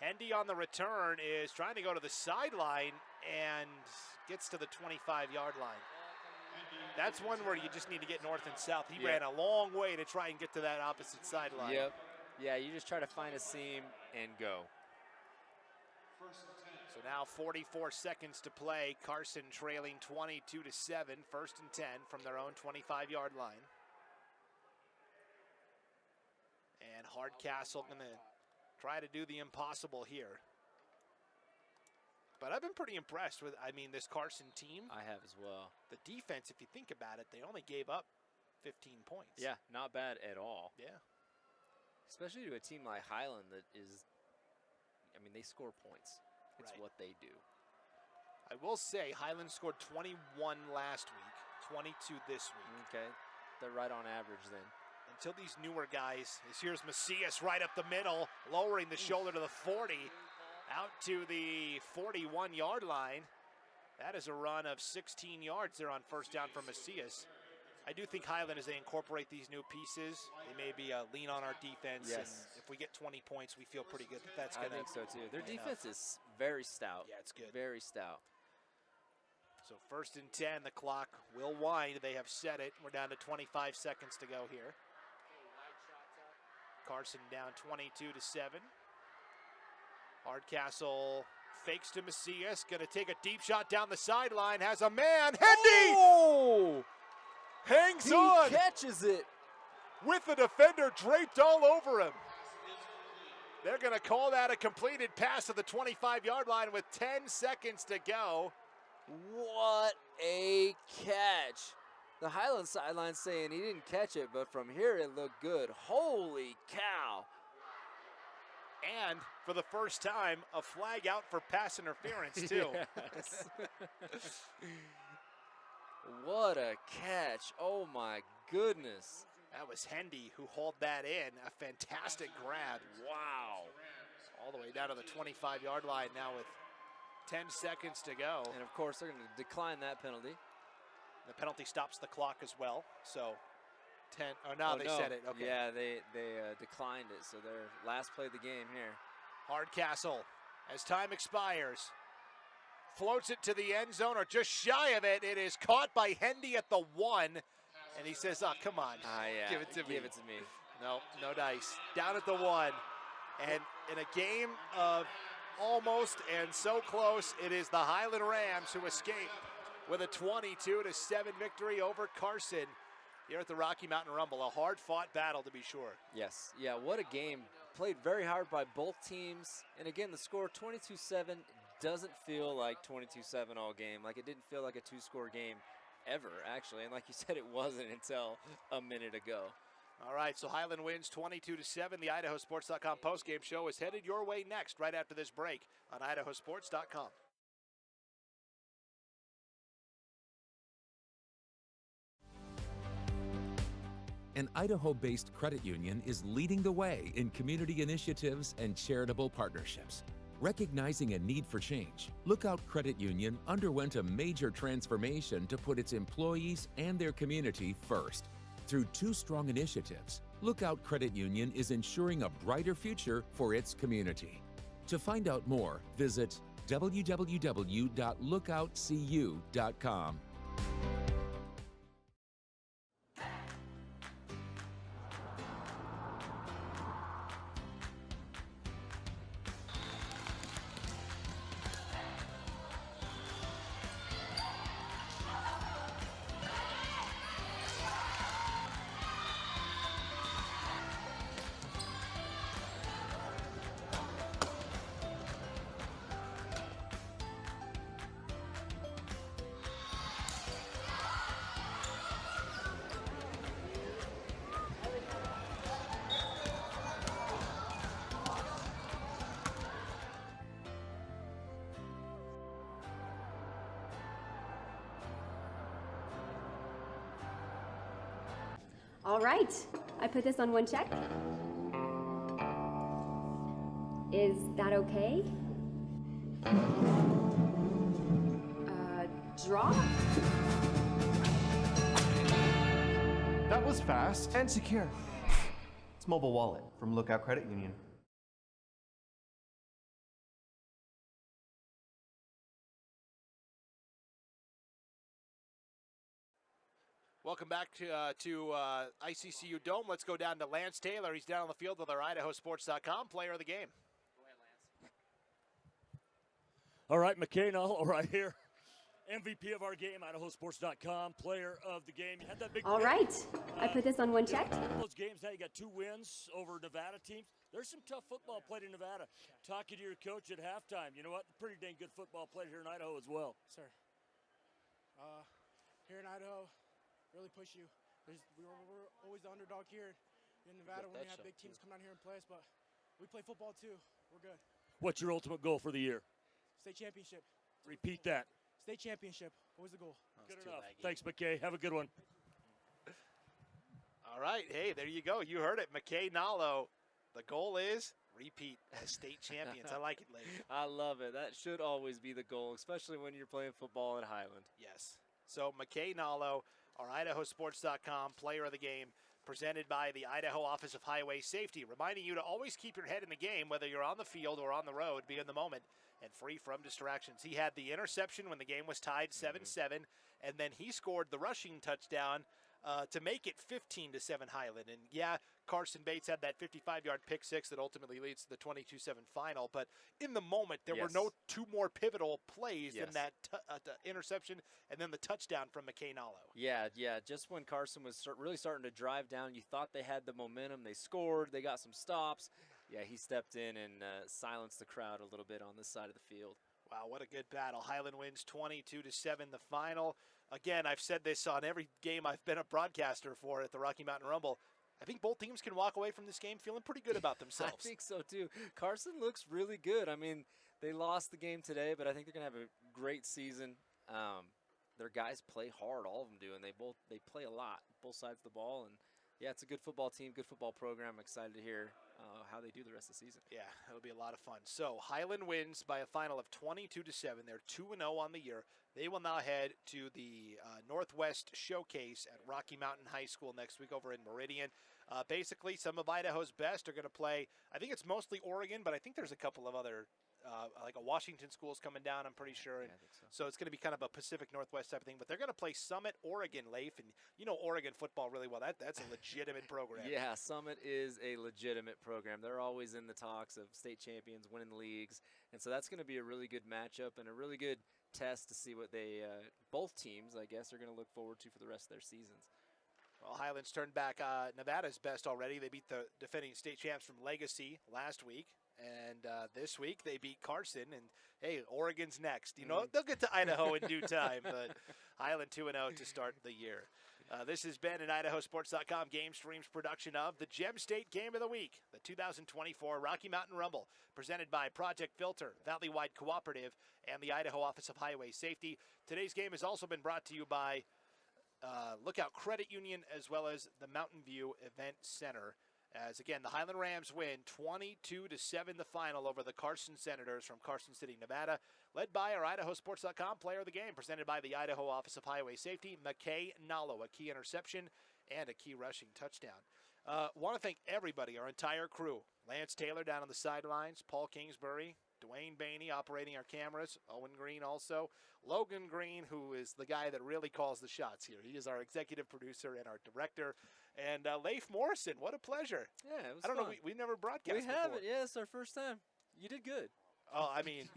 Hendy on the return is trying to go to the sideline and gets to the 25-yard line. That's one where you just need to get north and south. He ran a long way to try and get to that opposite sideline. Yep. Yeah, you just try to find a seam and go. So now 44 seconds to play. Carson trailing 22-7, 1st and 10 from their own 25-yard line. And Hardcastle going to try to do the impossible here. But I've been pretty impressed with, this Carson team. I have as well. The defense, if you think about it, they only gave up 15 points. Yeah, not bad at all. Yeah. Especially to a team like Highland that is, they score points. It's Right. what they do. I will say Highland scored 21 last week, 22 this week. Okay, they're right on average then. Until these newer guys, here's Macias right up the middle, lowering the shoulder to the 40, out to the 41-yard line. That is a run of 16 yards there on first down for Macias. I do think Highland, as they incorporate these new pieces, they may be lean on our defense. Yes. And if we get 20 points, we feel pretty good that that's going to. I think so too. Their defense is very stout. Yeah, it's good. Very stout. So 1st and 10, the clock will wind. They have set it. We're down to 25 seconds to go here. Carson down 22-7. Hardcastle fakes to Macias. Going to take a deep shot down the sideline. Has a man. Hendy! Oh! Hangs on! He catches it. With the defender draped all over him. They're going to call that a completed pass to the 25-yard line with 10 seconds to go. What a catch. The Highland sideline saying he didn't catch it, but from here it looked good. Holy cow. And for the first time, a flag out for pass interference, too. Yes. What a catch. Oh, my goodness. That was Hendy who hauled that in. A fantastic grab. Wow. All the way down to the 25-yard line now with 10 seconds to go. And, of course, they're going to decline that penalty. The penalty stops the clock as well. So 10. Oh, no, they said it. Okay. Yeah, they declined it. So their last play of the game here. Hardcastle, as time expires, floats it to the end zone or just shy of it. It is caught by Hendy at the 1. And he says, oh, come on. Yeah. Give it to me. Give it to me. No, no dice. Down at the 1. And in a game of almost and so close, it is the Highland Rams who escape with a 22-7 victory over Carson here at the Rocky Mountain Rumble. A hard-fought battle, to be sure. Yes. Yeah, what a game. Played very hard by both teams. And again, the score 22-7 doesn't feel like 22-7 all game. Like it didn't feel like a two-score game ever, actually. And like you said, it wasn't until a minute ago. All right, so Highland wins 22-7. The IdahoSports.com postgame show is headed your way next, right after this break on IdahoSports.com. An Idaho-based credit union is leading the way in community initiatives and charitable partnerships. Recognizing a need for change, Lookout Credit Union underwent a major transformation to put its employees and their community first. Through 2 strong initiatives, Lookout Credit Union is ensuring a brighter future for its community. To find out more, visit www.lookoutcu.com. All right, I put this on one check. Is that okay? Draw? That was fast and secure. It's Mobile Wallet from Lookout Credit Union. Welcome back to ICCU Dome. Let's go down to Lance Taylor. He's down on the field with our IdahoSports.com player of the game. All right, McCain, right here. MVP of our game, IdahoSports.com, player of the game. You had that big All right. I put this on one check. Those games now, you got 2 wins over Nevada teams. There's some tough football played in Nevada. Talking to your coach at halftime, you know what? Pretty dang good football played here in Idaho as well. Sir, here in Idaho, really push you. We're always the underdog here in Nevada when we have big teams come down here and play us, but we play football too. We're good. What's your ultimate goal for the year? State championship. Repeat that. State championship. What was the goal? Good enough. Thanks, McKay. Have a good one. All right. Hey, there you go. You heard it. McKay Nalo. The goal is repeat as state champions. I like it, Leif. I love it. That should always be the goal, especially when you're playing football at Highland. Yes. So McKay Nalo, our IdahoSports.com player of the game, presented by the Idaho Office of Highway Safety, reminding you to always keep your head in the game, whether you're on the field or on the road, be in the moment and free from distractions. He had the interception when the game was tied 7-7, and then he scored the rushing touchdown to make it 15-7 Highland. And yeah, Carson Bates had that 55-yard pick six that ultimately leads to the 22-7 final. But in the moment, there were no 2 more pivotal plays than that interception and then the touchdown from McKay Nalo. Yeah. Just when Carson was really starting to drive down, you thought they had the momentum. They scored. They got some stops. Yeah, he stepped in and silenced the crowd a little bit on this side of the field. Wow, what a good battle. Highland wins 22-7 the final. Again, I've said this on every game I've been a broadcaster for at the Rocky Mountain Rumble. I think both teams can walk away from this game feeling pretty good about themselves. I think so, too. Carson looks really good. I mean, they lost the game today, but I think they're going to have a great season. Their guys play hard, all of them do, and they play a lot, both sides of the ball. And, yeah, it's a good football team, good football program. I'm excited to hear how they do the rest of the season. Yeah, it'll be a lot of fun. So Highland wins by a final of 22-7. They're 2-0 on the year. They will now head to the Northwest Showcase at Rocky Mountain High School next week over in Meridian. Basically, some of Idaho's best are going to play. I think it's mostly Oregon, but I think there's a couple of other like a Washington school's coming down, I'm pretty sure. And I think so it's going to be kind of a Pacific Northwest type of thing. But they're going to play Summit, Oregon, Leif. And you know Oregon football really well. That's a legitimate program. Yeah, Summit is a legitimate program. They're always in the talks of state champions, winning leagues. And so that's going to be a really good matchup and a really good test to see what they, both teams, I guess, are going to look forward to for the rest of their seasons. Well, Highlands turned back Nevada's best already. They beat the defending state champs from Legacy last week. And this week they beat Carson. And, hey, Oregon's next. You know, they'll get to Idaho in due time. But Highland 2-0 to start the year. This has been an IdahoSports.com GameStreams production of the Gem State Game of the Week, the 2024 Rocky Mountain Rumble, presented by Project Filter, Valley-Wide Cooperative, and the Idaho Office of Highway Safety. Today's game has also been brought to you by Lookout Credit Union as well as the Mountain View Event Center. As again, the Highland Rams win 22-7 the final over the Carson Senators from Carson City, Nevada, led by our IdahoSports.com player of the game, presented by the Idaho Office of Highway Safety, McKay Nalo, a key interception and a key rushing touchdown. Want to thank everybody, our entire crew. Lance Taylor down on the sidelines, Paul Kingsbury, Dwayne Bainey operating our cameras, Owen Green also, Logan Green, who is the guy that really calls the shots here. He is our executive producer and our director. And Leif Morrison, what a pleasure. Yeah, it was I don't fun. know, we never broadcast before. We haven't, yeah, it's our first time. You did good. Oh, I mean,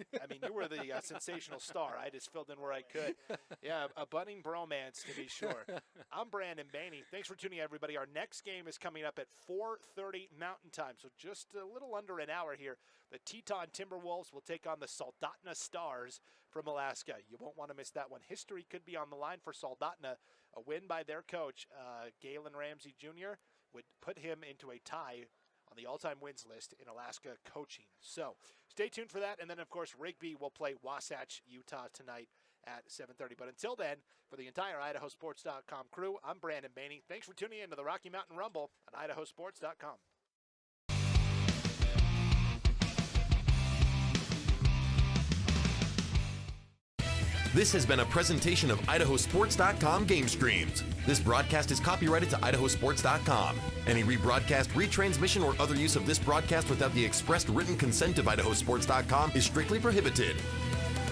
you were the sensational star. I just filled in where I could. Yeah, a budding bromance to be sure. I'm Brandon Bainey. Thanks for tuning in, everybody. Our next game is coming up at 4:30 Mountain Time, so just a little under an hour here. The Teton Timberwolves will take on the Soldotna Stars from Alaska. You won't want to miss that one. History could be on the line for Soldotna. A win by their coach, Galen Ramsey Jr., would put him into a tie on the all-time wins list in Alaska coaching. So stay tuned for that. And then, of course, Rigby will play Wasatch, Utah tonight at 7:30. But until then, for the entire IdahoSports.com crew, I'm Brandon Bainey. Thanks for tuning in to the Rocky Mountain Rumble on IdahoSports.com. This has been a presentation of IdahoSports.com GameStreams. This broadcast is copyrighted to IdahoSports.com. Any rebroadcast, retransmission, or other use of this broadcast without the expressed written consent of IdahoSports.com is strictly prohibited.